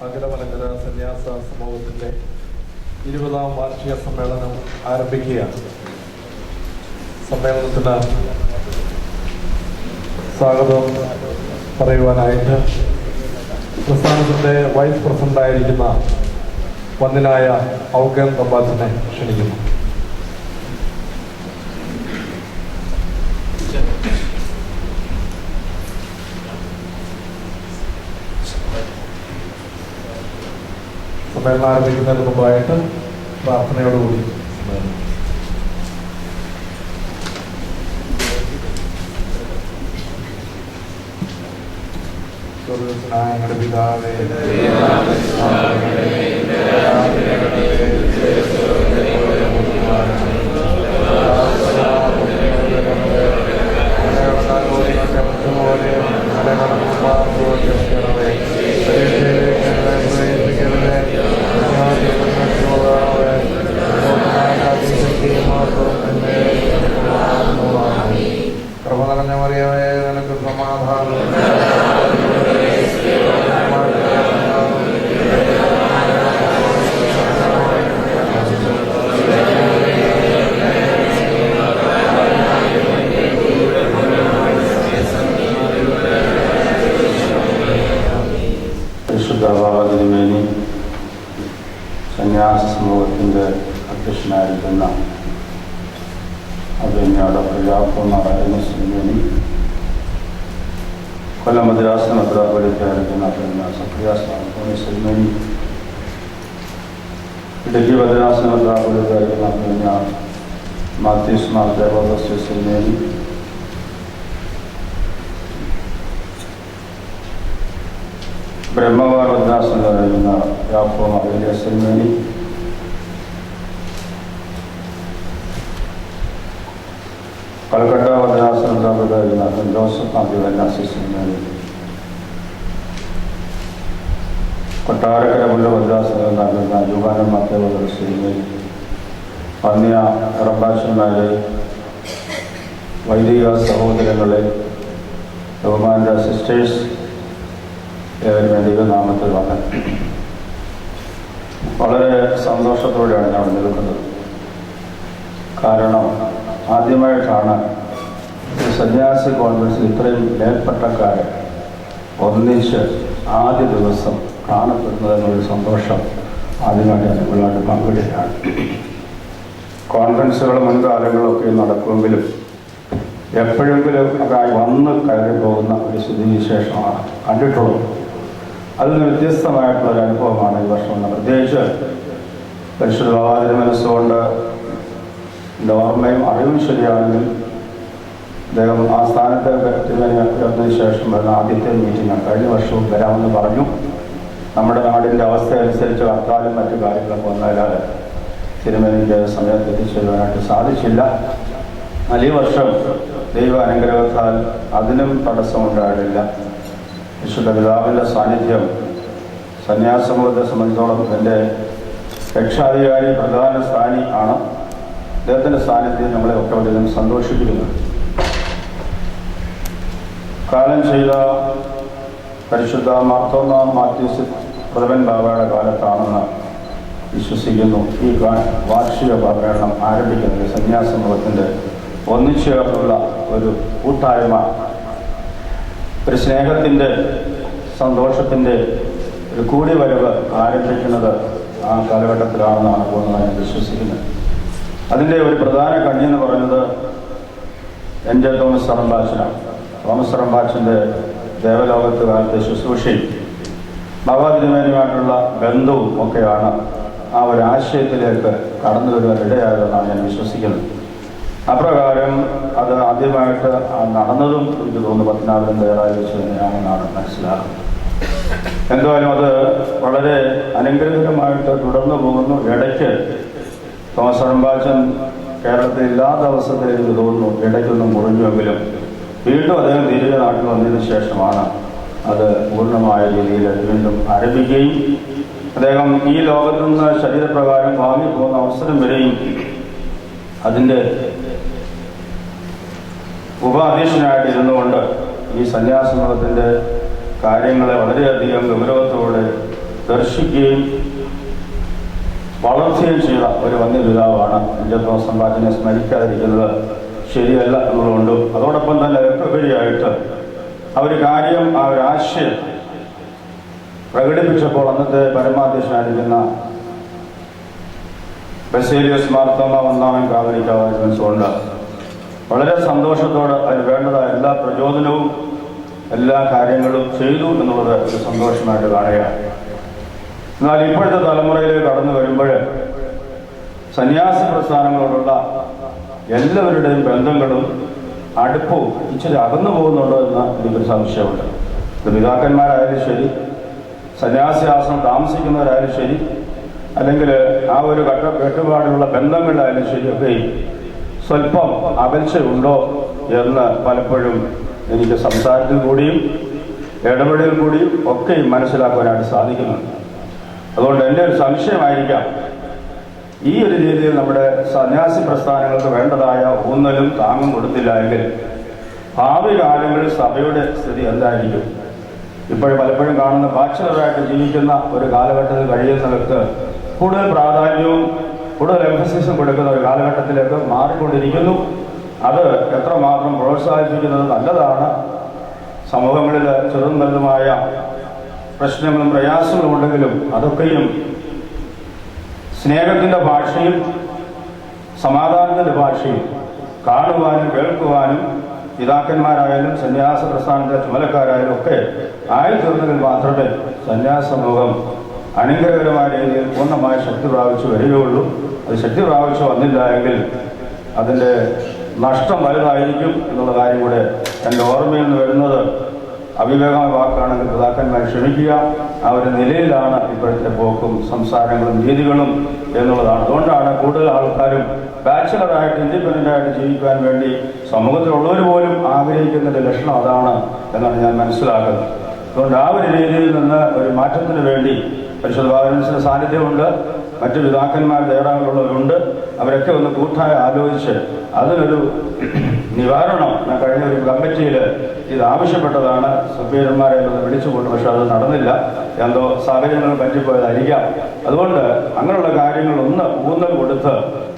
അഖില മലങ്കര സന്യാസ സമൂഹത്തിൻ്റെ 20ാം വാർഷിക സമ്മേളനം ആരംഭിക്കുകയാണ്. സമ്മേളനത്തിന് സ്വാഗതം പറയുവാനായിട്ട് പ്രസ്ഥാനത്തിൻ്റെ വൈസ് പ്രസിഡൻ്റായിരിക്കുന്ന വന്ദനായ ഔഗൻ തമ്പാച്ചനെ ക്ഷണിക്കുന്നു. സമ്മേളനം ആരംഭിക്കുന്നതിന് മുമ്പായിട്ട് പ്രാർത്ഥനയോടുകൂടി ഞങ്ങളുടെ പിതാവേ, കൃപ നിറഞ്ഞ മറിയമേ, നിനക്ക് സമാധാനം. തിരുമേനി സന്യാസ സമൂഹത്തിൻ്റെ അധ്യക്ഷനായിരിക്കുന്ന അഭിനയുടെ പ്രജാപൂർണ്ണ തിരുമേനി, കൊല്ലം മദ്രാസ് മെത്രാപ്പൊലീത്തായിരിക്കുന്ന അഭിന സക്രിയാസ്വാമി തിരുമേനി, ഇടുക്കി മദ്രാസ് മെത്രാപ്പൊലീത്തായിരിക്കുന്ന അഭിന മാത്യൂസ് മാർ ദേവോദസ്യ തിരുമേനി, ബ്രഹ്മവാർ മദ്രാസിലായിരുന്ന യാക്കോബ് അബേലിയ തിരുമേനി, കൽക്കട്ട മദ്രാസിലായിരുന്ന ജോസഫ് അബ്ദുൽ തിരുമേനി, കൊട്ടാരക്കര മുല്ല മദ്രാസിലായിരുന്ന യുവാനം മത്തേവ തിരുമേനി, വന്യ റബ്ബാച്ചന്മാരെ, വൈദിക സഹോദരങ്ങളെ, ബഹുമാന്യ സിസ്റ്റേഴ്സ്, ഏവരും ദൈവനാമത്തിൽ വന്ന് വളരെ സന്തോഷത്തോടെയാണ് ഞാൻ നിൽക്കുന്നത്. കാരണം ആദ്യമായിട്ടാണ് ഒരു സന്യാസി കോൺഫറൻസിൽ ഇത്രയും മേൽപ്പട്ടക്കാരെ ഒന്നിച്ച് ആദ്യ ദിവസം കാണപ്പെടുന്നതെന്നൊരു സന്തോഷം ആദ്യമായിട്ട് ഞാൻ നിങ്ങളായിട്ട് പങ്കിടുകയാണ്. കോൺഫറൻസുകൾ മുൻകാലങ്ങളൊക്കെ നടക്കുമെങ്കിലും എപ്പോഴെങ്കിലും അതായി വന്ന് കയറി പോകുന്ന ഒരു സ്ഥിതിവിശേഷമാണ് കണ്ടിട്ടുള്ളത്. അതിൽ നിന്ന് വ്യത്യസ്തമായിട്ടുള്ളൊരു അനുഭവമാണ് ഈ വർഷം. പ്രത്യേകിച്ച് പരിശുദ്ധ ബാബാതിരി മനസ്സുകൊണ്ട് എൻ്റെ ഓർമ്മയും അറിവും ശരിയാണെങ്കിൽ അദ്ദേഹം ആ സ്ഥാനത്ത് തിരുവനന്തപുരത്തിന് ശേഷം വരുന്ന ആദ്യത്തെ മീറ്റിംഗ് കഴിഞ്ഞ വർഷവും വരാമെന്ന് പറഞ്ഞു. നമ്മുടെ നാടിൻ്റെ അവസ്ഥ അനുസരിച്ച് ഹർത്താലും മറ്റു കാര്യങ്ങളൊക്കെ വന്നതിനാൽ തിരുമേനിക്ക് സമയത്ത് എത്തിച്ചേരുവാനായിട്ട് സാധിച്ചില്ല. എന്നാൽ ഈ വർഷം ദൈവ അനുഗ്രഹത്താൽ അതിനും തടസ്സമുണ്ടായിട്ടില്ല. വിശുദ്ധ പിതാവിൻ്റെ സാന്നിധ്യം സന്യാസ സമൂഹത്തെ സംബന്ധിച്ചോളം എൻ്റെ രക്ഷാധികാരി പ്രധാന സ്ഥാനി ആണ്. അദ്ദേഹത്തിൻ്റെ സാന്നിധ്യം നമ്മളെ ഒക്കെ വളരെയധികം സന്തോഷിപ്പിക്കുന്നു. കാലം ചെയ്ത പരിശുദ്ധ മാർത്തോമാ മാത്യൂസ് പ്രഥമൻ ബാബയുടെ കാലത്താണെന്ന് വിശ്വസിക്കുന്നു. ഈ വാർഷിക പാരായണം ആരംഭിക്കുന്നത് സന്യാസ സമൂഹത്തിൻ്റെ ഒന്നിച്ചേർന്നുള്ള ഒരു കൂട്ടായ്മ, ഒരു സ്നേഹത്തിൻ്റെ, സന്തോഷത്തിൻ്റെ ഒരു കൂടിവരവ് ആരംഭിക്കുന്നത് ആ കാലഘട്ടത്തിലാണെന്നാണ് പൂർണ്ണമായി വിശ്വസിക്കുന്നത്. അതിൻ്റെ ഒരു പ്രധാന കണ്ണി എന്ന് പറയുന്നത് എൻ ജെ തോമസ് റമ്പാച്ചനാണ്. തോമസ് റമ്പാച്ചൻ്റെ ദേവലോകത്ത് കാലത്തെ ശുശ്രൂഷയും ഭഗവതിരുമേനുമായിട്ടുള്ള ബന്ധവും ഒക്കെയാണ് ആ ഒരു ആശയത്തിലേക്ക് കടന്നു വരുവാൻ ഇടയായതെന്നാണ് ഞാൻ വിശ്വസിക്കുന്നത്. അപ്രകാരം അത് ആദ്യമായിട്ട് നടന്നതും എനിക്ക് തോന്നുന്നു പത്തനാപുരം തയ്യാറായി വെച്ച് തന്നെയാണെന്നാണ് മനസ്സിലാക്കുന്നത്. എന്തായാലും അത് വളരെ അനുഗ്രഹകരമായിട്ട് തുടർന്നു പോകുന്നു. ഇടയ്ക്ക് തോമസ് റമ്പാച്ചൻ കേരളത്തിൽ ഇല്ലാത്ത അവസരത്തിൽ എനിക്ക് തോന്നുന്നു ഇടയ്ക്കൊന്നും മുറിഞ്ഞുവെങ്കിലും വീണ്ടും അദ്ദേഹം തിരികെ നാട്ടിൽ വന്നതിന് ശേഷമാണ് അത് പൂർണ്ണമായ രീതിയിൽ വീണ്ടും ആരംഭിക്കുകയും അദ്ദേഹം ഈ ലോകത്തു നിന്ന് ശരീരപ്രകാരം വാങ്ങിപ്പോകുന്ന അവസരം വരെയും അതിൻ്റെ ഉപാധ്യക്ഷനായിട്ട് ഇരുന്നുകൊണ്ട് ഈ സന്യാസമതത്തിൻ്റെ കാര്യങ്ങളെ വളരെയധികം ഗൗരവത്തോടെ ദർശിക്കുകയും വളർത്തുകയും ചെയ്ത ഒരു വന്യപിതാവാണ് തുഞ്ചത്ത് സമ്പാദിനെ സ്മരിക്കാതിരിക്കുന്നത് ശരിയല്ല എന്നുള്ളതുകൊണ്ട് അതോടൊപ്പം തന്നെ വ്യക്തിപരിയായിട്ട് ആ ഒരു കാര്യം, ആ ഒരു ആശയം പ്രകടിപ്പിച്ചപ്പോൾ അന്നത്തെ പരമാധ്യക്ഷനായിരിക്കുന്ന ബസേലിയോസ് മാർത്തോമ ഒന്നാമൻ കാതോലിക്കാവായിരുന്നുകൊണ്ട് വളരെ സന്തോഷത്തോടെ അതിന് വേണ്ടതായ എല്ലാ പ്രചോദനവും എല്ലാ കാര്യങ്ങളും ചെയ്തു എന്നുള്ളത് ഒരു സന്തോഷമായിട്ട് കാണുകയാണ്. എന്നാൽ ഇപ്പോഴത്തെ തലമുറയിലേക്ക് കടന്നു വരുമ്പോൾ സന്യാസി പ്രസ്ഥാനങ്ങളോടുള്ള എല്ലാവരുടെയും ബന്ധങ്ങളും അടുപ്പവും ഇച്ചിരി അകന്നു പോകുന്നുണ്ടോ എന്ന് എനിക്കൊരു സംശയമുണ്ട്. ഇത് പിതാക്കന്മാരായാലും ശരി, സന്യാസി ആശ്രമം താമസിക്കുന്നവരായാലും ശരി, അല്ലെങ്കിൽ ആ ഒരു കെട്ടുപാടുള്ള ബന്ധങ്ങളിലായാലും ശരിയൊക്കെ സ്വല്പം അകൽച്ചയുണ്ടോ എന്ന് പലപ്പോഴും എനിക്ക് സംസാരത്തിൽ കൂടിയും ഇടപെടലിൽ കൂടിയും ഒക്കെ മനസ്സിലാക്കുവാനായിട്ട് സാധിക്കുന്നുണ്ട്. അതുകൊണ്ട് എൻ്റെ ഒരു സംശയമായിരിക്കാം, ഈ ഒരു രീതിയിൽ നമ്മുടെ സന്യാസി പ്രസ്ഥാനങ്ങൾക്ക് വേണ്ടതായ ഊന്നലും താങ്ങും കൊടുത്തില്ല എങ്കിൽ ഭാവി കാലങ്ങളിൽ സഭയുടെ സ്ഥിതി എന്തായിരിക്കും? ഇപ്പോൾ പലപ്പോഴും കാണുന്ന ബാച്ചിലറായിട്ട് ജീവിക്കുന്ന ഒരു കാലഘട്ടത്തിൽ കഴിയുന്നവർക്ക് കൂടുതൽ പ്രാധാന്യവും കൂടുതൽ എംഫസിസും കൊടുക്കുന്ന ഒരു കാലഘട്ടത്തിലേക്ക് മാറിക്കൊണ്ടിരിക്കുന്നു. അത് എത്രമാത്രം പ്രോത്സാഹിപ്പിക്കുന്നത് നല്ലതാണ്. സമൂഹങ്ങളിൽ ചെറുതും വലുതുമായ പ്രശ്നങ്ങളും പ്രയാസങ്ങളും ഉണ്ടെങ്കിലും അതൊക്കെയും സ്നേഹത്തിൻ്റെ ഭാഷയിൽ, സമാധാനത്തിൻ്റെ ഭാഷയിൽ കാണുവാനും കേൾക്കുവാനും പിതാക്കന്മാരായാലും സന്യാസ പ്രസ്ഥാനത്തെ ചുമലക്കാരായാലും ഒക്കെ ആയിത്തീർന്നെങ്കിൽ മാത്രമേ സന്യാസ സമൂഹം അനുഗ്രഹകരമായ രീതിയിൽ പൂർണ്ണമായി ശക്തി പ്രാപിച്ചു വരികയുള്ളൂ. അത് ശക്തി പ്രാപിച്ചു വന്നില്ല എങ്കിൽ അതിൻ്റെ നഷ്ടം വലുതായിരിക്കും എന്നുള്ള കാര്യം കൂടെ എൻ്റെ ഓർമ്മയിൽ നിന്ന് വരുന്നത്. അവിവേകമായ വാക്കാണെങ്കിൽ പിതാക്കന്മാർ ക്ഷമിക്കുക. ആ ഒരു നിലയിലാണ് ഇപ്പോഴത്തെ പോക്കും സംസാരങ്ങളും രീതികളും എന്നുള്ളതാണ്. അതുകൊണ്ടാണ് കൂടുതൽ ആൾക്കാരും ബാച്ചിലറായിട്ട് ഇൻഡിപെൻഡൻ്റായിട്ട് ജീവിക്കാൻ വേണ്ടി സമൂഹത്തിലുള്ളവർ പോലും ആഗ്രഹിക്കുന്നതിൻ്റെ ലക്ഷണം അതാണ് എന്നാണ് ഞാൻ മനസ്സിലാക്കുന്നത്. അതുകൊണ്ട് ആ ഒരു രീതിയിൽ നിന്ന് ഒരു മാറ്റത്തിന് വേണ്ടി പരിശുദ്ധ ഫാദറിന്റെ സാന്നിധ്യമുണ്ട്, മറ്റു പിതാക്കന്മാർ തയ്യാറാളുള്ളവരുണ്ട്. അവരൊക്കെ ഒന്ന് കൂട്ടായി ആലോചിച്ച് അതിനൊരു നിവാരണം ഞാൻ കഴിഞ്ഞ ഒരു കമ്മിറ്റിയിൽ ഇത് ആവശ്യപ്പെട്ടതാണ്. സുപ്പീരിയർമാരെ ഒന്ന് വിളിച്ചുകൊണ്ട്, പക്ഷെ അത് നടന്നില്ല. എന്തോ സാഹചര്യങ്ങൾ പറ്റിപ്പോയതായിരിക്കാം. അതുകൊണ്ട് അങ്ങനെയുള്ള കാര്യങ്ങൾ ഒന്ന് ഊന്നൽ കൊടുത്ത്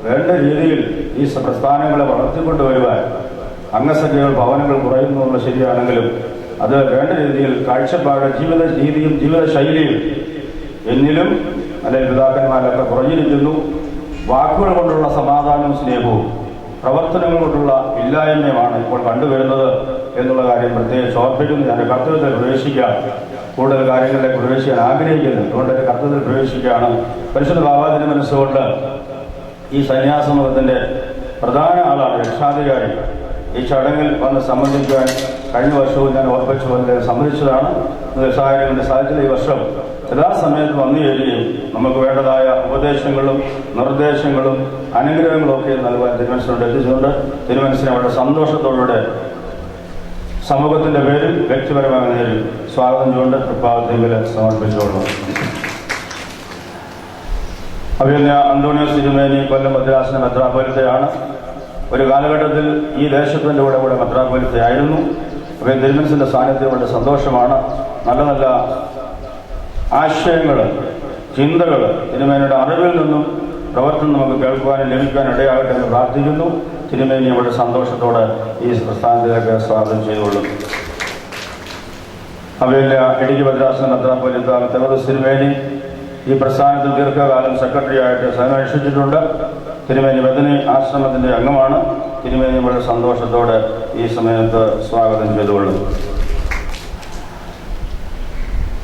വേണ്ട രീതിയിൽ ഈ പ്രസ്ഥാനങ്ങളെ വളർത്തിക്കൊണ്ടുവരുവാൻ, അംഗസംഖ്യകൾ ഭവനങ്ങൾ കുറയുന്നു എന്നുള്ള ശരിയാണെങ്കിലും അത് വേണ്ട രീതിയിൽ കാഴ്ചപ്പാട്, ജീവിത രീതിയും ജീവിത ശൈലിയും എന്നിലും അല്ലെങ്കിൽ പിതാക്കന്മാരൊക്കെ കുറഞ്ഞിരിക്കുന്നു. വാക്കുകൾ കൊണ്ടുള്ള സമാധാനവും സ്നേഹവും പ്രവർത്തനങ്ങൾ കൊണ്ടുള്ള ഇല്ലായ്മയുമാണ് ഇപ്പോൾ കണ്ടുവരുന്നത് എന്നുള്ള കാര്യം പ്രത്യേകിച്ച് ഓർപ്പിക്കുന്നു. ഞാൻ കർത്തവ്യത്തിൽ പ്രവേശിക്കാം, കൂടുതൽ കാര്യങ്ങളിലേക്ക് പ്രവേശിക്കാൻ ആഗ്രഹിക്കുന്നു. അതുകൊണ്ട് എൻ്റെ കർത്തവ്യത്തിൽ പ്രവേശിക്കുകയാണ്. പരിശുദ്ധ ബാബാദിന മനസ്സുകൊണ്ട് ഈ സന്യാസമൂഹത്തിൻ്റെ പ്രധാന ആളാണ്, രക്ഷാധികാരി. ഈ ചടങ്ങിൽ വന്ന് സംബന്ധിക്കുവാൻ കഴിഞ്ഞ വർഷവും ഞാൻ ഓർപ്പിച്ചു പോലെ സമ്മതിച്ചതാണ്. സാഹചര്യങ്ങളുടെ സാഹചര്യം ഈ വർഷം യഥാസമയത്ത് വന്നു ചേരുകയും നമുക്ക് വേണ്ടതായ ഉപദേശങ്ങളും നിർദ്ദേശങ്ങളും അനുഗ്രഹങ്ങളും ഒക്കെ നൽകുവാൻ തിരുമനസിനോട് എത്തിച്ചുകൊണ്ട് തിരുമനസിനെ വളരെ സന്തോഷത്തോടെ സമൂഹത്തിൻ്റെ പേരിൽ വ്യക്തിപരമായ നേരിൽ സ്വാഗതം ചെയ്തുകൊണ്ട് പ്രഭാവത്തെങ്കിൽ സമർപ്പിച്ചുകൊള്ളു. അഭിനന്ദ അന്തോണിയോസ് തിരുമേനി കൊല്ലം ഭദ്രാസന മെത്രാപ്പൊലീത്തയാണ്. ഒരു കാലഘട്ടത്തിൽ ഈ ദേശത്തിൻ്റെ കൂടെ മെത്രാപ്പൊലീത്തയായിരുന്നു. അപ്പോൾ തിരുമനസിൻ്റെ സാന്നിധ്യം വളരെ സന്തോഷമാണ്. നല്ല നല്ല ആശയങ്ങൾ, ചിന്തകൾ തിരുമേനിയുടെ അറിവിൽ നിന്നും പ്രവർത്തനം നമുക്ക് കേൾക്കുവാനും ലഭിക്കാനും ഇടയാകട്ടെ എന്ന് പ്രാർത്ഥിക്കുന്നു. തിരുമേനി വളരെ സന്തോഷത്തോടെ ഈ പ്രസ്ഥാനത്തിലേക്ക് സ്വാഗതം ചെയ്തുകൊള്ളും. അവയിലെ ഇടുക്കി ഭദ്രാസന മെത്രാപ്പൊലീത്ത തെവദോസ് തിരുമേനി ഈ പ്രസ്ഥാനത്തിൽ ദീർഘകാലം സെക്രട്ടറിയായിട്ട് സേവനമനുഷ്ഠിച്ചിട്ടുണ്ട്. തിരുമേനി ബദനി ആശ്രമത്തിൻ്റെ അംഗമാണ്. തിരുമേനി വളരെ സന്തോഷത്തോടെ ഈ സമയത്ത് സ്വാഗതം ചെയ്തുകൊള്ളും.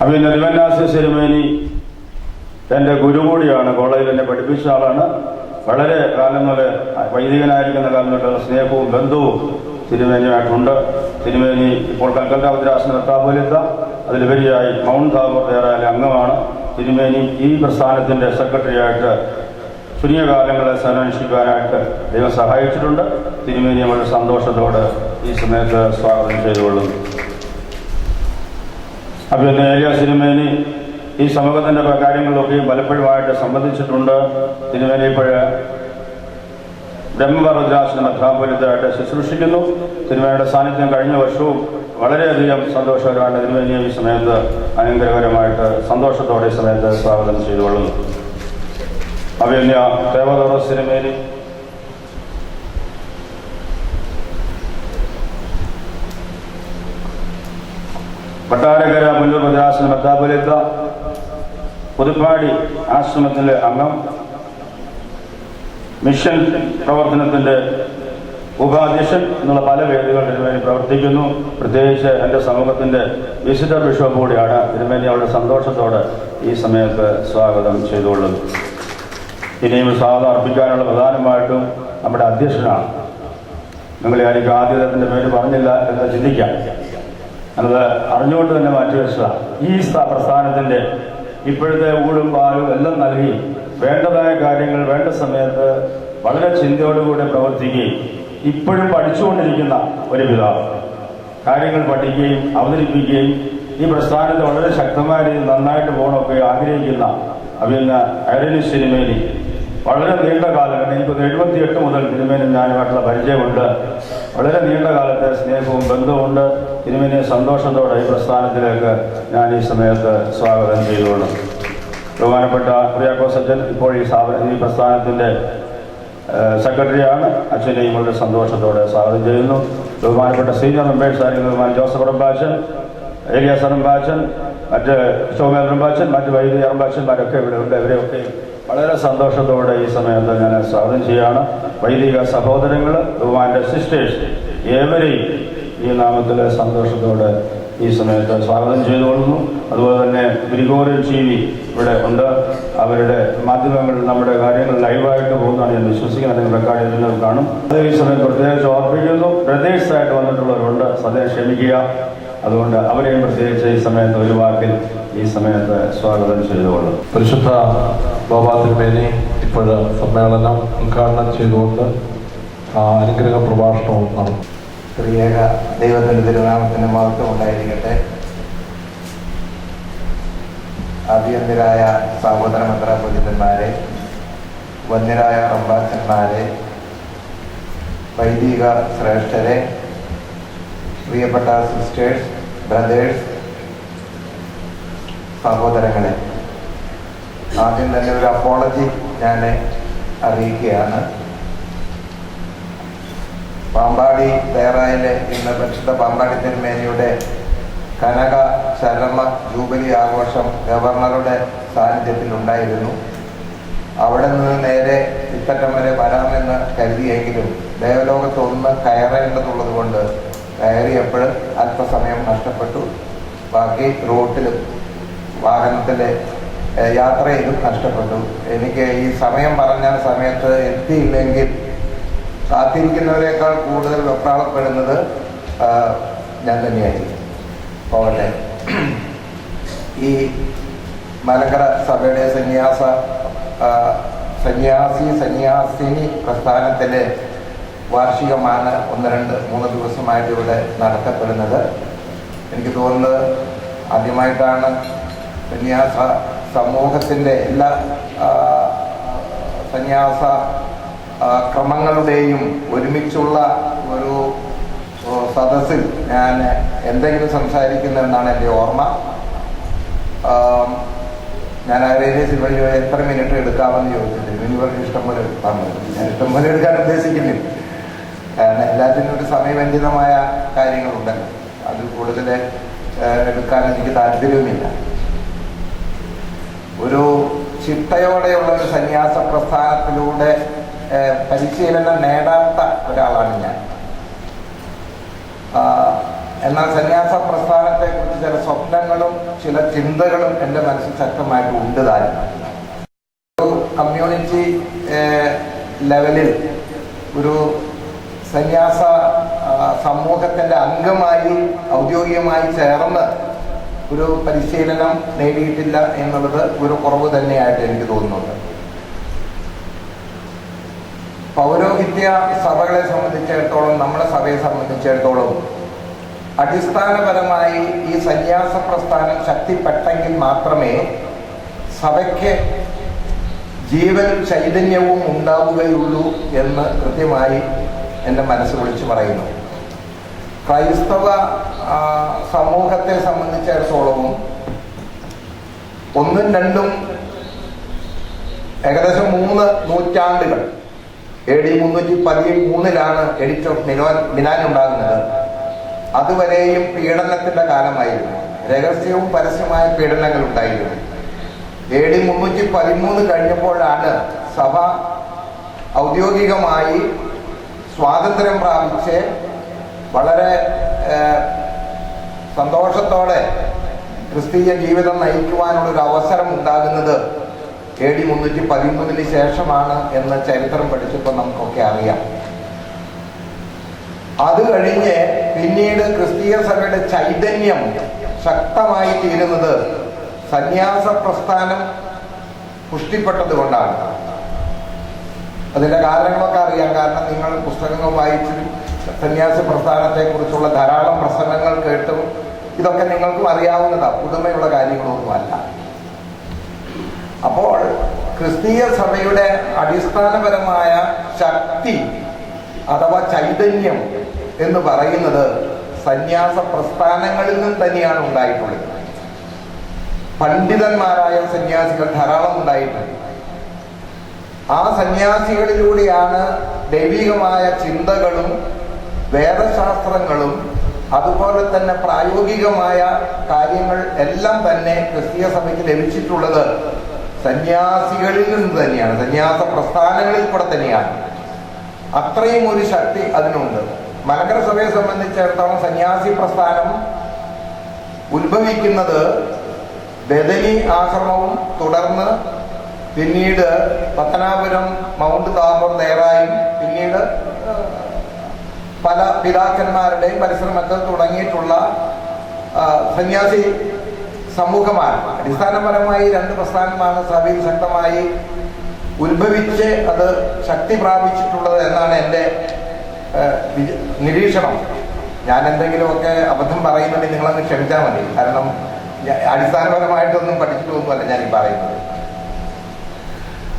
പിന്നെ ദിവന്നാസിസ് തിരുമേനി എൻ്റെ ഗുരു കൂടിയാണ്. കോളേജിൽ എന്നെ പഠിപ്പിച്ച ആളാണ്. വളരെ കാലം മുതൽ വൈദികനായിരിക്കുന്ന കാലം തൊട്ടുള്ള സ്നേഹവും ബന്ധവും തിരുമേനിയുമായിട്ടുണ്ട്. തിരുമേനി ഇപ്പോൾ കൽക്കട്ട ഭദ്രാസന മെത്രാപ്പൊലീത്ത, അതിലുപരിയായി മൗണ്ട് താബോർ ദേറായിലെ അംഗമാണ്. തിരുമേനി ഈ പ്രസ്ഥാനത്തിൻ്റെ സെക്രട്ടറിയായിട്ട് ചുരുങ്ങിയ കാലങ്ങളെ സേവനമനുഷ്ഠിക്കാനായിട്ട് ദൈവം സഹായിച്ചിട്ടുണ്ട്. തിരുമേനി വളരെ സന്തോഷത്തോടെ ഈ സമയത്ത് സ്വാഗതം ചെയ്തുകൊള്ളുന്നു. പിന്നെ ഏലിയാസ് തിരുമേനി ഈ സമൂഹത്തിൻ്റെ കാര്യങ്ങളിലൊക്കെയും പലപ്പോഴുമായിട്ട് സംബന്ധിച്ചിട്ടുണ്ട്. തിരുമേനി ഇപ്പോൾ ബ്രഹ്മരുദ്രാസന മെത്രാപ്പൊലീത്തയായിട്ട് ശുശ്രൂഷിക്കുന്നു. തിരുമേനിയുടെ സാന്നിധ്യം കഴിഞ്ഞ വർഷവും വളരെയധികം സന്തോഷകരമായിട്ട് തിരുമേനിയെ ഈ സമയത്ത് അനുഗ്രഹകരമായിട്ട് സന്തോഷത്തോടെ ഈ സമയത്ത് സ്വാഗതം ചെയ്തുകൊള്ളുന്നു. അഭിനയ ദേവദോറസ് തിരുമേനി, കൊട്ടാരക്കര മുല്ലൂർ ഭദ്രാസന മെത്രാപ്പൊലീത്ത, പുതുപ്പാടി ആശ്രമത്തിലെ അംഗം, മിഷൻ പ്രവർത്തനത്തിൻ്റെ ഉപാധ്യക്ഷൻ എന്നുള്ള പല വേദികൾ തിരുമേനി പ്രവർത്തിക്കുന്നു. പ്രത്യേകിച്ച് എൻ്റെ സമൂഹത്തിൻ്റെ വിസിറ്റർ ബിഷപ്പ് കൂടിയാണ്. തിരുമേനി അവരുടെ സന്തോഷത്തോടെ ഈ സമയത്ത് സ്വാഗതം ചെയ്തുകൊള്ളുന്നു. ഇനിയും സ്വാഗതം അർപ്പിക്കാനുള്ള പ്രധാനമായിട്ടും നമ്മുടെ അധ്യക്ഷനാണ്. നിങ്ങളെ ആയിരിക്കും ആദ്യത്തിൻ്റെ പേര് പറഞ്ഞില്ല എന്ന് ചിന്തിക്കാം. അത് അറിഞ്ഞുകൊണ്ട് തന്നെ മാറ്റിവെച്ചതാണ്. ഈ പ്രസ്ഥാനത്തിൻ്റെ ഇപ്പോഴത്തെ ഊടും പാലും എല്ലാം നൽകി വേണ്ടതായ കാര്യങ്ങൾ വേണ്ട സമയത്ത് വളരെ ചിന്തയോടുകൂടി പ്രവർത്തിക്കുകയും ഇപ്പോഴും പഠിച്ചുകൊണ്ടിരിക്കുന്ന ഒരു പിതാവ്, കാര്യങ്ങൾ പഠിക്കുകയും അവതരിപ്പിക്കുകയും ഈ പ്രസ്ഥാനത്തെ വളരെ ശക്തമായ രീതിയിൽ നന്നായിട്ട് പോകണമൊക്കെ ആഗ്രഹിക്കുന്ന അഭിനന്ദ ഐറനീസ് തിരുമേനി വളരെ നീണ്ട കാലം, എനിക്ക് 78 മുതൽ തിരുമേനി ഞാനുമായിട്ടുള്ള പരിചയമുണ്ട്. വളരെ നീണ്ട കാലത്തെ സ്നേഹവും ബന്ധവുമുണ്ട്. തിരുമേനിയെ സന്തോഷത്തോടെ ഈ പ്രസ്ഥാനത്തിലേക്ക് ഞാൻ ഈ സമയത്ത് സ്വാഗതം ചെയ്തുകൊള്ളും. ബഹുമാനപ്പെട്ട കുര്യാക്കോസ് അച്ഛൻ ഇപ്പോൾ ഈ പ്രസ്ഥാനത്തിൻ്റെ സെക്രട്ടറിയാണ്. അച്ഛനെയും വളരെ സന്തോഷത്തോടെ സ്വാഗതം ചെയ്യുന്നു. ബഹുമാനപ്പെട്ട സീനിയർ മെമ്പേഴ്സ് ആയിരിക്കും ബഹുമാൻ ജോസഫ് റമ്പാച്ചൻ, ഏലിയാസ് റമ്പാച്ചൻ, മറ്റ് ഷോമേൽ റമ്പാച്ചൻ, മറ്റ് വൈദ്യുതി റമ്പാച്ചന്മാരൊക്കെ ഇവിടെ ഉണ്ട്. ഇവരെയൊക്കെ വളരെ സന്തോഷത്തോടെ ഈ സമയത്ത് ഞാൻ സ്വാഗതം ചെയ്യുകയാണ്. വൈദിക സഹോദരങ്ങൾ, ബഹുമാൻ്റെ സിസ്റ്റേഴ്സ്, ഏവരെയും ഈ നാമത്തിൽ സന്തോഷത്തോടെ ഈ സമയത്ത് സ്വാഗതം ചെയ്തുകൊള്ളുന്നു. അതുപോലെ തന്നെ ഗ്രിഗോറിയൻ ടി വി ഇവിടെ ഉണ്ട്. അവരുടെ മാധ്യമങ്ങളിൽ നമ്മുടെ കാര്യങ്ങൾ ലൈവായിട്ട് പോകുന്നതാണ് ഞാൻ വിശ്വസിക്കുന്നത്. അല്ലെങ്കിൽ റെക്കോർഡ് ചെയ്യുന്നത് കാണും. അത് ഈ സമയം പ്രത്യേകിച്ച് ഓർപ്പിക്കുന്നു. ബ്രദേഴ്സായിട്ട് വന്നിട്ടുള്ളവരുണ്ട്, സദയം ക്ഷമിക്കുക. അതുകൊണ്ട് അവരെയും പ്രത്യേകിച്ച് ഈ സമയത്ത് ഒരു വാക്കിൽ ഈ സമയത്ത് സ്വാഗതം ചെയ്തുകൊള്ളും. പരിശുദ്ധ ബാബാ തിരുമേനി ഇപ്പോൾ സമ്മേളനം ഉദ്ഘാടനം ചെയ്തുകൊണ്ട് അനുഗ്രഹ പ്രഭാഷണവും നടന്നു. ത്രിയേക ദൈവത്തിൻ്റെ തിരുനാമത്തിന് മഹത്വം ഉണ്ടായിരിക്കട്ടെ. അഭിയന്തരായ സഹോദര മെത്രാപ്പൊലീത്തന്മാരെ, വന്യരായ റമ്പാച്ചന്മാരെ, വൈദിക ശ്രേഷ്ഠരെ, പ്രിയപ്പെട്ട സിസ്റ്റേഴ്സ്, ബ്രദേഴ്സ്, സഹോദരങ്ങളെ, ആദ്യം തന്നെ ഒരു അപ്പോളജി ഞാൻ അറിയിക്കുകയാണ്. പാമ്പാടി തേറായിലെ ഇന്ന് പരിശുദ്ധ പാമ്പാടി തിരുമേനിയുടെ കനക ചരമ ജൂബിലി ആഘോഷം ഗവർണറുടെ സാന്നിധ്യത്തിൽ ഉണ്ടായിരുന്നു. അവിടെ നിന്ന് നേരെ ഇത്തറ്റം വരെ വരാമെന്ന് കരുതിയെങ്കിലും ദേവലോകത്തൊന്ന് കയറേണ്ടതുള്ളത് കൊണ്ട് കയറിയപ്പോൾ അല്പസമയം നഷ്ടപ്പെട്ടു. ബാക്കി റൂട്ടിലും വാഹനത്തിലെ യാത്രയിലും നഷ്ടപ്പെട്ടു. എനിക്ക് ഈ സമയം പറഞ്ഞ സമയത്ത് എത്തിയില്ലെങ്കിൽ കാത്തിരിക്കുന്നവരെക്കാൾ കൂടുതൽ വെപ്രാളപ്പെടുന്നത് ഞാൻ തന്നെയായിരിക്കും. പോകട്ടെ. ഈ മലങ്കര സഭയുടെ സന്യാസിനി പ്രസ്ഥാനത്തിലെ വാർഷികമാണ് 1-2-3 ദിവസമായിട്ട് ഇവിടെ നടത്തപ്പെടുന്നത്. എനിക്ക് തോന്നുന്നത് ആദ്യമായിട്ടാണ് സന്യാസ സമൂഹത്തിൻ്റെ എല്ലാ സന്യാസ ക്രമങ്ങളുടെയും ഒരുമിച്ചുള്ള ഒരു സദസ്സിൽ ഞാൻ എന്തെങ്കിലും സംസാരിക്കുന്നതെന്നാണ് എൻ്റെ ഓർമ്മ. ഞാൻ ഐറനീസ് വഴി എത്ര മിനിറ്റ് എടുക്കാമെന്ന് ചോദിച്ചിട്ട് ഇവർക്ക് ഇഷ്ടംപോലെ എടുക്കാമെന്ന്. ഞാൻ ഇഷ്ടംപോലെ എടുക്കാൻ ഉദ്ദേശിക്കുന്നില്ല. കാരണം എല്ലാത്തിനും ഒരു സമയബന്ധിതമായ കാര്യങ്ങളുണ്ടല്ലോ. അതിൽ കൂടുതൽ എടുക്കാൻ എനിക്ക് താല്പര്യവുമില്ല. ഒരു ചിട്ടയോടെയുള്ള ഒരു സന്യാസ പ്രസ്ഥാനത്തിലൂടെ പരിശീലനം നേടാത്ത ഒരാളാണ് ഞാൻ. എന്നാൽ സന്യാസ പ്രസ്ഥാനത്തെക്കുറിച്ച് ചില സ്വപ്നങ്ങളും ചില ചിന്തകളും എൻ്റെ മനസ്സിൽ ശക്തമായിട്ട് ഉണ്ട് താനും. ഒരു കമ്മ്യൂണിറ്റി ലെവലിൽ ഒരു സന്യാസ സമൂഹത്തിൻ്റെ അംഗമായി ഔദ്യോഗികമായി ചേർന്ന് ഒരു പരിശീലനം നേടിയിട്ടില്ല എന്നുള്ളത് ഒരു കുറവ് തന്നെയായിട്ട് എനിക്ക് തോന്നുന്നുണ്ട്. പൗരോഹിത്യ സഭകളെ സംബന്ധിച്ചിടത്തോളം, നമ്മുടെ സഭയെ സംബന്ധിച്ചിടത്തോളം അടിസ്ഥാനപരമായി ഈ സന്യാസ പ്രസ്ഥാനം ശക്തിപ്പെട്ടെങ്കിൽ മാത്രമേ സഭയ്ക്ക് ജീവനും ചൈതന്യവും ഉണ്ടാവുകയുള്ളൂ എന്ന് കൃത്യമായി എൻ്റെ മനസ്സ് വിളിച്ചു പറയുന്നു. ക്രൈസ്തവ സമൂഹത്തെ സംബന്ധിച്ചിടത്തോളവും ഒന്നും രണ്ടും ഏകദേശം 3 നൂറ്റാണ്ടുകൾ AD 313 എഡിക്റ്റ് ഓഫ് മിലാൻ ഉണ്ടാകുന്നത്. അതുവരെയും പീഡനത്തിന്റെ കാലമായിരുന്നു. രഹസ്യവും പരസ്യമായ പീഡനങ്ങൾ ഉണ്ടായിരുന്നു. AD 313 കഴിഞ്ഞപ്പോഴാണ് സഭ ഔദ്യോഗികമായി സ്വാതന്ത്ര്യം പ്രാപിച്ച് വളരെ സന്തോഷത്തോടെ ക്രിസ്തീയ ജീവിതം നയിക്കുവാനുള്ളൊരു അവസരം ഉണ്ടാകുന്നത് AD 313 ശേഷമാണ് എന്ന് ചരിത്രം പഠിച്ചപ്പോൾ നമുക്കൊക്കെ അറിയാം. അത് കഴിഞ്ഞ് പിന്നീട് ക്രിസ്തീയ സഭയുടെ ചൈതന്യം ശക്തമായി തീരുന്നത് സന്യാസ പ്രസ്ഥാനം പുഷ്ടിപ്പെട്ടത് കൊണ്ടാണ്. അതിന്റെ കാരണങ്ങളൊക്കെ അറിയാം. കാരണം നിങ്ങൾ പുസ്തകങ്ങൾ വായിച്ചും സന്യാസ പ്രസ്ഥാനത്തെ കുറിച്ചുള്ള ധാരാളം പ്രസംഗങ്ങൾ കേട്ടും ഇതൊക്കെ നിങ്ങൾക്കും അറിയാവുന്നതാണ്. പുതുമയുള്ള കാര്യങ്ങളൊന്നുമല്ല. അപ്പോൾ ക്രിസ്തീയ സഭയുടെ അടിസ്ഥാനപരമായ ശക്തി അഥവാ ചൈതന്യം എന്ന് പറയുന്നത് സന്യാസ പ്രസ്ഥാനങ്ങളിൽ നിന്നും തന്നെയാണ് ഉണ്ടായിട്ടുള്ളത്. പണ്ഡിതന്മാരായ സന്യാസികൾ ധാരാളം ഉണ്ടായിട്ടുണ്ട്. ആ സന്യാസികളിലൂടെയാണ് ദൈവികമായ ചിന്തകളും വേദശാസ്ത്രങ്ങളും അതുപോലെ തന്നെ പ്രായോഗികമായ കാര്യങ്ങൾ എല്ലാം തന്നെ ക്രിസ്തീയ സഭയ്ക്ക് ലഭിച്ചിട്ടുള്ളത് സന്യാസികളിൽ നിന്ന് തന്നെയാണ്, സന്യാസ പ്രസ്ഥാനങ്ങളിൽ കൂടെ തന്നെയാണ്. അത്രയും ഒരു ശക്തി അതിനുണ്ട്. മലങ്കര സഭയെ സംബന്ധിച്ചിടത്തോളം സന്യാസി പ്രസ്ഥാനം ഉത്ഭവിക്കുന്നത് ബദനി ആശ്രമവും തുടർന്ന് പിന്നീട് പത്തനാപുരം മൗണ്ട് താബോർ ദേറായും പിന്നീട് പല പിതാക്കന്മാരുടെയും പരിശ്രമത്തിൽ തുടങ്ങിയിട്ടുള്ള സന്യാസി സമൂഹമാണ്. അടിസ്ഥാനപരമായി 2 പ്രസ്ഥാനമാണ് സഭയിൽ ശക്തമായി ഉത്ഭവിച്ച് അത് ശക്തി പ്രാപിച്ചിട്ടുള്ളത് എന്നാണ് എൻ്റെ നിരീക്ഷണം. ഞാൻ എന്തെങ്കിലുമൊക്കെ അബദ്ധം പറയുന്നുണ്ടെങ്കിൽ നിങ്ങളൊന്ന് ക്ഷമിച്ചാൽ മതി. കാരണം അടിസ്ഥാനപരമായിട്ടൊന്നും പഠിച്ചിട്ടൊന്നുമല്ല ഞാൻ ഈ പറയുന്നത്.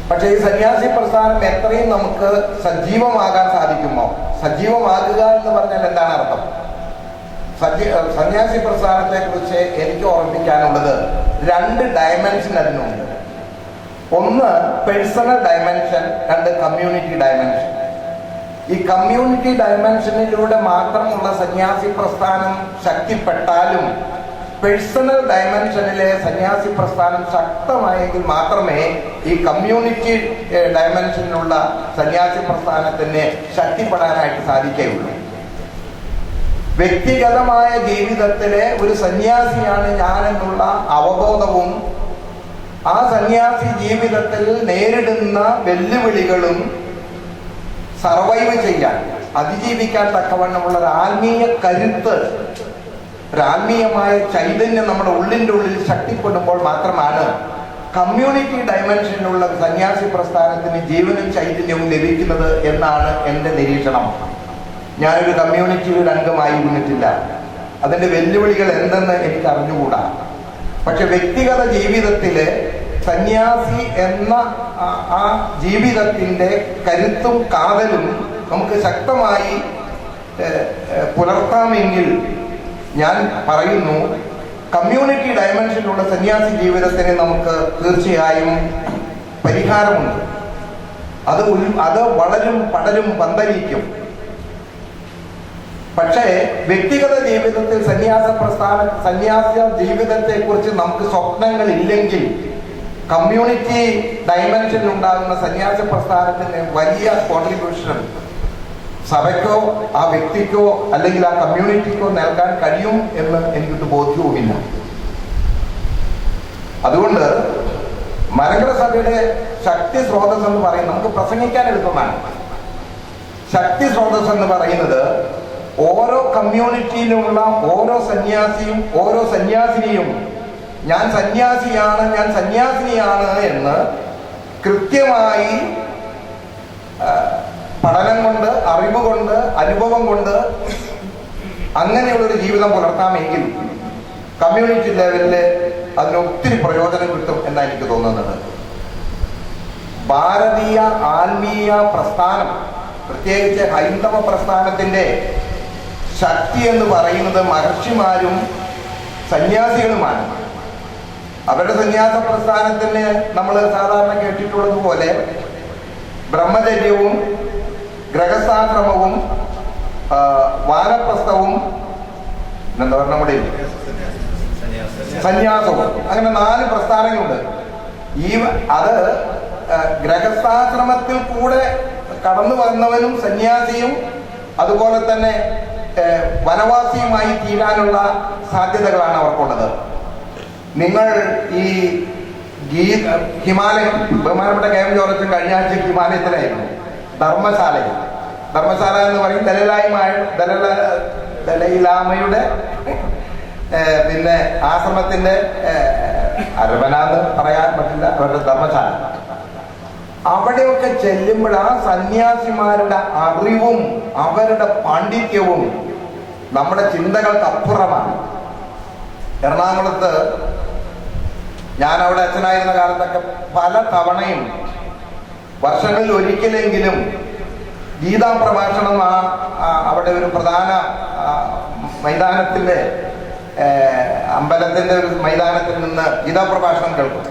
പക്ഷെ ഈ സന്യാസി പ്രസ്ഥാനം എത്രയും നമുക്ക് സജീവമാകാൻ സാധിക്കുമോ, സജീവമാകുക എന്ന് പറഞ്ഞാൽ എന്താണ് അർത്ഥം? സന്യാസി പ്രസ്ഥാനത്തെ കുറിച്ച് എനിക്ക് ഓർമ്മിപ്പിക്കാനുള്ളത് 2 ഡയമെൻഷൻ അതിനുണ്ട്. ഒന്ന് പേഴ്സണൽ ഡയമെൻഷൻ, 2 കമ്മ്യൂണിറ്റി ഡയമെൻഷൻ. ഈ കമ്മ്യൂണിറ്റി ഡയമെൻഷനിലൂടെ മാത്രമുള്ള സന്യാസി പ്രസ്ഥാനം ശക്തിപ്പെട്ടാലും പേഴ്സണൽ ഡയമെൻഷനിലെ സന്യാസി പ്രസ്ഥാനം ശക്തമായെങ്കിൽ മാത്രമേ ഈ കമ്മ്യൂണിറ്റി ഡയമെൻഷനിലുള്ള സന്യാസി പ്രസ്ഥാനത്തിന് ശക്തിപ്പെടാനായിട്ട് സാധിക്കുകയുള്ളൂ. വ്യക്തിഗതമായ ജീവിതത്തിലെ ഒരു സന്യാസിയാണ് ഞാനെന്നുള്ള അവബോധവും ആ സന്യാസി ജീവിതത്തിൽ നേരിടുന്ന വെല്ലുവിളികളും സർവൈവ് ചെയ്യാൻ, അതിജീവിക്കാൻ തക്കവണ്ണമുള്ള ഒരു ആത്മീയ കരുത്ത്, ഒരു ആത്മീയമായ ചൈതന്യം നമ്മുടെ ഉള്ളിൻ്റെ ഉള്ളിൽ ശക്തിപ്പെടുമ്പോൾ മാത്രമാണ് കമ്മ്യൂണിറ്റി ഡയമെൻഷനിലുള്ള സന്യാസി പ്രസ്ഥാനത്തിന് ജീവനും ചൈതന്യവും ലഭിക്കുന്നത് എന്നാണ് എൻ്റെ നിരീക്ഷണം. ഞാനൊരു കമ്മ്യൂണിറ്റിയിൽ ഒരു അംഗമായിരുന്നിട്ടില്ല. അതിൻ്റെ വെല്ലുവിളികൾ എന്തെന്ന് എനിക്ക് അറിഞ്ഞുകൂടാ. പക്ഷെ വ്യക്തിഗത ജീവിതത്തില് സന്യാസി എന്ന ആ ജീവിതത്തിൻ്റെ കരുത്തും കാതലും നമുക്ക് ശക്തമായി പുലർത്താമെങ്കിൽ ഞാൻ പറയുന്നു, കമ്മ്യൂണിറ്റി ഡയമെൻഷനിലുള്ള സന്യാസി ജീവിതത്തിന് നമുക്ക് തീർച്ചയായും പരിഹാരമുണ്ട്. അത് വളരും പടരും പന്തലിക്കും. പക്ഷേ വ്യക്തിഗത ജീവിതത്തിൽ സന്യാസ ജീവിതത്തെ കുറിച്ച് നമുക്ക് സ്വപ്നങ്ങൾ ഇല്ലെങ്കിൽ കമ്മ്യൂണിറ്റി ഡയമെൻഷനിൽ ഉണ്ടാകുന്ന സന്യാസ പ്രസ്ഥാനത്തിന് വലിയ കോൺട്രിബ്യൂഷൻ സഭയ്ക്കോ ആ വ്യക്തിക്കോ അല്ലെങ്കിൽ ആ കമ്മ്യൂണിറ്റിക്കോ നൽകാൻ കഴിയും എന്ന് എനിക്കൊരു ബോധ്യവുമില്ല. അതുകൊണ്ട് മലങ്കര സഭയുടെ ശക്തി സ്രോതസ് എന്ന് പറയുന്നത് നമുക്ക് പ്രസംഗിക്കാൻ എളുപ്പമാണ്. ശക്തി സ്രോതസ് എന്ന് പറയുന്നത് ഓരോ കമ്മ്യൂണിറ്റിയിലുള്ള ഓരോ സന്യാസിയും ഓരോ സന്യാസിനിയും ഞാൻ സന്യാസിയാണ്, ഞാൻ സന്യാസിനിയാണ് എന്ന് കൃത്യമായി പഠനം കൊണ്ട്, അറിവ് കൊണ്ട്, അനുഭവം കൊണ്ട് അങ്ങനെയുള്ളൊരു ജീവിതം പുലർത്താമെങ്കിൽ കമ്മ്യൂണിറ്റി ലെവലില് അതിന് ഒത്തിരി പ്രയോജനം കിട്ടും എന്നാണ് എനിക്ക് തോന്നുന്നത്. ഭാരതീയ ആത്മീയ പ്രസ്ഥാനം, പ്രത്യേകിച്ച് ഹൈന്ദവ പ്രസ്ഥാനത്തിന്റെ ശക്തി എന്ന് പറയുന്നത് മഹർഷിമാരും സന്യാസികളുമാണ്. അവരുടെ സന്യാസ പ്രസ്ഥാനത്തിന് നമ്മൾ സാധാരണ കേട്ടിട്ടുള്ളതുപോലെ ബ്രഹ്മചര്യവും ഗൃഹസ്ഥാശ്രമവും വാനപ്രസ്ഥവും എന്താ പറയുക നമ്മുടെ സന്യാസവും, അങ്ങനെ 4 പ്രസ്ഥാനങ്ങളുണ്ട്. അത് ഗൃഹസ്ഥാശ്രമത്തിൽ കൂടെ കടന്നു വന്നവനും സന്യാസിയും അതുപോലെ തന്നെ വനവാസിയുമായി തീരാനുള്ള സാധ്യതകളാണ് അവർക്കുള്ളത്. നിങ്ങൾ ഈ ഹിമാലയം, ബഹുമാനപ്പെട്ട KM ജോർജ് കഴിഞ്ഞ ആഴ്ച ഹിമാലയത്തിലായിരുന്നു. ധർമ്മശാല എന്ന് പറയും ദലൈലാമയുടെ പിന്നെ ആശ്രമത്തിന്റെ അരവനാന്ന് പറയാൻ പറ്റില്ല, അവരുടെ ധർമ്മശാല. അവിടെയൊക്കെ ചെല്ലുമ്പോൾ ആ സന്യാസിമാരുടെ അറിവും അവരുടെ പാണ്ഡിത്യവും നമ്മുടെ ചിന്തകൾക്ക് അപ്പുറമാണ്. എറണാകുളത്ത് ഞാൻ അവിടെ അച്ഛനായിരുന്ന കാലത്തൊക്കെ പല തവണയും വർഷങ്ങളിൽ ഒരിക്കലെങ്കിലും ഗീതാ പ്രഭാഷണം അവിടെ ഒരു പ്രധാന മൈതാനത്തിന്റെ അമ്പലത്തിന്റെ ഒരു മൈതാനത്തിൽ നിന്ന് ഗീതാ പ്രഭാഷണം കേൾക്കും.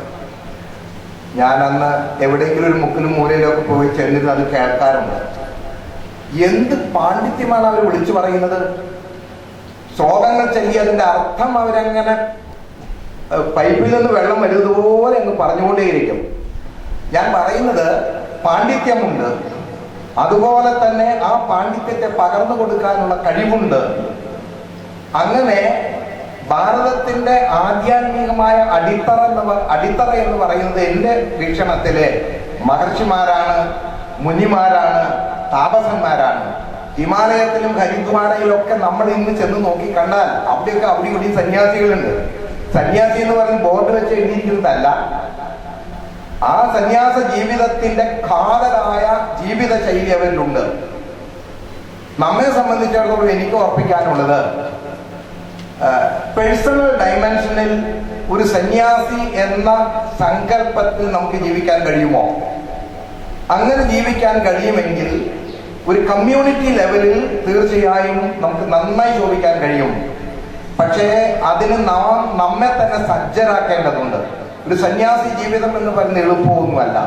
ഞാൻ അന്ന് എവിടെയെങ്കിലും ഒരു മുക്കിലും മൂലയിലൊക്കെ പോയി ചെന്നിട്ട് അത് കേൾക്കാറുണ്ട്. എന്ത് പാണ്ഡിത്യമാണ് അവർ വിളിച്ചു പറയുന്നത്. ശ്ലോകങ്ങൾ ചൊല്ലി അതിന്റെ അർത്ഥം അവരങ്ങനെ പൈപ്പിൽ നിന്ന് വെള്ളം വരുന്നതുപോലെ അങ്ങ് പറഞ്ഞുകൊണ്ടേയിരിക്കും. ഞാൻ പറയുന്നത് പാണ്ഡിത്യമുണ്ട്, അതുപോലെ തന്നെ ആ പാണ്ഡിത്യത്തെ പകർന്നു കൊടുക്കാനുള്ള കഴിവുണ്ട്. അങ്ങനെ ഭാരതത്തിന്റെ ആധ്യാത്മികമായ അടിത്തറ എന്ന് പറയുന്നത് എന്റെ വീക്ഷണത്തിലെ മഹർഷിമാരാണ്, മുനിമാരാണ്, താപസന്മാരാണ്. ഹിമാലയത്തിലും ഹരിദ്വാരയിലൊക്കെ നമ്മൾ ഇന്ന് ചെന്ന് നോക്കി കണ്ടാൽ അവിടെയൊക്കെ അവിടെ ഇവിടെ സന്യാസികളുണ്ട്. സന്യാസി എന്ന് പറയുന്നത് ബോർഡ് വെച്ച് എഴുതിയിരിക്കുന്നതല്ല. ആ സന്യാസ ജീവിതത്തിന്റെ കാതലായ ജീവിത ശൈലി അവരിലുണ്ട്. നമ്മെ സംബന്ധിച്ചിടത്തോളം എനിക്ക് ഉറപ്പിക്കാനുള്ളത്, പേഴ്സണൽ ഡയമെൻഷനിൽ ഒരു സന്യാസി എന്ന സങ്കല്പത്തിൽ നമുക്ക് ജീവിക്കാൻ കഴിയുമോ? അങ്ങനെ ജീവിക്കാൻ കഴിയുമെങ്കിൽ ഒരു കമ്മ്യൂണിറ്റി ലെവലിൽ തീർച്ചയായും നമുക്ക് നന്നായി ശോഭിക്കാൻ കഴിയും. പക്ഷേ അതിന് നമ്മെ തന്നെ സജ്ജരാക്കേണ്ടതുണ്ട്. ഒരു സന്യാസി ജീവിതം എന്ന് പറയുന്നത് എളുപ്പമൊന്നുമല്ല.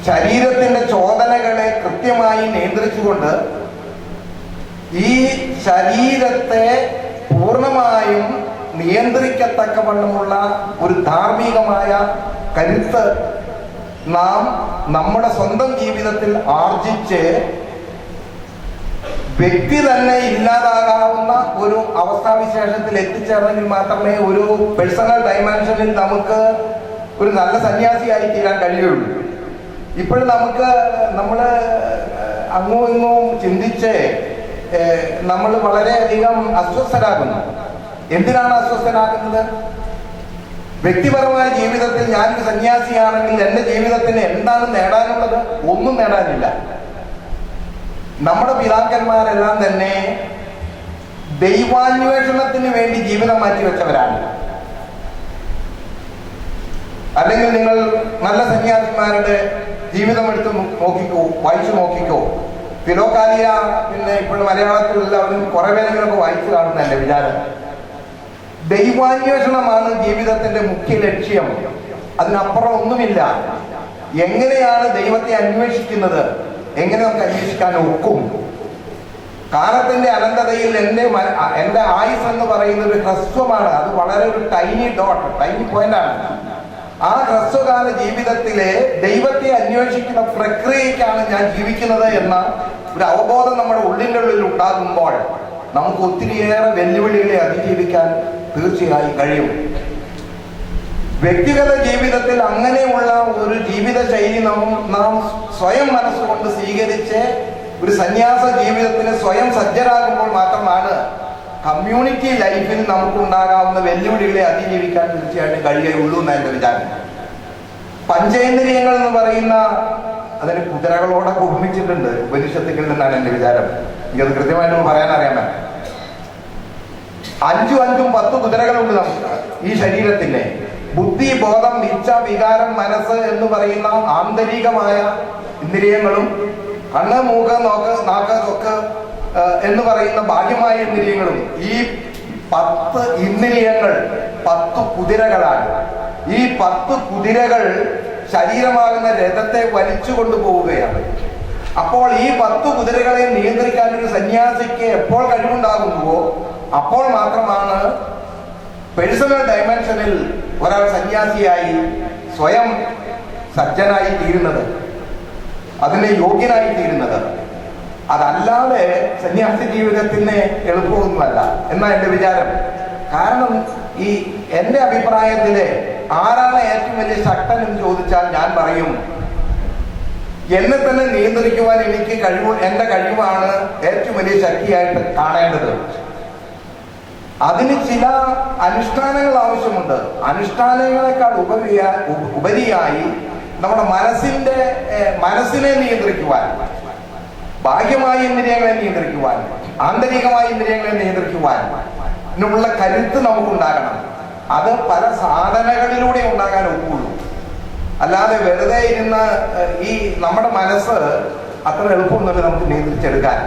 ശരീരത്തിന്റെ ചോദനകളെ കൃത്യമായി നിയന്ത്രിച്ചുകൊണ്ട് ഈ ശരീരത്തെ പൂർണ്ണമായും നിയന്ത്രിക്കത്തക്കവണ്ണമുള്ള ഒരു ധാർമ്മികമായ കരുത്ത് നാം നമ്മുടെ സ്വന്തം ജീവിതത്തിൽ ആർജിച്ച് വ്യക്തി തന്നെ ഇല്ലാതാകാവുന്ന ഒരു അവസ്ഥാവിശേഷത്തിൽ എത്തിച്ചേർന്നെങ്കിൽ മാത്രമേ ഒരു പേഴ്സണൽ ഡയമെൻഷനിൽ നമുക്ക് ഒരു നല്ല സന്യാസിയായി തീരാൻ കഴിയുള്ളൂ. ഇപ്പോഴും നമ്മള് അങ്ങും ഇങ്ങും ചിന്തിച്ച് നമ്മൾ വളരെയധികം അസ്വസ്ഥരാകുന്നു. എന്തിനാണ് അസ്വസ്ഥനാകുന്നത്? വ്യക്തിപരമായ ജീവിതത്തിൽ ഞാനൊരു സന്യാസിയാണെങ്കിൽ എന്റെ ജീവിതത്തിന് എന്താണ് നേടാനുള്ളത്? ഒന്നും നേടാനില്ല. നമ്മുടെ പിതാക്കന്മാരെല്ലാം തന്നെ ദൈവാന്വേഷണത്തിന് വേണ്ടി ജീവിതം മാറ്റിവെച്ചവരാണ്. അല്ലെങ്കിൽ നിങ്ങൾ നല്ല സന്യാസിമാരുടെ ജീവിതം എടുത്ത് നോക്കിക്കോ, വായിച്ചു നോക്കിക്കോ. ഫിലോകാലിയ പിന്നെ ഇപ്പോഴും മലയാളത്തിൽ എല്ലാവരും കുറെ പേരെങ്കിലൊക്കെ വായിച്ചു കാണുന്ന എന്റെ വിചാരം. ദൈവാന്വേഷണമാണ് ജീവിതത്തിന്റെ മുഖ്യ ലക്ഷ്യം. അതിനപ്പുറം ഒന്നുമില്ല. എങ്ങനെയാണ് ദൈവത്തെ അന്വേഷിക്കുന്നത്? എങ്ങനെ നമുക്ക് അന്വേഷിക്കാൻ ഒക്കും? കാലത്തിന്റെ അനന്തതയിൽ എന്റെ ആയുസ് എന്ന് പറയുന്ന ഒരു ഹ്രസ്വമാണ്. അത് വളരെ ഒരു ടൈനി പോയിന്റ് ആണ്. ആ ഹ്രസ്വകാല ജീവിതത്തിലെ ദൈവത്തെ അന്വേഷിക്കുന്ന പ്രക്രിയക്കാണ് ഞാൻ ജീവിക്കുന്നത് എന്ന ഒരു അവബോധം നമ്മുടെ ഉള്ളിൻ്റെ ഉള്ളിൽ ഉണ്ടാകുമ്പോൾ നമുക്ക് ഒത്തിരിയേറെ വെല്ലുവിളികളെ അതിജീവിക്കാൻ തീർച്ചയായും കഴിയും. വ്യക്തിഗത ജീവിതത്തിൽ അങ്ങനെയുള്ള ഒരു ജീവിത ശൈലി നാം സ്വയം മനസ്സുകൊണ്ട് സ്വീകരിച്ച് ഒരു സന്യാസ ജീവിതത്തിന് സ്വയം സജ്ജരാകുമ്പോൾ മാത്രമാണ് കമ്മ്യൂണിറ്റി ലൈഫിൽ നമുക്കുണ്ടാകാവുന്ന വെല്ലുവിളികളെ അതിജീവിക്കാൻ തീർച്ചയായിട്ടും കഴിയുള്ളൂ എന്ന് എന്റെ വിചാരം. പഞ്ചേന്ദ്രിയങ്ങൾ എന്ന് പറയുന്ന അതിന് കുതിരകളോടൊക്കെ ഉപമിച്ചിട്ടുണ്ട് ഉപനിഷത്തുക്കളിൽ നിന്നാണ് എന്റെ വിചാരം. എനിക്കത് കൃത്യമായിട്ട് പറയാൻ അറിയാൻ പറ്റും. 5 10 കുതിരകളുണ്ട് നമുക്ക് ഈ ശരീരത്തിന്. ബുദ്ധി, ബോധം, ഇച്ഛ, വികാരം, മനസ്സ് എന്ന് പറയുന്ന ആന്തരികമായ ഇന്ദ്രിയങ്ങളും കണ്ണ്, മൂക്ക്, നാക്ക്, തൊക്ക് എന്ന് പറയുന്ന ബാഹ്യമായ ഇന്ദ്രിയങ്ങളും, ഈ 10 ഇന്ദ്രിയങ്ങൾ 10 കുതിരകളാണ്. ഈ 10 കുതിരകൾ ശരീരമാകുന്ന രഥത്തെ വലിച്ചു കൊണ്ടുപോവുകയാണ്. അപ്പോൾ ഈ 10 കുതിരകളെ നിയന്ത്രിക്കാൻ ഒരു സന്യാസിക്ക് എപ്പോൾ കഴിവുണ്ടാകുന്നുവോ അപ്പോൾ മാത്രമാണ് പേഴ്സണൽ ഡയമെൻഷനിൽ ഒരാൾ സന്യാസിയായി സ്വയം സജ്ജനായി തീരുന്നത്, അതിന് യോഗ്യനായി തീരുന്നത്. അതല്ലാതെ സന്യാസി ജീവിതത്തിന് എളുപ്പമൊന്നുമല്ല എന്നാ എൻ്റെ വിചാരം. കാരണം ഈ എൻ്റെ അഭിപ്രായത്തില് ആരാണ് ഏറ്റവും വലിയ ശക്തൻ എന്ന് ചോദിച്ചാൽ ഞാൻ പറയും, എന്നെ തന്നെ നിയന്ത്രിക്കുവാൻ എനിക്ക് എൻ്റെ കഴിവാണ് ഏറ്റവും വലിയ ശക്തിയായിട്ട് കാണേണ്ടത്. അതിന് ചില അനുഷ്ഠാനങ്ങൾ ആവശ്യമുണ്ട്. അനുഷ്ഠാനങ്ങളെക്കാൾ ഉപരിയായി നമ്മുടെ മനസ്സിനെ നിയന്ത്രിക്കുവാൻ, ബാഹ്യമായ ഇന്ദ്രിയങ്ങളെ നിയന്ത്രിക്കുവാൻ, ആന്തരികമായ ഇന്ദ്രിയങ്ങളെ നിയന്ത്രിക്കുവാൻ ഉള്ള കരുത്ത് നമുക്കുണ്ടാകണം. അത് പല സാധനകളിലൂടെ ഉണ്ടാകാൻ ഒക്കുള്ളൂ. അല്ലാതെ വെറുതെ ഇരുന്ന് ഈ നമ്മുടെ മനസ്സ് അത്ര എളുപ്പമൊന്നുമില്ല നമുക്ക് നിയന്ത്രിച്ചെടുക്കാൻ.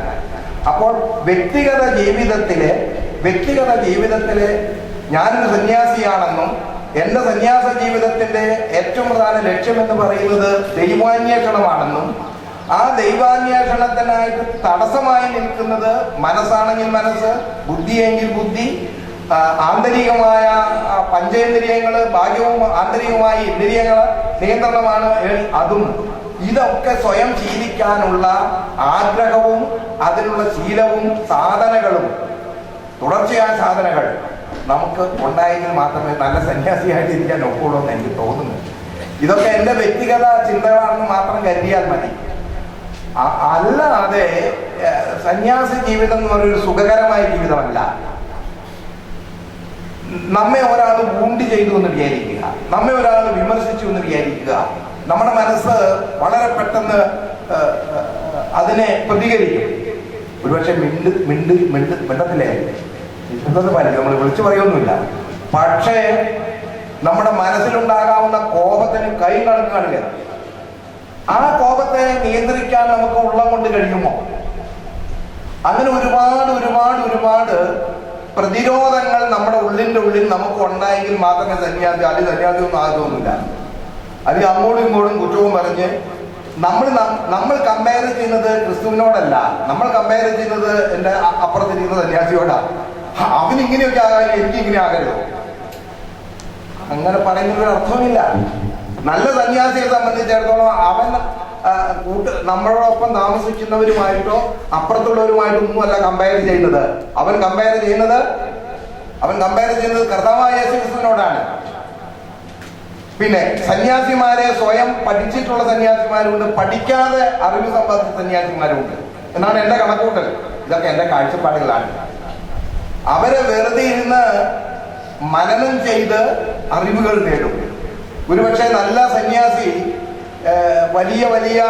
അപ്പോൾ വ്യക്തിഗത ജീവിതത്തിലെ ഞാനൊരു സന്യാസിയാണെന്നും എൻ്റെ സന്യാസ ജീവിതത്തിന്റെ ഏറ്റവും പ്രധാന ലക്ഷ്യം എന്ന് പറയുന്നത് ദൈവാന്വേഷണമാണെന്നും ആ ദൈവാന്വേഷണത്തിനായിട്ട് തടസ്സമായി നിൽക്കുന്നത് മനസ്സാണെങ്കിൽ മനസ്സ്, ബുദ്ധിയെങ്കിൽ ബുദ്ധി, ആന്തരികമായ പഞ്ചേന്ദ്രിയങ്ങള്, ബാഹ്യവും ആന്തരികമായ ഇന്ദ്രിയങ്ങള് നിയന്ത്രണമാണ് അതും. ഇതൊക്കെ സ്വയം ശീലിക്കാനുള്ള ആഗ്രഹവും അതിനുള്ള ശീലവും സാധനകളും, തുടർച്ചയായ സാധനങ്ങൾ നമുക്ക് ഉണ്ടായെങ്കിൽ മാത്രമേ നല്ല സന്യാസിയായിട്ട് ഇരിക്കാൻ ഒക്കുള്ളൂ എന്ന് എനിക്ക് തോന്നുന്നു. ഇതൊക്കെ എൻ്റെ വ്യക്തിഗത ചിന്തകളാണെന്ന് മാത്രം കരുതിയാൽ മതി. അല്ലാതെ സന്യാസി ജീവിതം എന്ന് പറയുന്ന സുഖകരമായ ജീവിതമല്ല. നമ്മെ ഒരാൾ വൂണ്ട് ചെയ്തു എന്ന് വിചാരിക്കുക, നമ്മെ ഒരാൾ വിമർശിച്ചു എന്ന് വിചാരിക്കുക, നമ്മുടെ മനസ്സ് വളരെ പെട്ടെന്ന് അതിനെ പ്രതികരിക്കും. ഒരുപക്ഷെ മിണ്ടത്തിലേ പാലിക്കും, നമ്മൾ വിളിച്ചു പറയൊന്നുമില്ല. പക്ഷേ നമ്മുടെ മനസ്സിലുണ്ടാകാവുന്ന കോപത്തിന് കൈ കണക്ക് കാണുക. ആ കോപത്തെ നിയന്ത്രിക്കാൻ നമുക്ക് ഉള്ളം കൊണ്ട് കഴിയുമോ? അങ്ങനെ ഒരുപാട് പ്രതിരോധങ്ങൾ നമ്മുടെ ഉള്ളിൽ നമുക്ക് ഉണ്ടായെങ്കിൽ മാത്രമേ സന്യാസി ഒന്നും ആകുമൊന്നുമില്ല. അത് അങ്ങോട്ടും ഇങ്ങോട്ടും കുറ്റവും പറഞ്ഞ് നമ്മൾ കമ്പയർ ചെയ്യുന്നത് ക്രിസ്തുവിനോടല്ല, നമ്മൾ കമ്പയർ ചെയ്യുന്നത് എൻ്റെ അപ്പുറത്തിരിക്കുന്ന സന്യാസിയോടാ. അവനിങ്ങനെയൊക്കെ ആകാൻ എനിക്ക് ഇങ്ങനെ ആകരുതോ? അങ്ങനെ പറയുന്നൊരു അർത്ഥമില്ല. നല്ല സന്യാസിയെ സംബന്ധിച്ചിടത്തോളം അവൻ നമ്മളോടൊപ്പം താമസിക്കുന്നവരുമായിട്ടോ അപ്പുറത്തുള്ളവരുമായിട്ടോ ഒന്നുമല്ല കമ്പയർ ചെയ്യുന്നത്. അവൻ കമ്പയർ ചെയ്യുന്നത് കർത്താവായ യേശു ക്രിസ്തുവിനോടാണ്. പിന്നെ സന്യാസിമാരെ സ്വയം പഠിച്ചിട്ടുള്ള സന്യാസിമാരുണ്ട്, പഠിക്കാതെ അറിവ് സമ്പാദിച്ച സന്യാസിമാരുണ്ട് എന്നാണ് എന്റെ കണക്കൂട്ടൽ. ഇതൊക്കെ എന്റെ കാഴ്ചപ്പാടുകളാണ്. അവരെ വെറുതെ ഇരുന്ന് മനനം ചെയ്ത് അറിവുകൾ നേടും. ഒരുപക്ഷെ നല്ല സന്യാസി വലിയ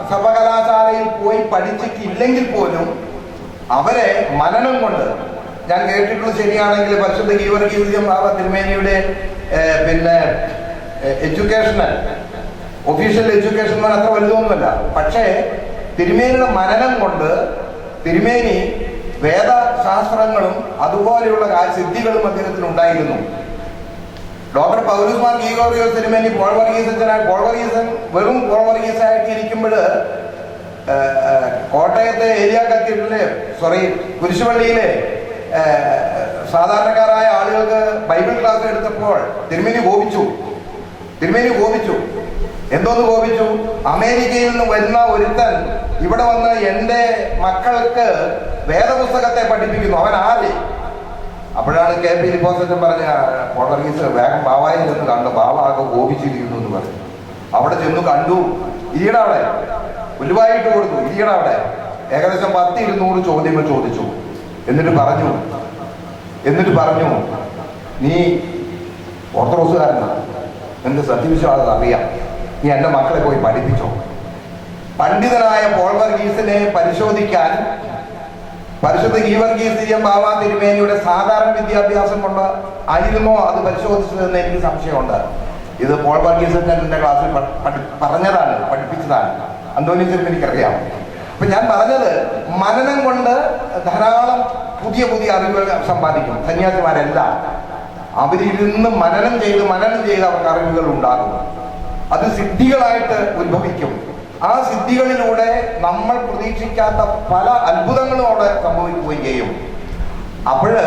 സർവകലാശാലയിൽ പോയി പഠിച്ചിട്ടില്ലെങ്കിൽ പോലും അവരെ മനനം കൊണ്ട്, ഞാൻ കേട്ടിട്ടുള്ളത് ശരിയാണെങ്കിൽ പരിശുദ്ധ ഗീവർഗീസ് ബാബ തിരുമേനിയുടെ പിന്നെ ഒഫീഷ്യൽ എഡ്യൂക്കേഷൻ അത്ര വലുതൊന്നുമല്ല. പക്ഷേ തിരുമേനിയുടെ മനനം കൊണ്ട് തിരുമേനി വേദശാസ്ത്രങ്ങളും അതുപോലെയുള്ള സിദ്ധികളും അദ്ദേഹത്തിന് ഉണ്ടായിരുന്നു. ഡോക്ടർ പൗലോസ് മാർ ഗീവർഗീസ് തിരുമേനി പോൾ വർഗീസൻ വെറും പോൾ വർഗീസായിട്ട് ഇരിക്കുമ്പോൾ കോട്ടയത്തെ ഏരിയ കത്തീഡ്രലിലെ കുരിശുപള്ളിയിലെ സാധാരണക്കാരായ ആളുകൾക്ക് ബൈബിൾ ക്ലാസ് എടുത്തപ്പോൾ തിരുമേനി കോപിച്ചു. എന്തോന്ന് കോപിച്ചു? അമേരിക്കയിൽ നിന്ന് വരുന്ന ഒരുത്തൻ ഇവിടെ വന്ന് എൻ്റെ മക്കൾക്ക് വേദപുസ്തകത്തെ പഠിപ്പിക്കുന്നു, അവൻ ആര്? അപ്പോഴാണ് കെ പി ലിപ്പോസച്ചൻ പറഞ്ഞ പോൾ വർഗീസ് വേഗം ബാവായിൽ നിന്ന് കണ്ടു, ബാവ ആകെ കോപിച്ചിരിക്കുന്നു എന്ന് പറഞ്ഞു. അവിടെ ചെന്നു കണ്ടു, ഇരിയുടെ അവിടെ ഉലുവായിട്ട് കൊടുത്തു, ഇരിയുടെ അവിടെ ഏകദേശം 10-200 ചോദ്യങ്ങൾ ചോദിച്ചു. എന്നിട്ട് പറഞ്ഞു നീ ഓർത്തഡോക്സുകാരനാണ്, എന്റെ സത്യവിശ്വാസം അറിയാം, നീ എൻ്റെ മക്കളെ പോയി പഠിപ്പിച്ചോ. പണ്ഡിതനായ പോൾ വർഗീസിനെ പരിശോധിക്കാൻ പരിശുദ്ധ ഗീവർഗീസ് ബാവ തിരുമേനിയുടെ സാധാരണ വിദ്യാഭ്യാസം കൊണ്ട് ആയിരുന്നോ അത് പരിശോധിച്ചതെന്ന് എനിക്ക് സംശയമുണ്ട്. ഇത് പോൾ വർഗീസിന്റെ ക്ലാസ്സിൽ പറഞ്ഞതാണ്, പഠിപ്പിച്ചതാണ്. അന്തോണീസിന് എനിക്കറിയാം. അപ്പൊ ഞാൻ പറഞ്ഞത്, മനനം കൊണ്ട് ധാരാളം പുതിയ പുതിയ അറിവുകൾ സമ്പാദിക്കും സന്യാസിമാരെല്ലാം. അവരിരുന്ന് മനനം ചെയ്ത് അവർക്ക് അറിവുകൾ ഉണ്ടാകും. അത് സിദ്ധികളായിട്ട് ഉത്ഭവിക്കും. ആ സിദ്ധികളിലൂടെ നമ്മൾ പ്രതീക്ഷിക്കാത്ത പല അത്ഭുതങ്ങളും അവിടെ സംഭവിക്കുകയും ചെയ്യും. അപ്പോഴ്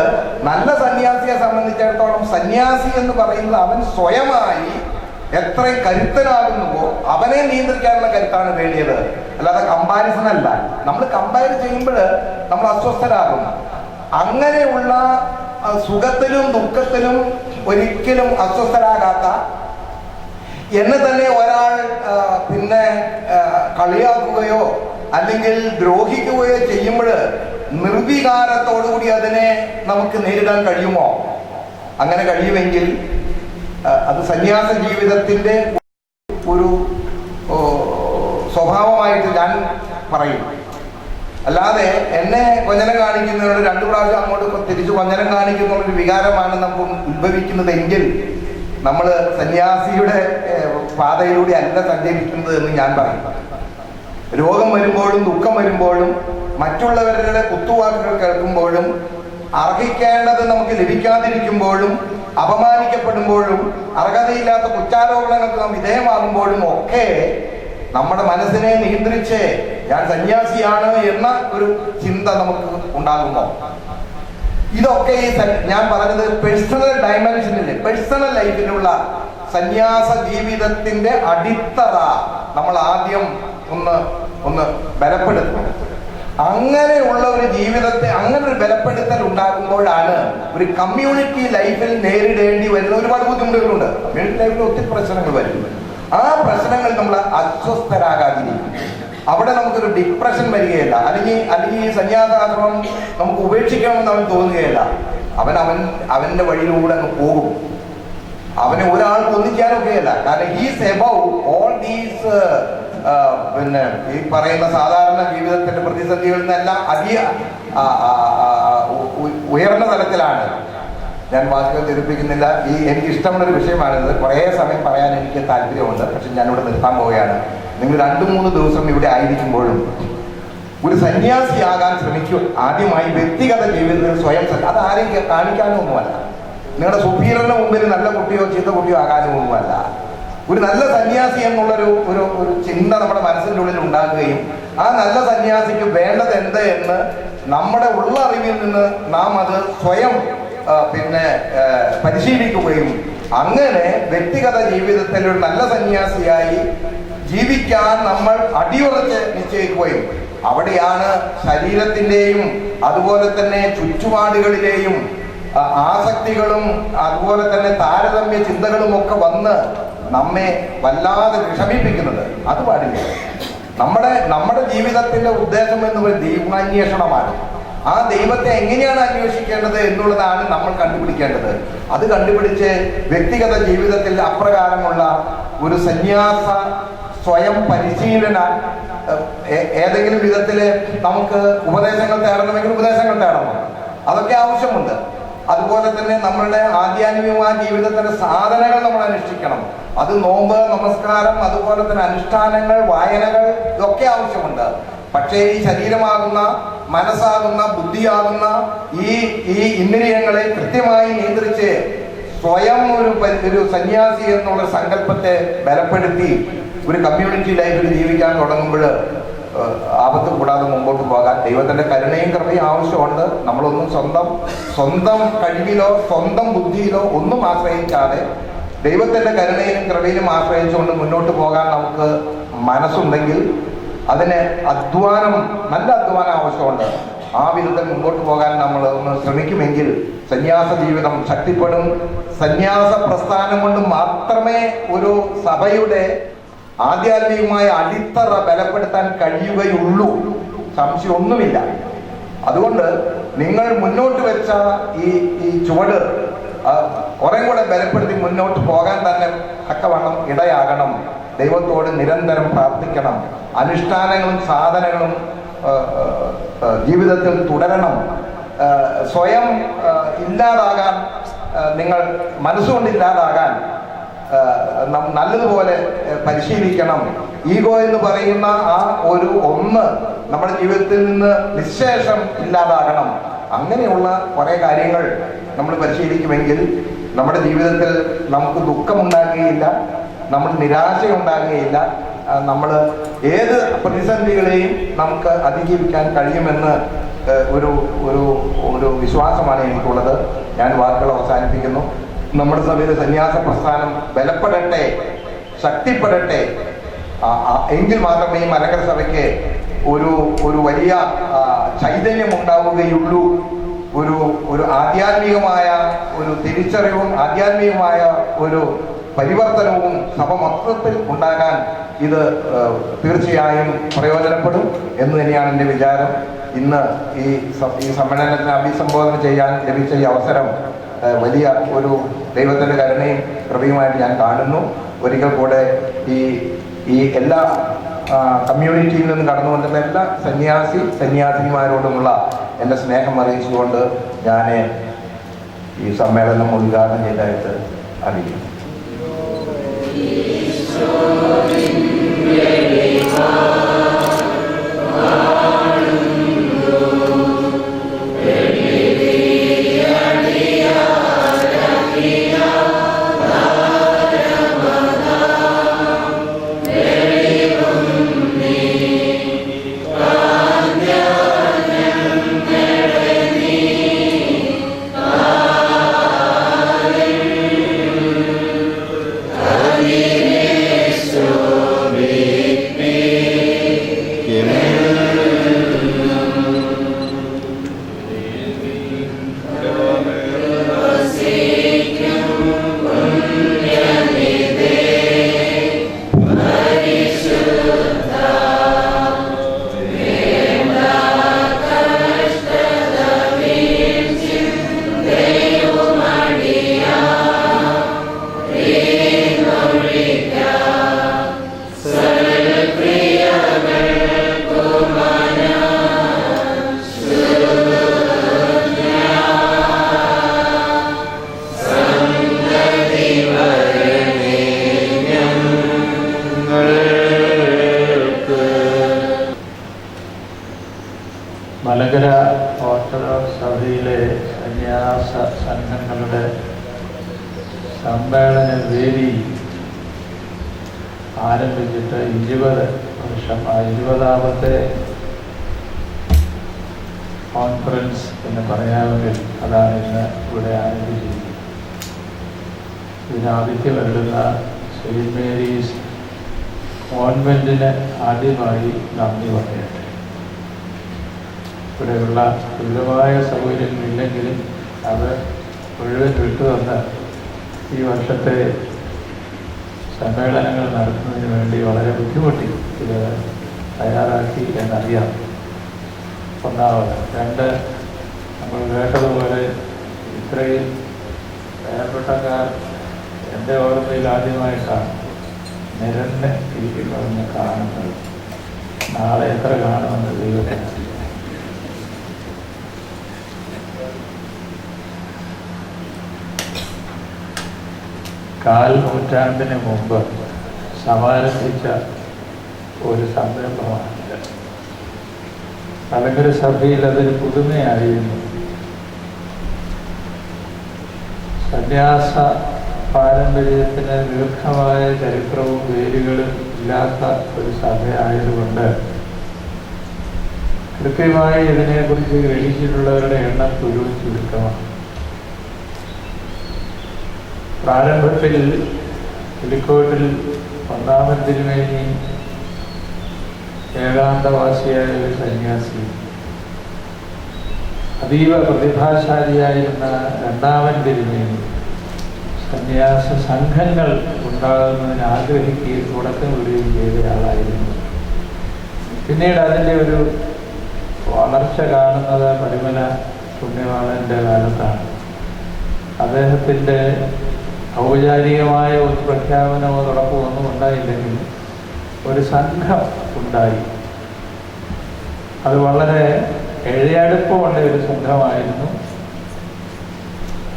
നല്ല സന്യാസിയെ സംബന്ധിച്ചിടത്തോളം സന്യാസി എന്ന് പറയുന്നത് അവൻ സ്വയമായി എത്രയും കരുത്തനാകുന്നുവോ അവനെ നിയന്ത്രിക്കാനുള്ള കരുത്താണ് വേണ്ടിയത്, അല്ലാതെ കമ്പാരിസൺ അല്ല. നമ്മൾ കമ്പയർ ചെയ്യുമ്പോൾ നമ്മൾ അസ്വസ്ഥരാകും. അങ്ങനെയുള്ള സുഖത്തിലും ദുഃഖത്തിലും ഒരിക്കലും അസ്വസ്ഥരാകാത്ത എന്നെ തന്നെ ഒരാൾ പിന്നെ കളിയാക്കുകയോ അല്ലെങ്കിൽ ദ്രോഹിക്കുകയോ ചെയ്യുമ്പോൾ നിർവികാരത്തോടുകൂടി അതിനെ നമുക്ക് നേരിടാൻ കഴിയുമോ? അങ്ങനെ കഴിയുമെങ്കിൽ അത് സന്യാസ ജീവിതത്തിന്റെ ഒരു സ്വഭാവമായിട്ട് ഞാൻ പറയും. അല്ലാതെ എന്നെ കൊഞ്ഞനം കാണിക്കുന്നതിനോട് 2 പ്രാവശ്യം അങ്ങോട്ട് തിരിച്ചു കൊഞ്ഞനം കാണിക്കുന്ന ഒരു വികാരമാണ് നമുക്ക് ഉത്ഭവിക്കുന്നതെങ്കിൽ നമ്മൾ സന്യാസിയുടെ പാതയിലൂടെ അല്ല സഞ്ചരിക്കുന്നത് എന്ന് ഞാൻ പറയും. രോഗം വരുമ്പോഴും ദുഃഖം വരുമ്പോഴും മറ്റുള്ളവരുടെ കുത്തുവാക്കുകൾ കേൾക്കുമ്പോഴും അർഹിക്കേണ്ടത് നമുക്ക് ലഭിക്കാതിരിക്കുമ്പോഴും അപമാനിക്കപ്പെടുമ്പോഴും അർഹതയില്ലാത്ത കുറ്റാരോപണങ്ങൾക്ക് നാം വിധേയമാകുമ്പോഴും ഒക്കെ നമ്മുടെ മനസ്സിനെ നിയന്ത്രിച്ച് ഞാൻ സന്യാസിയാണ് എന്ന ഒരു ചിന്ത നമുക്ക് ഉണ്ടാകുമോ? ഇതൊക്കെ ഈ ഞാൻ പറഞ്ഞത് പേഴ്സണൽ ഡയമെൻഷനില്, പേഴ്സണൽ ലൈഫിലുള്ള സന്യാസ ജീവിതത്തിന്റെ അടിത്തറ നമ്മൾ ആദ്യം ഒന്ന് ബലപ്പെടുത്തണം. അങ്ങനെയുള്ള ഒരു ജീവിതത്തെ, അങ്ങനെ ഒരു ബലപ്പെടുത്തൽ ഉണ്ടാകുമ്പോഴാണ് ഒരു കമ്മ്യൂണിറ്റി ലൈഫിൽ നേരിടേണ്ടി വരുന്ന ഒരുപാട് ബുദ്ധിമുട്ടുകളുണ്ട്. കമ്മ്യൂണിറ്റി ലൈഫിൽ ഒത്തിരി പ്രശ്നങ്ങൾ വരും. ആ പ്രശ്നങ്ങൾ നമ്മൾ അസ്വസ്ഥരാകാതിരിക്കും. അവിടെ നമുക്കൊരു ഡിപ്രഷൻ വരികയില്ല. അല്ലെങ്കിൽ ഈ സന്യാസാശ്രമം നമുക്ക് ഉപേക്ഷിക്കണമെന്ന് അവൻ തോന്നുകയില്ല. അവന്റെ വഴിയിലൂടെ അങ്ങ് പോകും. അവനെ ഒരാൾക്ക് ഒന്നും ചെയ്യാനൊക്കെയല്ല. കാരണം ഹീസ് എബവ് ഓൾ ദീസ് പിന്നെ ഈ പറയുന്ന സാധാരണ ജീവിതത്തിന്റെ പ്രതിസന്ധികളിൽ നിന്നെല്ലാം ഉയർന്ന തലത്തിലാണ്. ഞാൻ വാക്കുകൾ ധരിപ്പിക്കുന്നില്ല. എനിക്ക് ഇഷ്ടമുള്ളൊരു വിഷയമാണിത്. കുറേ സമയം പറയാൻ എനിക്ക് താല്പര്യമുണ്ട്. പക്ഷെ ഞാനിവിടെ നിർത്താൻ പോവുകയാണ്. നിങ്ങൾ 2-3 ദിവസം ഇവിടെ ആയിരിക്കുമ്പോഴും ഒരു സന്യാസിയാകാൻ ശ്രമിക്കൂ. ആദ്യമായി വ്യക്തിഗത ജീവിതത്തിൽ സ്വയം, അത് ആരെയും കാണിക്കാനൊന്നുമല്ല. നിങ്ങളുടെ സുപ്പീരിയറിന് മുമ്പിൽ നല്ല കുട്ടിയോ ചീത്ത കുട്ടിയോ ആകാനും ഒന്നുമല്ല. ഒരു നല്ല സന്യാസി എന്നുള്ളൊരു ഒരു ചിന്ത നമ്മുടെ മനസ്സിൻ്റെ ഉള്ളിൽ ഉണ്ടാക്കുകയും ആ നല്ല സന്യാസിക്ക് വേണ്ടത് എന്ത് എന്ന് നമ്മുടെ ഉള്ള അറിവിൽ നിന്ന് നാം അത് സ്വയം പരിശീലിക്കുകയും അങ്ങനെ വ്യക്തിഗത ജീവിതത്തിൽ ഒരു നല്ല സന്യാസിയായി ജീവിക്കാൻ നമ്മൾ അടിയുറച്ച് നിശ്ചയിക്കുകയും അവിടെയാണ് ശരീരത്തിൻ്റെയും അതുപോലെ തന്നെ ചുറ്റുപാടുകളിലെയും ആസക്തികളും അതുപോലെ തന്നെ താരതമ്യ ചിന്തകളും ഒക്കെ വന്ന് നമ്മെ വല്ലാതെ വിഷമിപ്പിക്കുന്നത്. അത് പാടില്ല. നമ്മുടെ ജീവിതത്തിന്റെ ഉദ്ദേശം എന്ന് പറയുന്നത് ദൈവാന്വേഷണമാണ്. ആ ദൈവത്തെ എങ്ങനെയാണ് അന്വേഷിക്കേണ്ടത് എന്നുള്ളതാണ് നമ്മൾ കണ്ടുപിടിക്കേണ്ടത്. അത് കണ്ടുപിടിച്ച് വ്യക്തിഗത ജീവിതത്തിൽ അപ്രകാരമുള്ള ഒരു സന്യാസ സ്വയം പരിശീലന ഏതെങ്കിലും വിധത്തില് നമുക്ക് ഉപദേശങ്ങൾ തേടണമെങ്കിൽ ഉപദേശങ്ങൾ തേടണം. അതൊക്കെ ആവശ്യമുണ്ട്. അതുപോലെ തന്നെ നമ്മളുടെ ആധ്യാത്മികമായ ജീവിതത്തിന്റെ സാധനങ്ങൾ നമ്മൾ അനുഷ്ഠിക്കണം. അത് നോമ്പ്, നമസ്കാരം, അതുപോലെ തന്നെ അനുഷ്ഠാനങ്ങൾ, വായനകൾ ഇതൊക്കെ ആവശ്യമുണ്ട്. പക്ഷേ ഈ ശരീരമാകുന്ന, മനസ്സാകുന്ന, ബുദ്ധിയാകുന്ന ഈ ഇന്ദ്രിയങ്ങളെ കൃത്യമായി നിയന്ത്രിച്ച് സ്വയം ഒരു സന്യാസി എന്നുള്ള സങ്കല്പത്തെ ബലപ്പെടുത്തി ഒരു കമ്മ്യൂണിറ്റി ലൈഫിൽ ജീവിക്കാൻ തുടങ്ങുമ്പോൾ ആപത്ത് കൂടാതെ മുമ്പോട്ട് പോകാൻ ദൈവത്തിന്റെ കരുണയും കൃപയും ആവശ്യമുണ്ട്. നമ്മളൊന്നും സ്വന്തം കഴിവിലോ സ്വന്തം ബുദ്ധിയിലോ ഒന്നും ആശ്രയിക്കാതെ ദൈവത്തിന്റെ കരുണയിലും കൃപയിലും ആശ്രയിച്ചുകൊണ്ട് മുന്നോട്ട് പോകാൻ നമുക്ക് മനസ്സുണ്ടെങ്കിൽ അതിന് നല്ല അധ്വാനം ആവശ്യമുണ്ട്. ആ വിധത്തിൽ മുമ്പോട്ട് പോകാൻ നമ്മൾ ഒന്ന് ശ്രമിക്കുമെങ്കിൽ സന്യാസ ജീവിതം ശക്തിപ്പെടും. സന്യാസ പ്രസ്ഥാനം കൊണ്ട് മാത്രമേ ഒരു സഭയുടെ ആധ്യാത്മികമായ അടിത്തറ ബലപ്പെടുത്താൻ കഴിയുകയുള്ളൂ. സംശയമൊന്നുമില്ല. അതുകൊണ്ട് നിങ്ങൾ മുന്നോട്ട് വെച്ച ഈ ചുവട് കുറെ കൂടെ ബലപ്പെടുത്തി മുന്നോട്ട് പോകാൻ തന്നെ തക്കവണ്ണം ഇടയാകണം. ദൈവത്തോട് നിരന്തരം പ്രാർത്ഥിക്കണം. അനുഷ്ഠാനങ്ങളും സാധനങ്ങളും ജീവിതത്തിൽ തുടരണം. സ്വയം ഇല്ലാതാകാൻ, നിങ്ങൾ മനസ്സുകൊണ്ട് ഇല്ലാതാകാൻ നല്ലതുപോലെ പരിശീലിക്കണം. ഈഗോ എന്ന് പറയുന്ന ആ ഒരു ഒന്ന് നമ്മുടെ ജീവിതത്തിൽ നിന്ന് നിശേഷം ഇല്ലാതാകണം. അങ്ങനെയുള്ള കുറേ കാര്യങ്ങൾ നമ്മൾ പരിശീലിക്കുമെങ്കിൽ നമ്മുടെ ജീവിതത്തിൽ നമുക്ക് ദുഃഖമുണ്ടാകുകയില്ല, നമ്മൾ നിരാശയുണ്ടാകുകയില്ല, നമ്മൾ ഏത് പ്രതിസന്ധികളെയും നമുക്ക് അതിജീവിക്കാൻ കഴിയുമെന്ന് ഒരു ഒരു ഒരു വിശ്വാസമാണ് എനിക്കുള്ളത്. ഞാൻ വാക്കുകൾ അവസാനിപ്പിക്കുന്നു. നമ്മുടെ സഭയിലെ സന്യാസ പ്രസ്ഥാനം ബലപ്പെടട്ടെ, ശക്തിപ്പെടട്ടെ. എങ്കിൽ മാത്രമേ ഈ മലങ്കര സഭയ്ക്ക് ഒരു വലിയ ചൈതന്യം ഉണ്ടാവുകയുള്ളൂ. ഒരു ആധ്യാത്മികമായ ഒരു തിരിച്ചറിവും ആധ്യാത്മികമായ ഒരു പരിവർത്തനവും സഭ മൊത്തത്തിൽ ഉണ്ടാകാൻ ഇത് തീർച്ചയായും പ്രയോജനപ്പെടും എന്ന് തന്നെയാണ് എൻ്റെ വിചാരം. ഇന്ന് ഈ സമ്മേളനത്തിന് അഭിസംബോധന ചെയ്യാൻ ലഭിച്ച ഈ അവസരം വലിയ ഒരു ദൈവത്തിൻ്റെ കരുണയും കൃപയുമായിട്ട് ഞാൻ കാണുന്നു. ഒരിക്കൽ കൂടെ ഈ എല്ലാ കമ്മ്യൂണിറ്റിയിൽ നിന്ന് കടന്നു വന്നിട്ടുള്ള എല്ലാ സന്യാസിനിമാരോടുമുള്ള എൻ്റെ സ്നേഹം അറിയിച്ചുകൊണ്ട് ഞാൻ ഈ സമ്മേളനം ഉദ്ഘാടനം ചെയ്തതായിട്ട് അറിയിക്കുന്നു. മലങ്കര ഓർത്തഡോക്സ് സഭയിലെ സന്യാസ സംഘങ്ങളുടെ സമ്മേളന വേദി ആരംഭിച്ചിട്ട് 20 വർഷം. 20ാമത്തെ കോൺഫറൻസ് എന്ന് പറയാമെങ്കിൽ അതാണ് ഇന്ന് ഇവിടെ ആരംഭിച്ചിരിക്കുന്നത്. ഇതിനാദിത്യം വരുന്ന സെയിൻറ്റ് മേരീസ് കോൺവെൻറ്റിന് ആദ്യമായി നന്ദി പറയട്ടെ. ഇവിടെയുള്ള വിപുലമായ സൗകര്യങ്ങളില്ലെങ്കിലും അത് മുഴുവൻ വിട്ടുതന്ന് ഈ വർഷത്തെ സമ്മേളനങ്ങൾ നടത്തുന്നതിന് വേണ്ടി വളരെ ബുദ്ധിമുട്ടി ഇത് തയ്യാറാക്കി എന്നറിയാം. ഒന്നാമത്. 2, നമ്മൾ കേട്ടതുപോലെ ഇത്രയും വേർപെട്ടക്കാർ എൻ്റെ ഓർമ്മയിൽ ആദ്യമായിട്ടാണ് നിരന്ന് ഇരിക്കുന്നതെന്ന് കാണുന്നത്. നാളെ എത്ര കാണുമെന്ന് ദൈവത്തിന് അറിയാം. കാൽ നൂറ്റാണ്ടിന് മുമ്പ് സമാരംഭിച്ച ഒരു സംരംഭമാണിത്. മലങ്കര സഭയിൽ അതൊരു പുതുമയായിരുന്നു. സന്യാസ പാരമ്പര്യത്തിന് ദീർഘമായ ചരിത്രവും വേരുകളും ഇല്ലാത്ത ഒരു സഭയായതുകൊണ്ട് കൃത്യമായി ഇതിനെക്കുറിച്ച് ഗ്രഹിച്ചിട്ടുള്ളവരുടെ എണ്ണം ചുരുക്കമാണ്. പ്രാരംഭത്തിൽ പുലിക്കോട്ടിൽ 1-ാമൻ തിരുമേനി ഏകാന്തവാസിയായ ഒരു സന്യാസി, അതീവ പ്രതിഭാശാലിയായിരുന്ന 2-ാമൻ തിരുമേനി സന്യാസ സംഘങ്ങൾ ഉണ്ടാകുന്നതിന് ആഗ്രഹിക്കുകയും തുടക്കം വിടുകയും ചെയ്തയാളായിരുന്നു. പിന്നീട് അതിൻ്റെ ഒരു വളർച്ച കാണുന്നത് പരിമല പുണ്യവാളൻ്റെ കാലത്താണ്. അദ്ദേഹത്തിൻ്റെ ഔപചാരികമായ ഒരു പ്രഖ്യാപനമോ തുടക്കമോ ഒന്നും ഉണ്ടായില്ലെങ്കിൽ ഒരു സംഘം ഉണ്ടായി. അത് വളരെ എഴയടുപ്പമുള്ള ഒരു സംഘമായിരുന്നു.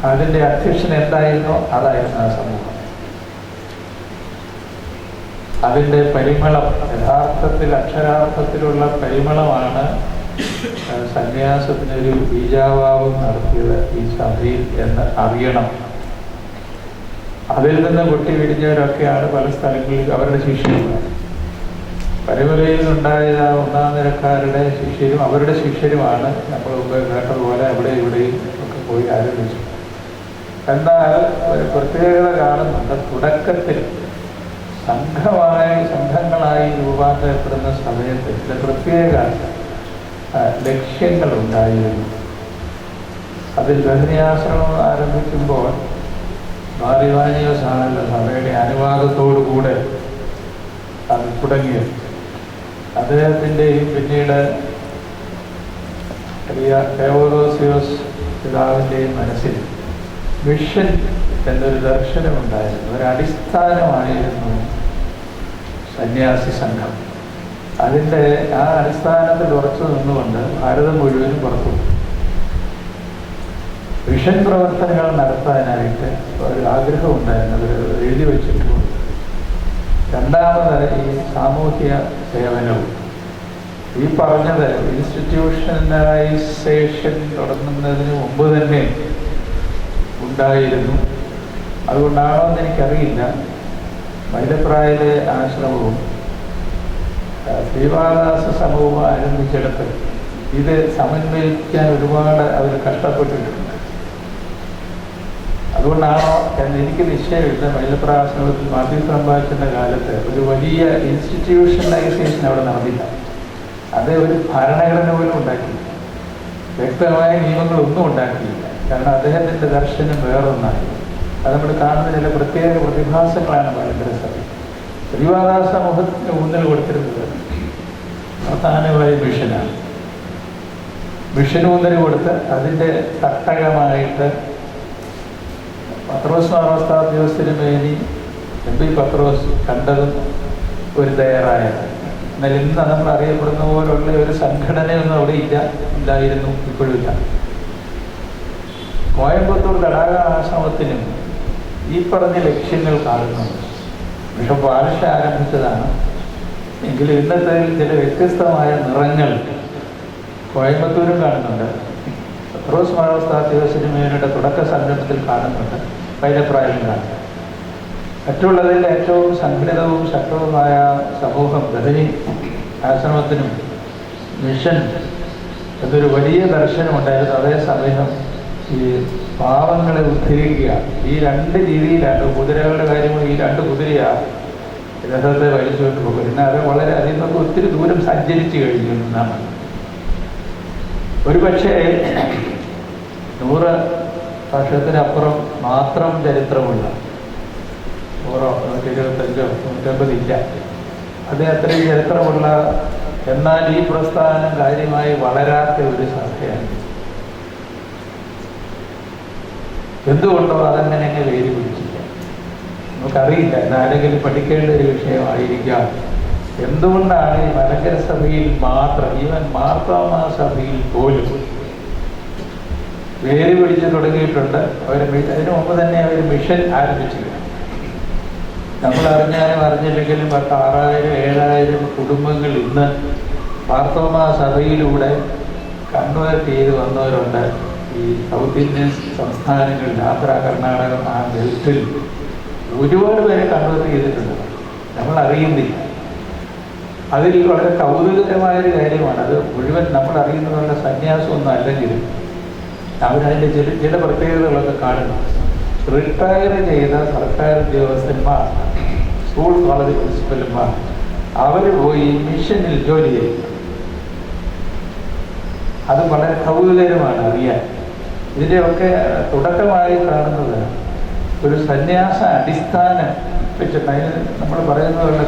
അതിൻ്റെ അധ്യക്ഷൻ എന്തായിരുന്നോ അതായിരുന്നു ആ സമൂഹം. അതിൻ്റെ പരിമളം, യഥാർത്ഥത്തിൽ അക്ഷരാർത്ഥത്തിലുള്ള പരിമളമാണ് സന്യാസത്തിനൊരു ബീജാവാപം നടത്തിയത് ഈ സഭയിൽ എന്ന് അറിയണം. അതിൽ നിന്ന് പൊട്ടി വിരിഞ്ഞവരൊക്കെയാണ് പല സ്ഥലങ്ങളിൽ അവരുടെ ശിഷ്യന്മാർ. പരിമലയിൽ ഉണ്ടായ ഒന്നാം നിരക്കാരുടെ ശിഷ്യരും അവരുടെ ശിഷ്യരുമാണ് നമ്മൾ മുമ്പ് കേട്ടതുപോലെ അവിടെ ഇവിടെയും ഒക്കെ പോയി ആരംഭിച്ചു. എന്നാൽ ഒരു പ്രത്യേകത കാണുന്നുണ്ട്. തുടക്കത്തിൽ സംഘങ്ങളായി രൂപാന്തരപ്പെടുന്ന സമയത്ത് ചില പ്രത്യേക ലക്ഷ്യങ്ങളുണ്ടായിരുന്നു. അതിൽ ബദനിയാശ്രമം ആരംഭിക്കുമ്പോൾ മാറിവാനിയോസാണല്ലോ സഭയുടെ അനുവാദത്തോടുകൂടെ അത് തുടങ്ങിയത്. അദ്ദേഹത്തിൻ്റെയും പിന്നീട് തെയോദോസിയോസ് പിതാവിൻ്റെയും മനസ്സിൽ മിഷൻ എന്നൊരു ദർശനമുണ്ടായിരുന്നു. ഒരടിസ്ഥാനമായിരുന്നു സന്യാസി സംഘം. അതിൻ്റെ ആ അടിസ്ഥാനത്തിൽ ഉറച്ചു നിന്നുകൊണ്ട് ഭാരതം മുഴുവനും പുറത്തു മിഷൻ പ്രവർത്തനങ്ങൾ നടത്താനായിട്ട് ഒരു ആഗ്രഹമുണ്ടായിരുന്നു. അവർ എഴുതി വെച്ചിട്ടുണ്ട്. രണ്ടാമത് ഈ സാമൂഹ്യ സേവനവും ഈ പറഞ്ഞത് ഇൻസ്റ്റിറ്റ്യൂഷണലൈസേഷൻ തുടങ്ങുന്നതിന് മുമ്പ് തന്നെ ഉണ്ടായിരുന്നു. അതുകൊണ്ടാണോ എന്ന് എനിക്കറിയില്ല, മൈലപ്രായിലെ ആശ്രമവും ശ്രീവാദാസ സമൂഹവും ആരംഭിച്ചെടുത്ത് ഇത് സമന്വയിക്കാൻ ഒരുപാട് അവർ കഷ്ടപ്പെട്ടിട്ടുണ്ട്. അതുകൊണ്ടാണോ എന്ന് എനിക്ക് നിശ്ചയമില്ല. മൈലപ്രാശ്രമത്തിൽ മാത്യു സംഭാഷണ കാലത്ത് ഒരു വലിയ ഇൻസ്റ്റിറ്റ്യൂഷണലൈസേഷൻ അവിടെ നടന്നില്ല. അത് ഒരു ഭരണഘടന പോലും ഉണ്ടാക്കിയില്ല, വ്യക്തമായ നിയമങ്ങളൊന്നും ഉണ്ടാക്കിയില്ല. കാരണം അദ്ദേഹത്തിൻ്റെ ദർശനം വേറൊന്നായി. അത് നമ്മൾ കാണുന്ന ചില പ്രത്യേക പ്രതിഭാസങ്ങളാണ് മലങ്കര സഭ. ശ്രീവാദാസ സമൂഹത്തിന് ഊന്നൽ കൊടുത്തിരുന്നത് പ്രധാനമായ മിഷനാണ്. മിഷൻ ഊന്നൽ കൊടുത്ത് അതിൻ്റെ തട്ടകമായിട്ട് പത്രോസ് മാറോസ്താദ്യോസിന് മേനി MP പത്രോസ് കണ്ടതും ഒരു തയ്യാറായത്. എന്നാൽ ഇന്ന് നമ്മൾ അറിയപ്പെടുന്ന പോലുള്ള ഒരു സംഘടനയൊന്നും അവിടെ ഇല്ലായിരുന്നു, ഇപ്പോഴുമില്ല. കോയമ്പത്തൂർ തടാക ആശ്രമത്തിനും ഈ പറഞ്ഞ ലക്ഷ്യങ്ങൾ കാണുന്നുണ്ട്. ബിഷപ്പ് ബാലശ ആരംഭിച്ചതാണ്. എങ്കിലും ഇന്നത്തെ ചില വ്യത്യസ്തമായ നിറങ്ങൾ കോയമ്പത്തൂരും കാണുന്നുണ്ട്. പത്രോസ് മാറോസ്താദ്യോസിന് മേനിയുടെ തുടക്ക സംരംഭത്തിൽ കാണുന്നുണ്ട്, മൈലപ്രായിലും കാണുന്നുണ്ട്. മറ്റുള്ളതിൽ ഏറ്റവും സംഘടിതവും ശക്തവുമായ സമൂഹം ബദനി ആശ്രമത്തിനും മിഷൻ എന്നൊരു വലിയ ദർശനമുണ്ടായിരുന്നു. അതേസമയം ഈ പാവങ്ങളെ ഉദ്ധരിക്കുക, ഈ രണ്ട് രീതിയിലാണ്. കുതിരകളുടെ കാര്യങ്ങൾ ഈ രണ്ട് കുതിരയാണ് രഥത്തെ വലിച്ചുകൊണ്ട് പോകും. എന്നാൽ അത് വളരെ അതിൽ നിന്നൊക്കെ ഒത്തിരി ദൂരം സഞ്ചരിച്ചു കഴിഞ്ഞു എന്നാണ്. ഒരു പക്ഷേ 100 വർഷത്തിനപ്പുറം മാത്രം ചരിത്രമുള്ള 100, 125, 150 ഇല്ല. അത് അത്രയും ചരിത്രമുള്ള, എന്നാൽ ഈ പ്രസ്ഥാനം കാര്യമായി വളരാത്ത ഒരു സഭയാണ്. എന്തുകൊണ്ടോ അതങ്ങനെ വേരി പിടിച്ചില്ല, നമുക്കറിയില്ല. എന്നാരെങ്കിലും പഠിക്കേണ്ട ഒരു വിഷയമായിരിക്കാം. എന്തുകൊണ്ടാണ് ഈ മലങ്കര സഭയിൽ മാത്രം, ഈവൻ മാർത്തോമാ സഭയിൽ പോലും വേര് പിടിച്ച് തുടങ്ങിയിട്ടുണ്ട്. അതിനു മുമ്പ് തന്നെ അവർ മിഷൻ ആരംഭിച്ചില്ല. നമ്മൾ അറിഞ്ഞാലും അറിഞ്ഞില്ലെങ്കിലും 6,000, 7,000 കുടുംബങ്ങൾ ഇന്ന് മാർത്തോമാ സഭയിലൂടെ കൺവേർട്ട് ചെയ്ത് വന്നവരുണ്ട്. ഈ സൗത്ത് ഇന്ത്യൻ സംസ്ഥാനങ്ങളിൽ, ആന്ധ്ര, കർണാടകം, ആ ബെൽറ്റിൽ ഒരുപാട് പേരെ കൺവേർട്ട് ചെയ്തിട്ടുണ്ട്, നമ്മൾ അറിയുന്നില്ല. അതിൽ വളരെ കൗതുകകരമായൊരു കാര്യമാണ്. അത് മുഴുവൻ നമ്മൾ അറിയുന്നതുള്ള സന്യാസമൊന്നും അല്ലെങ്കിലും അവരതിൻ്റെ ചില പ്രത്യേകതകളൊക്കെ കാണുന്നു. റിട്ടയർ ചെയ്ത സർക്കാർ ഉദ്യോഗസ്ഥന്മാർ, സ്കൂൾ കോളേജ് പ്രിൻസിപ്പൽമാർ, അവർ പോയി മിഷനിൽ ജോലി ചെയ്യും. അത് വളരെ കൗതുകകരമാണ് അറിയാൻ. ഇതിൻ്റെയൊക്കെ തുടക്കമായി കാണുന്നത് ഒരു സന്യാസ അടിസ്ഥാനം വെച്ചിട്ട്, അതിന് നമ്മൾ പറയുന്നതുള്ള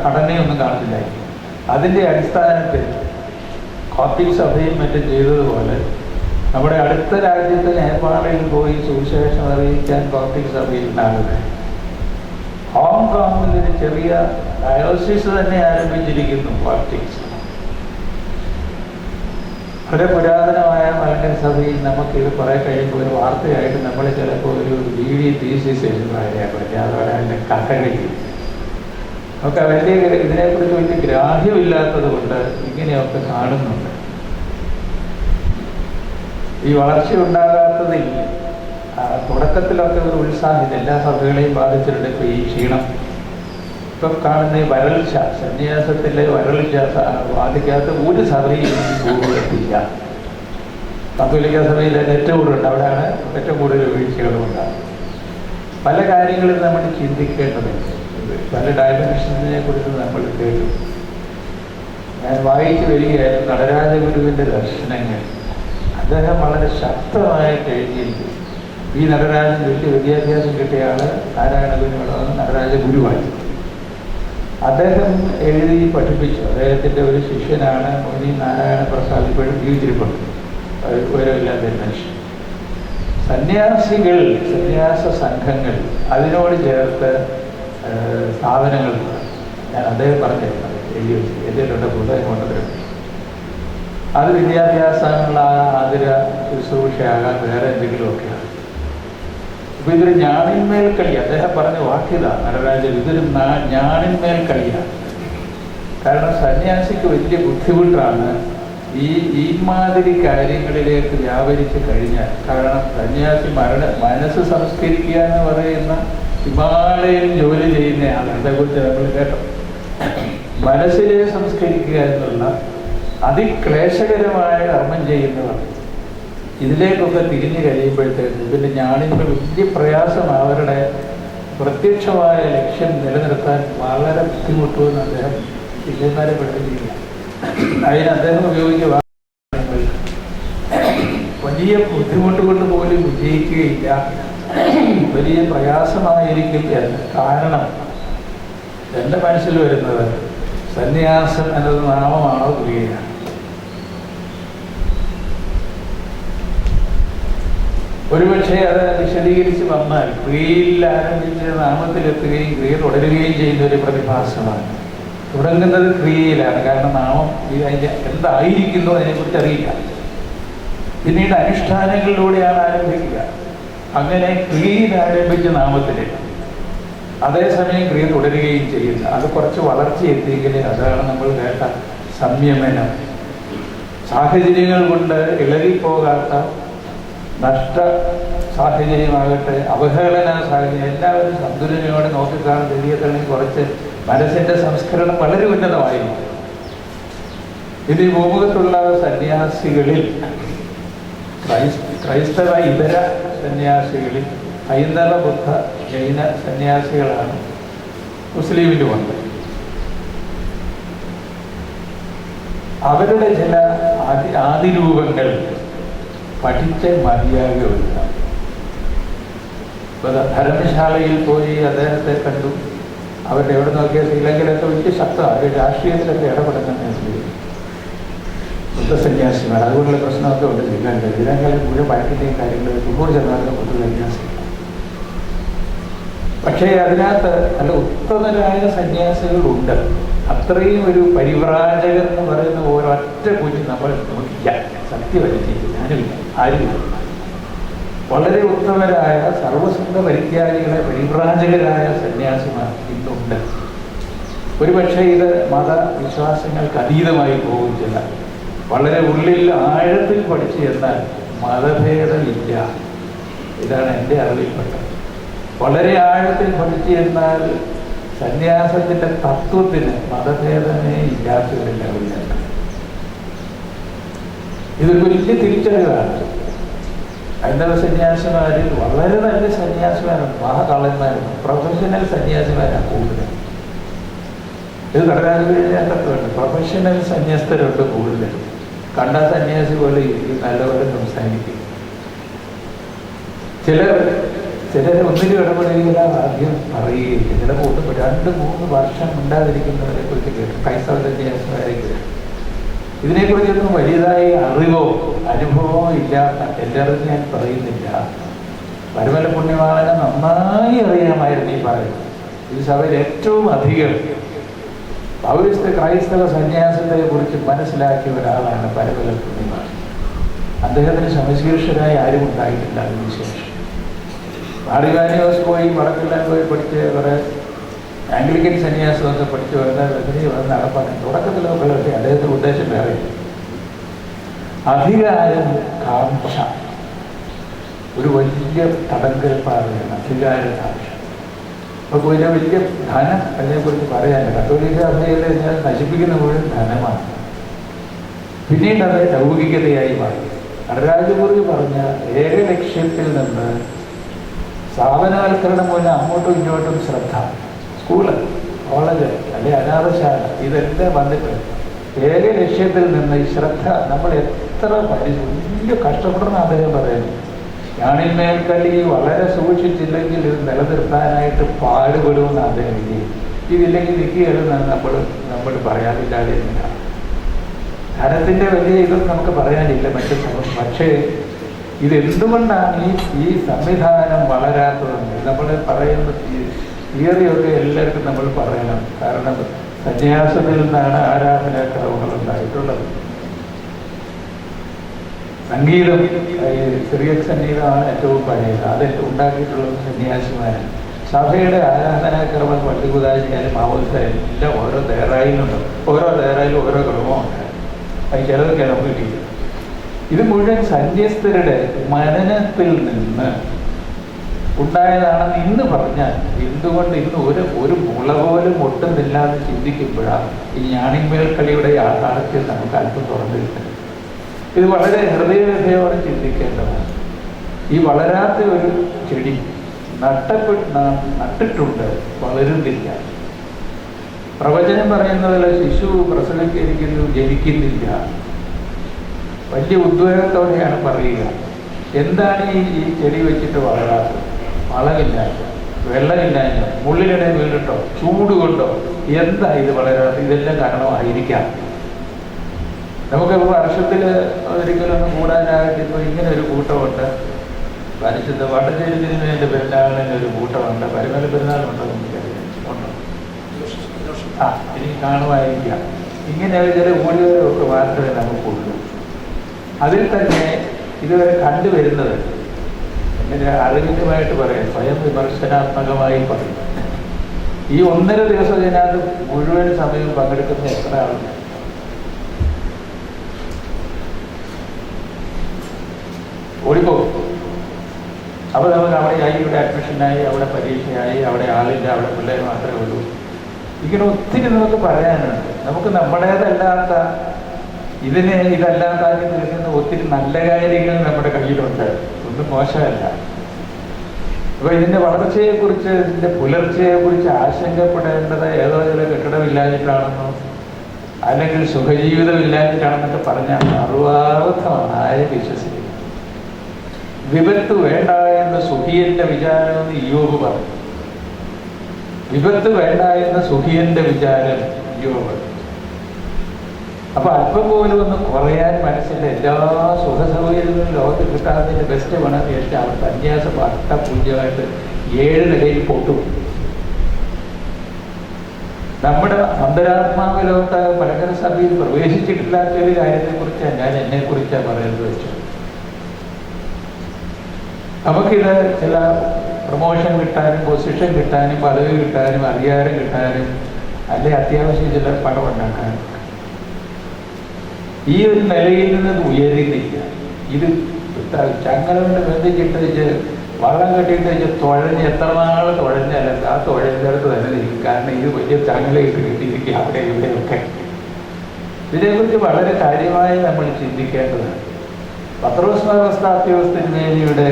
ഘടനയൊന്നും കാണുന്നില്ല. അതിൻ്റെ അടിസ്ഥാനത്തിൽ കോപ്റ്റിക് സഭയും മറ്റും ചെയ്തതുപോലെ നമ്മുടെ അടുത്ത രാജ്യത്ത് നേപ്പാളിൽ പോയി സുവിശേഷം അറിയിക്കാൻ കോപ്റ്റിക് സഭയിൽ ഉണ്ടാകുക. ഹോങ്കോങ്ങിൽ ഒരു ചെറിയ ഡയോസിസ് തന്നെ ആരംഭിച്ചിരിക്കുന്നു കോപ്റ്റിക്സ്. വളരെ പുരാതനമായ മലങ്കര സഭയിൽ നമുക്കിത് കുറേ കഴിയുമ്പോൾ ഒരു വാർത്തയായിട്ട് നമ്മൾ ചിലപ്പോൾ ഒരു ഡിഗ്രി തീസിസ് എഴുതുന്നവരെയാണ് പറ്റുക. അതോടെ അതിൻ്റെ കഥകളിൽ നമുക്ക് വലിയ ഇതിനെക്കുറിച്ച് വലിയ ഗ്രാഹ്യമില്ലാത്തത് കൊണ്ട് ഇങ്ങനെയൊക്കെ കാണുന്നുണ്ട്. ഈ വളർച്ച ഉണ്ടാകാത്തതിൽ തുടക്കത്തിലൊക്കെ ഒരു ഉത്സാഹം എല്ലാ സഭകളെയും ബാധിച്ചിട്ടുണ്ട്. ഇപ്പോൾ ഈ ക്ഷീണം ഇപ്പം കാണുന്ന ഈ വരൾച്ച, സന്യാസത്തിലെ വരൾച്ച ബാധിക്കാത്ത ഒരു സഭയിൽ ഭൂമിയെത്തില്ല. കത്തോലിക്ക സഭയിൽ ഏറ്റവും കൂടുതലുണ്ട്, അവിടെയാണ് ഏറ്റവും കൂടുതൽ വീഴ്ചകളുമുണ്ടാകും. പല കാര്യങ്ങളും നമ്മൾ ചിന്തിക്കേണ്ടതുണ്ട്. പല ഡയമെൻഷൻസിനെ കുറിച്ച് നമ്മൾ കേട്ടു. ഞാൻ വായിച്ചു വരികയായിരുന്നു നടരാജഗുരുവിൻ്റെ ദർശനങ്ങൾ. അദ്ദേഹം വളരെ ശക്തമായിട്ട് എഴുതിയിരിക്കും. ഈ നടരാജൻ വലിയ വിദ്യാഭ്യാസം കിട്ടിയ ആള് നാരായണഗുരുവാണ്, നടരാജഗുരുവായി അദ്ദേഹം എഴുതി പഠിപ്പിച്ചു. അദ്ദേഹത്തിൻ്റെ ഒരു ശിഷ്യനാണ് മോനി നാരായണ പ്രസാദ്, ഇപ്പോഴും ജീവിച്ചിരിപ്പുണ്ട്, വിവരമില്ലാത്ത മനുഷ്യൻ. സന്യാസികൾ, സന്യാസ സംഘങ്ങൾ, അതിനോട് ചേർത്ത് സ്ഥാപനങ്ങളുണ്ട്. ഞാൻ അദ്ദേഹം പറഞ്ഞിരുന്നത് എഴുതി വെച്ചു, എഴുതിയിട്ടുണ്ട്, പുസ്തകം കൊണ്ടുവരും. അത് വിദ്യാഭ്യാസമുള്ള ആതിര ശുശ്രൂഷയാകാൻ വേറെ എന്തെങ്കിലുമൊക്കെയാണ്. ഇപ്പം ഇതൊരു ഞാണിന്മേൽ കളി. അദ്ദേഹം പറഞ്ഞ വാക്യത നടരാജൻ, ഇതൊരു ഞാണിന്മേൽ കളിയാണ്. കാരണം സന്യാസിക്ക് വലിയ ബുദ്ധിമുട്ടാണ് ഈ മാതിരി കാര്യങ്ങളിലേക്ക് വ്യാപരിച്ച് കഴിഞ്ഞാൽ. കാരണം സന്യാസി മനസ്സ് സംസ്കരിക്കുക എന്ന് പറയുന്ന ഹിമാലയൻ ജോലി ചെയ്യുന്നയാൾ. അതേക്കുറിച്ച് നമ്മൾ കേട്ടോ. മനസ്സിനെ സംസ്കരിക്കുക എന്നുള്ള അതിക്ലേശകരമായ കർമ്മം ചെയ്യുന്നവർ ഇതിലേക്കൊക്കെ തിരിഞ്ഞു കഴിയുമ്പോഴത്തേക്ക് പിന്നെ ഞാനിപ്പോൾ വലിയ പ്രയാസം അവരുടെ പ്രത്യക്ഷമായ ലക്ഷ്യം നിലനിർത്താൻ വളരെ ബുദ്ധിമുട്ടുമെന്ന് അദ്ദേഹം ശിഷ്യന്മാരെ പഠിപ്പിച്ചിരിക്കുക. അതിന് അദ്ദേഹം ഉപയോഗിക്കുക വലിയ ബുദ്ധിമുട്ട് കൊണ്ട് പോലും വിജയിക്കുകയില്ല, വലിയ പ്രയാസമായിരിക്കും എന്ന്. കാരണം എൻ്റെ മനസ്സിൽ വരുന്നത് സന്യാസം എന്നത് നാമമാണോ ക്രിയയാണ്? ഒരുപക്ഷെ അത് വിശദീകരിച്ച് വന്നാൽ ക്രിയയിൽ ആരംഭിച്ച് നാമത്തിലെത്തുകയും ക്രിയ തുടരുകയും ചെയ്യുന്ന ഒരു പ്രതിഭാസമാണ്. തുടങ്ങുന്നത് ക്രിയയിലാണ്. കാരണം നാമം അതിൻ്റെ എന്തായിരിക്കുന്നു അതിനെക്കുറിച്ച് അറിയില്ല. പിന്നീട് അനുഷ്ഠാനങ്ങളിലൂടെയാണ് ആരംഭിക്കുക. അങ്ങനെ ക്രിയയിൽ ആരംഭിച്ച നാമത്തിലേക്ക് അതേസമയം ക്രിയ തുടരുകയും ചെയ്യുന്നു. അത് കുറച്ച് വളർച്ച എത്തിയെങ്കിൽ അതാണ് നമ്മൾ കേട്ട സംയമനം. സാഹചര്യങ്ങൾ കൊണ്ട് ഇളകിപ്പോകാത്ത നഷ്ട സാഹചര്യമാകട്ടെ, അവഹേളന സാഹചര്യം, എല്ലാവരും സന്തുലനയോടെ നോക്കിക്കാണുന്ന തെളിയത്തണെങ്കിൽ കുറച്ച് മനസ്സിൻ്റെ സംസ്കരണം വളരെ ഉന്നതമായിരുന്നു. ഇത് ഈ ഭൂമുഖത്തുള്ള സന്യാസികളിൽ, ക്രൈസ്തവ ഇതര സന്യാസികളിൽ ഹൈന്ദവ ബുദ്ധ ജൈന സന്യാസികളാണ് മുസ്ലിമിലുമുണ്ട്. അവരുടെ ചില ആദിരൂപങ്ങൾ പഠിച്ച് മതിയാകുകയില്ല. ധർമ്മശാലയിൽ പോയി അദ്ദേഹത്തെ കണ്ടു. അവരുടെ എവിടെ നോക്കിയ ശ്രീലങ്കയിലൊക്കെ വലിയ ശക്തമാണ്, അവർ രാഷ്ട്രീയത്തിലൊക്കെ ഇടപെടുന്ന ബുദ്ധസന്യാസിമാർ. അതുകൊണ്ടുള്ള പ്രശ്നമൊക്കെ ഉണ്ട് ശ്രീലങ്കയിൽ. ശ്രീലങ്കയിലെ മുഴുവൻ വഴക്കിൻ്റെയും കാര്യങ്ങൾ 90% ബുദ്ധ സന്യാസികൾ. പക്ഷേ അതിനകത്ത് നല്ല ഉത്തമരായ സന്യാസികളുണ്ട്. അത്രയും ഒരു പരിവ്രാജകൻ എന്ന് പറയുന്ന ഒരൊറ്റ കുഞ്ഞ് നമ്മൾ നോക്കില്ല, സത്യമല്ല, ഞാനുമില്ല, ആരുമില്ല. വളരെ ഉത്തമരായ സർവസംഘ പരിത്യാഗികളെ പരിവ്രാജകരായ സന്യാസിമാർ ഇന്നുണ്ട്. ഒരുപക്ഷെ ഇത് മതവിശ്വാസങ്ങൾക്ക് അതീതമായി പോകും. ചില വളരെ ഉള്ളിൽ ആഴത്തിൽ പഠിച്ചു എന്നാൽ മതഭേദമില്ല. ഇതാണ് എൻ്റെ അറിവിൽപ്പെട്ടത്. വളരെ ആഴത്തിൽ പഠിച്ചു എന്നാൽ സന്യാസത്തിൻ്റെ തത്വത്തിന് മതഭേദമേ ഇല്ലാത്തവരെല്ലാവരും. ഇതൊരു വലിയ തിരിച്ചറിവാണ്. ഹൈന്ദവ സന്യാസിമാരിൽ വളരെ നല്ല സന്യാസിമാരുണ്ട്, മഹാകള്ളന്മാരുണ്ട്, പ്രൊഫഷണൽ സന്യാസിമാരാണ് കൂടുതൽ. ഇത് കടകാലുവേണ്ട പ്രൊഫഷണൽ സന്യാസ്തരുണ്ട് കൂടുതൽ. കണ്ട സന്യാസി പോലെ നല്ലപോലെ സംസാരിക്കും. ചിലർ ഒന്നിലും ഇടപെടുകയില്ല, ആദ്യം പറയുകയില്ല. ചിലപ്പോൾ 2-3 വർഷം ഉണ്ടാതിരിക്കുന്നവരെ കുറിച്ച് കേട്ടു. ക്രൈസ്തവ സന്യാസിമാരെങ്കിലും ഇതിനെക്കുറിച്ചൊന്നും വലിയതായി അറിവോ അനുഭവമോ ഇല്ലാത്ത എല്ലാവരും ഞാൻ പറയുന്നില്ല. പരമല പുണ്യവാളനെ നന്നായി അറിയാമായിരുന്നു ഈ പറയുന്നത്. ഈ സഭയിൽ ഏറ്റവും അധികം പൗരസ്ത്യ ക്രൈസ്തവ സന്യാസത്തെ കുറിച്ച് മനസ്സിലാക്കിയ ഒരാളാണ് പരമല പുണ്യവാളൻ. അദ്ദേഹത്തിന് സമശീർഷരായി ആരും ഉണ്ടായിട്ടില്ല അതിനുശേഷം. മാറിവാനിയോസ് പോയി വടക്കെല്ലാം പോയി പഠിച്ച് കുറേ ആംഗ്ലിക്കൻ സന്യാസമൊക്കെ പഠിച്ച് വന്ന് നടപ്പാണ്. തുടക്കത്തിലൊക്കെ അദ്ദേഹത്തിൻ്റെ ഉദ്ദേശം വേറെ, അധികാരം കാംക്ഷ ഒരു വലിയ തടങ്കൽപ്പാറയാണ് അധികാരകാംക്ഷ. അപ്പോൾ പിന്നെ വലിയ ധനം അതിനെക്കുറിച്ച് പറയാനില്ല. കത്തോലിക്ക സഭയിലെ ഞാൻ നശിപ്പിക്കുന്ന മുഴുവൻ ധനമാണ്. പിന്നീട് അത് ലൗകികതയായി മാറി. നടരാജകുറി പറഞ്ഞ ഏക ലക്ഷ്യത്തിൽ നിന്ന് സ്ഥാപനവൽക്കരണം മൂലം അങ്ങോട്ടും ഇങ്ങോട്ടും ശ്രദ്ധ, സ്കൂള്, കോളേജ് അല്ലെ അനാഥശാല, ഇതെല്ലാം വന്നിട്ട് ഏക ലക്ഷ്യത്തിൽ നിന്ന് ഈ ശ്രദ്ധ നമ്മൾ എത്ര വലിയ കഷ്ടപ്പെടണം അദ്ദേഹം പറയുന്നു. ഞാണിന്മേൽക്കല്ലി വളരെ സൂക്ഷിച്ചില്ലെങ്കിൽ ഇത് നിലനിർത്താനായിട്ട് പാടുപെടുമെന്ന് അദ്ദേഹം ഇതില്ലെങ്കിൽ നിൽക്കുകയെന്ന് നമ്മൾ പറയാനില്ലാതെ ഇല്ല. ധനത്തിൻ്റെ വലിയ ഇതൊന്നും നമുക്ക് പറയാനില്ല മറ്റു പക്ഷേ ഇതെന്തുകൊണ്ടാണ് ഈ സംവിധാനം വളരാത്തതെന്ന് നമ്മൾ പറയുന്ന തിയറിയൊക്കെ എല്ലാവർക്കും നമ്മൾ പറയണം. കാരണം സന്യാസത്തിൽ നിന്നാണ് ആരാധനാക്രമങ്ങൾ ഉണ്ടായിട്ടുള്ളത്. സംഗീതം, സിറിയക് സംഗീതമാണ് ഏറ്റവും പഴയത്. അത് ഉണ്ടാക്കിയിട്ടുള്ളത് സന്യാസിമാരാണ്. സഭയുടെ ആരാധനാക്രമം പള്ളികുതാശിയാലും മാവോദിസായാലും എല്ലാം ഓരോ ദേറായിലുണ്ട്. ഓരോ ദേറായിലും ഓരോ ക്രമമുണ്ട്. അത് ചിലതൊക്കെ നമുക്ക് കിട്ടിയത്. ഇത് മുഴുവൻ സന്യസ്തരുടെ മനനത്തിൽ നിന്ന് ഉണ്ടായതാണെന്ന് ഇന്ന് പറഞ്ഞാൽ എന്തുകൊണ്ട് ഇന്ന് ഒരു മുള പോലും ഒട്ടുന്നില്ലാതെ ചിന്തിക്കുമ്പോഴാണ് ഈ ഞാണിന്മേൽക്കളിയുടെ യാഥാർത്ഥ്യം നമുക്ക് അല്പം തുറന്നു കിട്ടുന്നത്. ഇത് വളരെ ഹൃദയവ്യഥയോടെ ചിന്തിക്കേണ്ടതാണ്. ഈ വളരാത്ത ഒരു ചെടി നട്ടിട്ടുണ്ട്, വളരുന്നില്ല. പ്രവചനം പറയുന്നതിൽ ശിശു പ്രസവിച്ചിരിക്കുന്നു, ജനിക്കുന്നില്ല. വലിയ ഉദ്വേഗത്തോടെയാണ് പറയുക. എന്താണ് ഈ ചെടി വെച്ചിട്ട് വളരാത്തത്? വളമില്ലായ്മ, വെള്ളമില്ലായ്മ, മുള്ളിലിടെ വീണിട്ടോ, ചൂട് കൊണ്ടോ, എന്താ ഇത് വളരാത്തത്? ഇതെല്ലാം കാരണമായിരിക്കാം. നമുക്ക് വർഷത്തിൽ ഒരിക്കലൊന്നും കൂടാനായിട്ട് ഇപ്പോൾ ഇങ്ങനെ ഒരു കൂട്ടമുണ്ട്. പരിശുദ്ധ വടശ്ശേരി തിരുമേനിയുടെ പെരുന്നാളിന് ഒരു കൂട്ടമുണ്ട്. പരമല പെരുന്നാളുണ്ടോ നമുക്കറിയാം, ഉണ്ടോ? എനിക്ക് കാണുമായിരിക്കാം. ഇങ്ങനെ ചില ഊഴികരൊക്കെ മാത്രമേ നമുക്കുള്ളൂ. അതിൽ തന്നെ ഇതുവരെ കണ്ടുവരുന്നത് എങ്ങനെ അറിവിന്യമായിട്ട് പറയാം, സ്വയം വിമർശനാത്മകമായി പറയും. ഈ 1.5 ദിവസം ഇതിനകത്ത് മുഴുവൻ സമയം പങ്കെടുക്കുന്ന എത്ര ആളുണ്ട്? ഓടിപ്പോകും. അപ്പോൾ നമുക്ക് അവിടെ ഇവിടെ അഡ്മിഷനായി, അവിടെ പരീക്ഷയായി, അവിടെ ആളില്ല, അവിടെ പിള്ളേർ മാത്രമേ ഉള്ളൂ. ഇങ്ങനെ ഒത്തിരി നമുക്ക് പറയാനുണ്ട്. നമുക്ക് നമ്മുടേതല്ലാത്ത ഇതല്ലാത്ത നിൽക്കുന്ന ഒത്തിരി നല്ല കാര്യങ്ങൾ നമ്മുടെ കയ്യിലുണ്ട്. ഒന്നും മോശമല്ല. അപ്പോൾ ഇതിൻ്റെ വളർച്ചയെക്കുറിച്ച്, ഇതിൻ്റെ പുലർച്ചയെക്കുറിച്ച് ആശങ്കപ്പെടേണ്ടത് ഏതോ ചില കെട്ടിടമില്ലാഞ്ഞിട്ടാണെന്നോ അല്ലെങ്കിൽ സുഖജീവിതം ഇല്ലാഞ്ഞിട്ടാണെന്നൊക്കെ പറഞ്ഞാൽ അറുവാർത്ഥമാണ്. ആരും വിശ്വസിക്കുന്നു. വിപത്ത് വേണ്ട എന്ന സുഖിയന്റെ വിചാരമെന്ന് ഇയ്യോബ് പറഞ്ഞു. വിപത്ത് വേണ്ട എന്ന സുഖിയന്റെ വിചാരം ഇയ്യോബ് പറഞ്ഞു. അപ്പൊ അല്പം പോലും ഒന്ന് കുറയാൻ മനസ്സില്ല. എല്ലാ സുഖ സൗകര്യങ്ങളും ലോകത്തിൽ കിട്ടാത്തതിന്റെ ബെസ്റ്റ് വേണമെന്ന് വിചാരിച്ചാൽ അവർ സന്യാസം അട്ടപൂജ്യമായിട്ട് 7 നിലയിൽ പൊട്ടും. നമ്മുടെ അന്തരാത്മാവ് ലോകത്ത് മലങ്കര സഭയിൽ പ്രവേശിച്ചിട്ടില്ലാത്ത ഒരു കാര്യത്തെക്കുറിച്ചാണ് ഞാൻ എന്നെക്കുറിച്ചാണ് പറയുന്നത് വെച്ചു. നമുക്കിത് ചില പ്രൊമോഷൻ കിട്ടാനും, പൊസിഷൻ കിട്ടാനും, പദവി കിട്ടാനും, അധികാരം കിട്ടാനും, അല്ലെ അത്യാവശ്യം ചില പണം ഉണ്ടാക്കാനും ഈ ഒരു നിലയിൽ നിന്ന് ഉയരുന്നില്ല. ഇത് ചങ്ങല കൊണ്ട് ബന്ധിച്ചിട്ട് വള്ളം കെട്ടിയിട്ട് തുഴഞ്ഞ് എത്ര നാൾ തുഴഞ്ഞല്ല ആ തുഴഞ്ഞെടുത്ത് തന്നെ നിൽക്കും. കാരണം ഇത് വലിയ ചങ്ങലയിട്ട് കിട്ടിയിരിക്കുക അവിടെ ഇവിടെയൊക്കെ. ഇതിനെക്കുറിച്ച് വളരെ കാര്യമായി നമ്മൾ ചിന്തിക്കേണ്ടതാണ്. പത്രോസ്മേനിയുടെ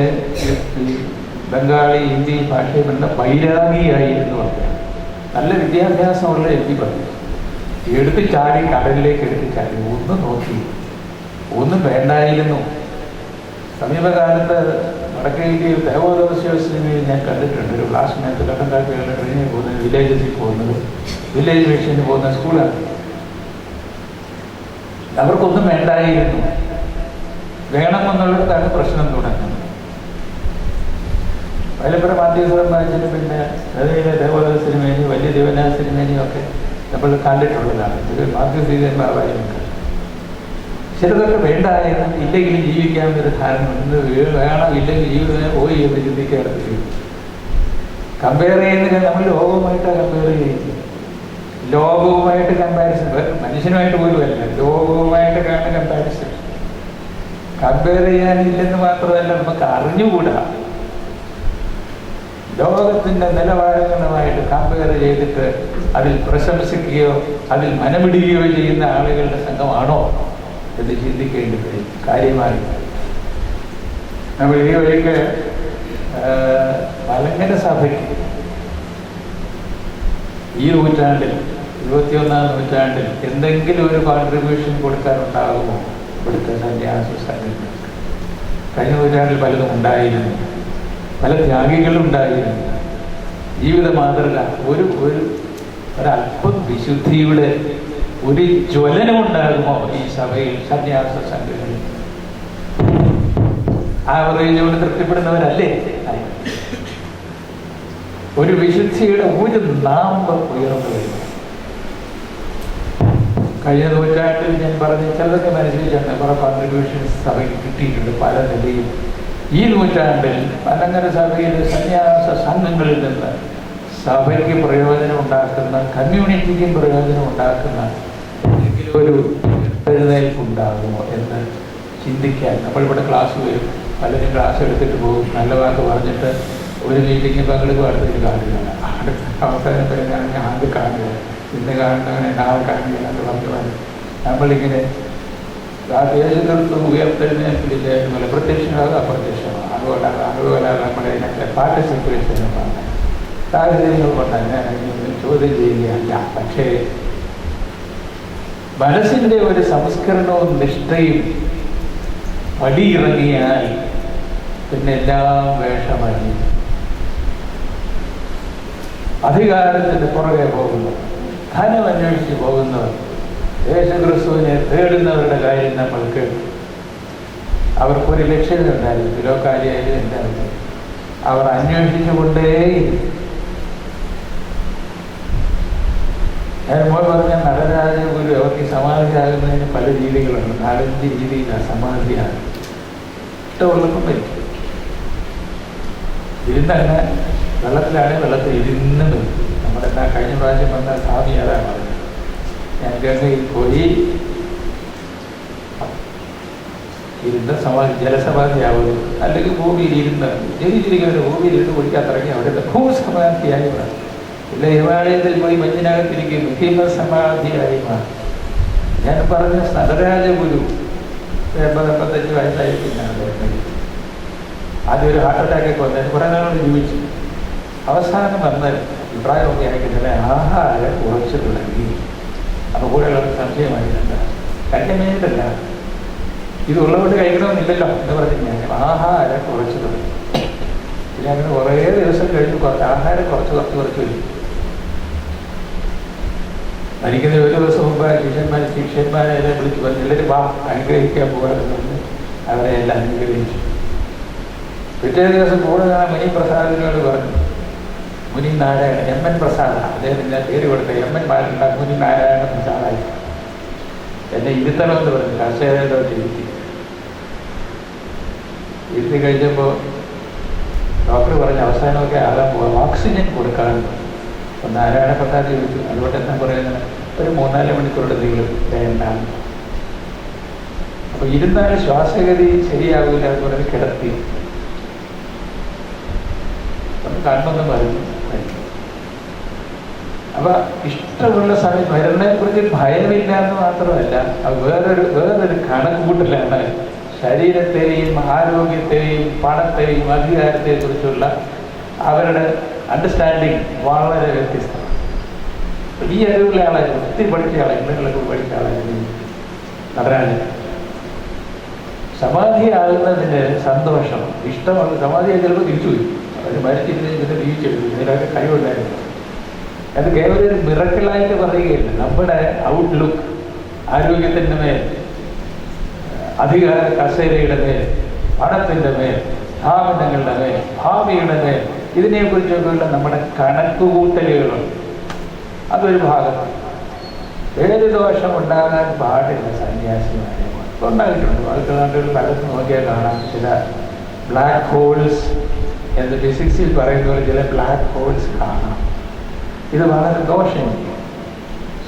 ബംഗാളി, ഹിന്ദി ഭാഷയിൽ നിന്ന് ബൈരാഗിയായി എന്ന് പറഞ്ഞു. നല്ല വിദ്യാഭ്യാസമുള്ള എഴുതി പറഞ്ഞു. എടുത്ത് ചാടി, കടലിലേക്ക് എടുത്ത് ചാടി. ഒന്നും നോക്കി, ഒന്നും വേണ്ടായിരുന്നു. സമീപകാലത്ത് വടക്കേ ഇന്ത്യയിൽ ദേവോദർശിനെ ഞാൻ കണ്ടിട്ടുണ്ട്. ഒരു ക്ലാസ്മേറ്റ് കണ്ടണ്ടാക്കിയുള്ള ട്രെയിനിൽ പോകുന്നത്, വില്ലേജസിൽ പോകുന്നത്, വില്ലേജ് മിഷന് പോകുന്ന സ്കൂളാണ്. അവർക്കൊന്നും വേണ്ടായിരുന്നു. വേണമെന്നുള്ളിടത്താണ് പ്രശ്നം തുടങ്ങുന്നത്. വയലപ്പുറം മാധ്യമം വായിച്ചിട്ട് പിന്നെ ദേവോദര സിനിമേനും വലിയ ദേവനാഥ സിനിമേനും ഒക്കെ നമ്മൾ കണ്ടിട്ടുള്ളതാണ്. ഇത് മാധ്യമ സീതന്മാരായി നമുക്ക്. ചിലതൊക്കെ വേണ്ട എന്ന് ഇല്ലെങ്കിലും ജീവിക്കാമെന്നൊരു ധാരണ ഇന്ന് വേണം ഇല്ലെങ്കിൽ ജീവിതം പോയി എന്ന് ചിന്തിക്കാറില്ല. കമ്പയർ ചെയ്യുന്നത് നമ്മൾ ലോകവുമായിട്ടാണ് കമ്പയർ ചെയ്യുന്നത്. ലോകവുമായിട്ട് കമ്പാരിസൺ, മനുഷ്യനുമായിട്ട് പോലും അല്ല, ലോകവുമായിട്ടൊക്കെയാണ് കമ്പാരിസൺ. കമ്പയർ ചെയ്യാനില്ലെന്ന് മാത്രമല്ല, നമുക്ക് അറിഞ്ഞുകൂടാ. ലോകത്തിൻ്റെ നിലവാരങ്ങളുമായിട്ട് കമ്പയർ ചെയ്തിട്ട് അതിൽ പ്രശംസിക്കുകയോ അതിൽ മനമിടുകയോ ചെയ്യുന്ന ആളുകളുടെ സംഘമാണോ എന്ന് ചിന്തിക്കേണ്ടി വരും. കാര്യമായി നമ്മൾ ഈ വഴിക്ക് മലങ്കര സഭയ്ക്ക് ഈ നൂറ്റാണ്ടിൽ 21ാം നൂറ്റാണ്ടിൽ എന്തെങ്കിലും ഒരു കോൺട്രിബ്യൂഷൻ കൊടുക്കാനുണ്ടാകുമോ ഇവിടുത്തെ സന്യാസ സംഘങ്ങൾക്ക്? കഴിഞ്ഞ നൂറ്റാണ്ടിൽ പലതും ഉണ്ടായിരുന്നു, പല ത്യാഗികളുണ്ടായിരുന്നു. ജീവിത മാതൃക ഒരല്പം വിശുദ്ധിയുടെ ഒരു ജ്വലനം ഉണ്ടാകുമോ ഈ സഭയിൽ, സന്യാസ സംഘങ്ങളിൽ? ആവറേജ് കൊണ്ട് തൃപ്തിപ്പെടുന്നവരല്ലേ? ഒരു വിശുദ്ധിയുടെ ഒരു നാമ്പ് ഉയർന്നു വരുന്നു. കഴിഞ്ഞ നൂറ്റാണ്ടിൽ ഞാൻ പറഞ്ഞ ചിലതൊക്കെ മനസ്സിലാണ്, കുറെ കോൺട്രിബ്യൂഷൻസ് സഭയ്ക്ക് കിട്ടിയിട്ടുണ്ട് പല നിലയിൽ. ഈ നൂറ്റാണ്ടിൽ മലങ്കര സഭയിലെ സന്യാസ സംഘങ്ങളിൽ നിന്ന് സഭയ്ക്ക് പ്രയോജനം ഉണ്ടാക്കുന്ന, കമ്മ്യൂണിറ്റിക്കും പ്രയോജനം ഉണ്ടാക്കുന്ന എന്തെങ്കിലും ഒരു എഴുന്നേൽപ്പുണ്ടാകുമോ എന്ന് ചിന്തിക്കാൻ നമ്മളിവിടെ ക്ലാസ് വരും. പലരും ക്ലാസ് എടുത്തിട്ട് പോകും, നല്ല വാക്ക് പറഞ്ഞിട്ട് ഒരു മീറ്റിംഗ് പങ്കെടുക്കും, അടുത്തൊരു കാണുകയാണ്, അടുത്ത അവസാനം വരുന്നതാണെങ്കിൽ ആദ്യം കാണുക, ഇന്ന് കാണുന്നവനെ നാളെ കാണുക എന്ന് പറഞ്ഞു നമ്മളിങ്ങനെ ആ ദേശത്ത് ഉയർത്തെഴുന്നേൽപ്പില്ല, പ്രത്യക്ഷമാകുക അപ്രത്യക്ഷമാണ്. അതുപോലെ നമ്മുടെ ഇതിനകത്തെ പാർട്ടിസിപ്പേഷൻ പറഞ്ഞ സാഹചര്യങ്ങൾ കൊണ്ടല്ല ചോദ്യം ചെയ്യുകയല്ല. പക്ഷേ മനസ്സിൻ്റെ ഒരു സംസ്കരണവും നിഷ്ഠയും പടിയിറങ്ങിയാൽ പിന്നെ എല്ലാം വേഷമായി. അധികാരത്തിൻ്റെ പുറകെ പോകുന്നവർ, ധനം അന്വേഷിച്ച് പോകുന്നവർ, യേശുക്രിസ്തുവിനെ തേടുന്നവരുടെ കാര്യം നമ്മൾ കേട്ടു. അവർക്കൊരു ലക്ഷ്യമുണ്ടായിരുന്നു, ലോകാര്യായാലും എന്തായാലും അവർ അന്വേഷിച്ചുകൊണ്ടേയിരുന്നു. ഞാൻ ഇപ്പോൾ പറഞ്ഞ നടരാജഗുരു അവർക്ക് സമാധിയാകുന്നതിന് പല രീതികളുണ്ട്. 4-5 രീതിയിലാണ് സമാധിയാണ്. ഇഷ്ടമുള്ളപ്പം പറ്റും. ഇരുന്നങ്ങനെ വെള്ളത്തിലാണെങ്കിൽ വെള്ളത്തിൽ ഇരുന്ന് വരും. നമ്മുടെ എന്താ കഴിഞ്ഞ പ്രാവശ്യം വന്ന സ്വാമി അതാണ് പറഞ്ഞത്, ഞാൻ ഗംഗയിൽ പോയി ഇരുന്ന് സമാധി, ജലസമാധിയാവുന്നു. അല്ലെങ്കിൽ ഭൂമിയിൽ ഇരുന്ന് ജനിച്ചിരിക്കുന്ന ഭൂമിയിൽ ഇരുന്ന് കുടിക്കാത്തിറങ്ങി അവിടെ ഭൂസമാധിയായി മാറി. ഇല്ല, ഹിമാലയത്തിൽ പോയി മഞ്ഞിനകത്തിരിക്കുന്നു, ഹിമസമാധിയായി മാറി. ഞാൻ പറഞ്ഞ നടരാജഗുരു 85 വയസ്സായിരിക്കുന്നതാണ്. ആദ്യം ഒരു ഹാർട്ട് അറ്റാക്കൊക്കെ വന്നതിന് കുറേ നാളോട് ജീവിച്ചു. അവസാനം വന്ന് അഭിപ്രായമൊക്കെ ആയിക്കില്ല, ആഹാരം കുറച്ച് തുടങ്ങി. അപ്പോൾ കൂടെയുള്ളവർക്ക് സംശയമായിട്ടുണ്ട്, കഴിക്കുന്നതല്ല ഇതുള്ളതുകൊണ്ട് കഴിക്കണമെന്നില്ലല്ലോ എന്ന് പറഞ്ഞ് ഞാൻ ആഹാരം കുറച്ച് തുടങ്ങി. പിന്നെ അങ്ങനെ കുറേ ദിവസം കഴിഞ്ഞ് ആഹാരം കുറച്ച് വരും. മരിക്കുന്ന ഒരു ദിവസം മുമ്പ് ശിഷ്യന്മാരെ വിളിച്ച് പറഞ്ഞു, എല്ലാവരും വാ അനുഗ്രഹിക്കാൻ പോകാമെന്ന് പറഞ്ഞ് അവരെ എല്ലാം അനുഗ്രഹിച്ചു. പിറ്റേ ദിവസം കൂടെ കാണാൻ മുനി പ്രസാദിനോട് പറഞ്ഞു, മുനി നാരായണ എം.എൻ. പ്രസാദ്, അദ്ദേഹത്തിൻ്റെ പേര് കൊടുത്ത എം.എൻ. മുനി നാരായണ പ്രസാദായി എന്നെ ഇരുത്തണമെന്ന് പറഞ്ഞു. കർഷകരോട്ട് ഇരുത്തി കഴിഞ്ഞപ്പോൾ ഡോക്ടർ പറഞ്ഞ അവസാനമൊക്കെ ആകാൻ പോകാം, ഓക്സിജൻ കൊടുക്കാറുണ്ട്. അപ്പം നാരായണ പ്രസാദ് ചോദിച്ചു, അതുകൊണ്ട് എന്താ പറയുന്നത്, ഒരു 3-4 മണിക്കൂറുടെ എന്തെങ്കിലും വേണ്ട. അപ്പോൾ ഇരുന്നാലും ശ്വാസഗതി ശരിയാവില്ല, അതുപോലെ കിടത്തി കാണുമെന്ന് പറഞ്ഞു. അപ്പൊ ഇഷ്ടമുള്ള സമയം വരുന്നതിനെ കുറിച്ച് ഭയമില്ല എന്ന് മാത്രമല്ല, വേറൊരു കണക്കുകൂട്ടലാണ് ശരീരത്തെയും ആരോഗ്യത്തെയും പണത്തെയും അധികാരത്തെയും കുറിച്ചുള്ള അവരുടെ അണ്ടർസ്റ്റാൻഡിങ് വളരെ വ്യത്യസ്തമാണ്. ഈ അറിവുള്ള ആളായിരുന്നു, ഒത്തിരി പഠിച്ച ആളായിരുന്നു, നിങ്ങളൊക്കെ പഠിച്ച ആളായിരുന്നു നടരാജൻ. സമാധിയാകുന്നതിന് സന്തോഷം, ഇഷ്ടമുള്ള സമാധിയായി ചിലപ്പോൾ തിരിച്ചു പോയി, അവർ മരിച്ചിരുന്ന് ഇതിനെ ജീവിച്ചെടുക്കും, ഇതിനൊക്കെ കഴിവുണ്ടായിരുന്നു. അത് കേവലം ഒരു മിറക്കിളായിട്ട് പറയുകയില്ല. നമ്മുടെ ഔട്ട്ലുക്ക്, ആരോഗ്യത്തിൻ്റെ മേൽ, അധികാര കസേരയുടെ മേൽ, പണത്തിൻ്റെ മേൽ, സ്ഥാപനങ്ങളുടെ മേൽ, ഭാവിയുടെ മേൽ, ഇതിനെക്കുറിച്ചൊക്കെയുള്ള നമ്മുടെ കണക്കുകൂട്ടലുകളുണ്ട്. അതൊരു ഭാഗത്ത്. ഏത് ദോഷം ഉണ്ടാകാൻ പാടില്ല സന്യാസിമാരെ കൊണ്ട്. ഉണ്ടായിട്ടുണ്ട്. വാഴക്കാടുകൾ പലതും നോക്കിയാൽ കാണാം. ചില ബ്ലാക്ക് ഹോൾസ് എന്ന് ഫിസിക്സിൽ പറയുന്ന പോലെ ചില ബ്ലാക്ക് ഹോൾസ് കാണാം. ഇത് വളരെ ദോഷം ചെയ്യും.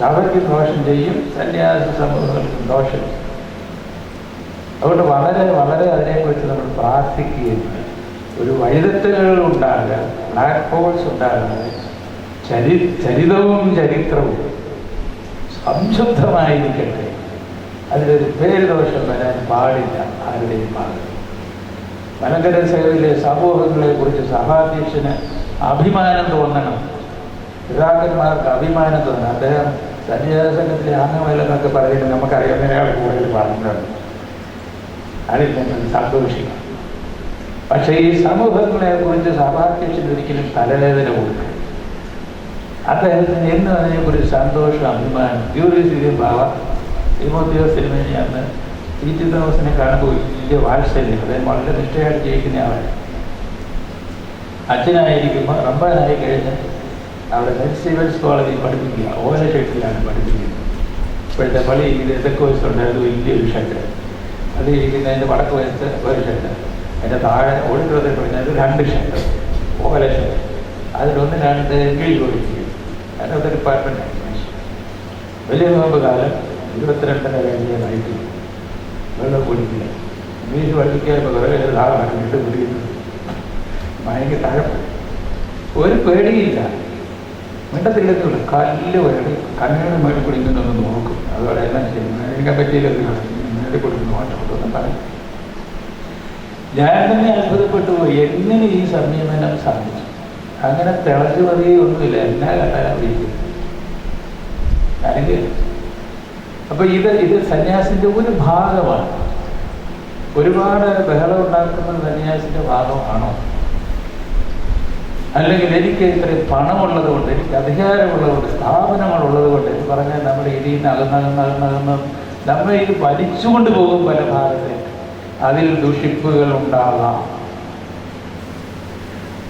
സഭയ്ക്ക് ദോഷം ചെയ്യും, സന്യാസ സമൂഹങ്ങൾക്കും ദോഷം ചെയ്യും. അതുകൊണ്ട് വളരെ വളരെ അതിനെക്കുറിച്ച് നമ്മൾ പ്രാർത്ഥിക്കുകയും ഒരു വഴിതെറ്റലുകൾ ഉണ്ടാകുക, ബ്ലാക്ക് ഹോൾസ് ഉണ്ടാകാതെ ചരിതവും ചരിത്രവും സംശുദ്ധമായിരിക്കട്ടെ. അതിലൊരു പേരുദോഷം വരാൻ പാടില്ല ആരുടെയും ഭാഗത്ത്. മലങ്കര സഭയിലെ സമൂഹങ്ങളെ കുറിച്ച് സഭാധ്യക്ഷന് അഭിമാനം തോന്നണം, പിതാക്കന്മാർക്ക് അഭിമാനം തോന്നണം. അദ്ദേഹം സന്യാസംഘത്തിലെ അംഗമല്ലെന്നൊക്കെ പറയുന്നത് നമുക്കറിയാം, ഒരാൾ കൂടുതൽ പറഞ്ഞിട്ടുണ്ട്. അതിൽ ഞങ്ങൾ സന്തോഷിക്കണം. പക്ഷേ ഈ സമൂഹങ്ങളെ കുറിച്ച് സഭാധ്യക്ഷന് ഒരിക്കലും തലവേദന കൊടുക്കുക. അദ്ദേഹത്തിന് എന്നും അതിനെക്കുറിച്ച് സന്തോഷം, അഭിമാനം. യൂറിയ ബാവ തിമോത്തിയോസ് തിരുമേനി അന്ന് ടി തോമസിനെ കാണുമ്പോൾ വലിയ വാത്സല്യം. അദ്ദേഹം വളരെ നിഷ്ഠയായിട്ട് ജയിക്കുന്ന ആളാണ്. അച്ഛനായിരിക്കുമ്പോൾ റബ്ബാനായി കഴിഞ്ഞ് അവിടെ സെൻറ്റ് സ്റ്റീവൻസ് കോളേജിൽ പഠിപ്പിക്കുക, ഓലഷെട്ടിലാണ് പഠിപ്പിക്കുന്നത്. ഇപ്പോഴത്തെ പള്ളി ഇതൊക്കെ വയസ്സുണ്ട്, അത് വലിയൊരു ഷെഡ്. അത് ഇരിക്കുന്നതിൻ്റെ വടക്ക് വയസ്സ് ഒരു ഷെഡ്, അതിൻ്റെ താഴെ ഓഡിറ്റോറിയം പറഞ്ഞത് 2 ഷെഡ്, ഓല ഷെഡ്. അതിലൊന്നിനാണ് ഇത് ഇംഗ്ലീഷ് പഠിപ്പിക്കുന്നത്. അതിനകത്ത് ഡിപ്പാർട്ട്മെൻറ്റ് വലിയ നോമ്പ് കാലം 22:30 കഴിഞ്ഞായിട്ട് വെള്ളം കുടിക്കില്ല. ഇംഗ്ലീഷ് പഠിപ്പിക്കാൻ കുറേ ധാരാളം ഇട്ട് കുടിക്കുന്നത് ഭയങ്കര താഴെപ്പെടും. ഒരു പേടിയില്ല, മിണ്ടത്തില്ലെന്നുള്ളൂ. കല്ല് വരടി കണ്ണീട് മേടി കുടിക്കുന്നൊന്ന് നോക്കും. അതോടെ എല്ലാം ചെയ്യുന്നത് എനിക്ക് പറ്റിയില്ലെന്ന് മേടി കൊടുക്കുന്നു മാറ്റം പറയും. ഞാൻ തന്നെ അത്ഭുതപ്പെട്ടു പോയി, എങ്ങനെ ഈ സംയമനം സാധിച്ചു. അങ്ങനെ തിളച്ചു പതിയൊന്നുമില്ല, എല്ലാ കണ്ടാലും അല്ലെങ്കിൽ. അപ്പൊ ഇത് സന്യാസിന്റെ ഒരു ഭാഗമാണ്. ഒരുപാട് ബഹളം ഉണ്ടാക്കുന്ന സന്യാസിന്റെ ഭാഗമാണോ? അല്ലെങ്കിൽ എനിക്ക് ഇത്രയും പണമുള്ളത് കൊണ്ട്, എനിക്ക് അധികാരമുള്ളത് കൊണ്ട്, സ്ഥാപനങ്ങളുള്ളത് കൊണ്ട് എന്ന് പറഞ്ഞാൽ നമ്മുടെ ഇതിൽ നിന്ന് അകന്നകന്നകന്നകന്ന് നമ്മൾ ഇത് വലിച്ചുകൊണ്ട് പോകും പല ഭാഗത്തേക്ക്. അതിൽ ദുഷിപ്പുകൾ ഉണ്ടാകാം.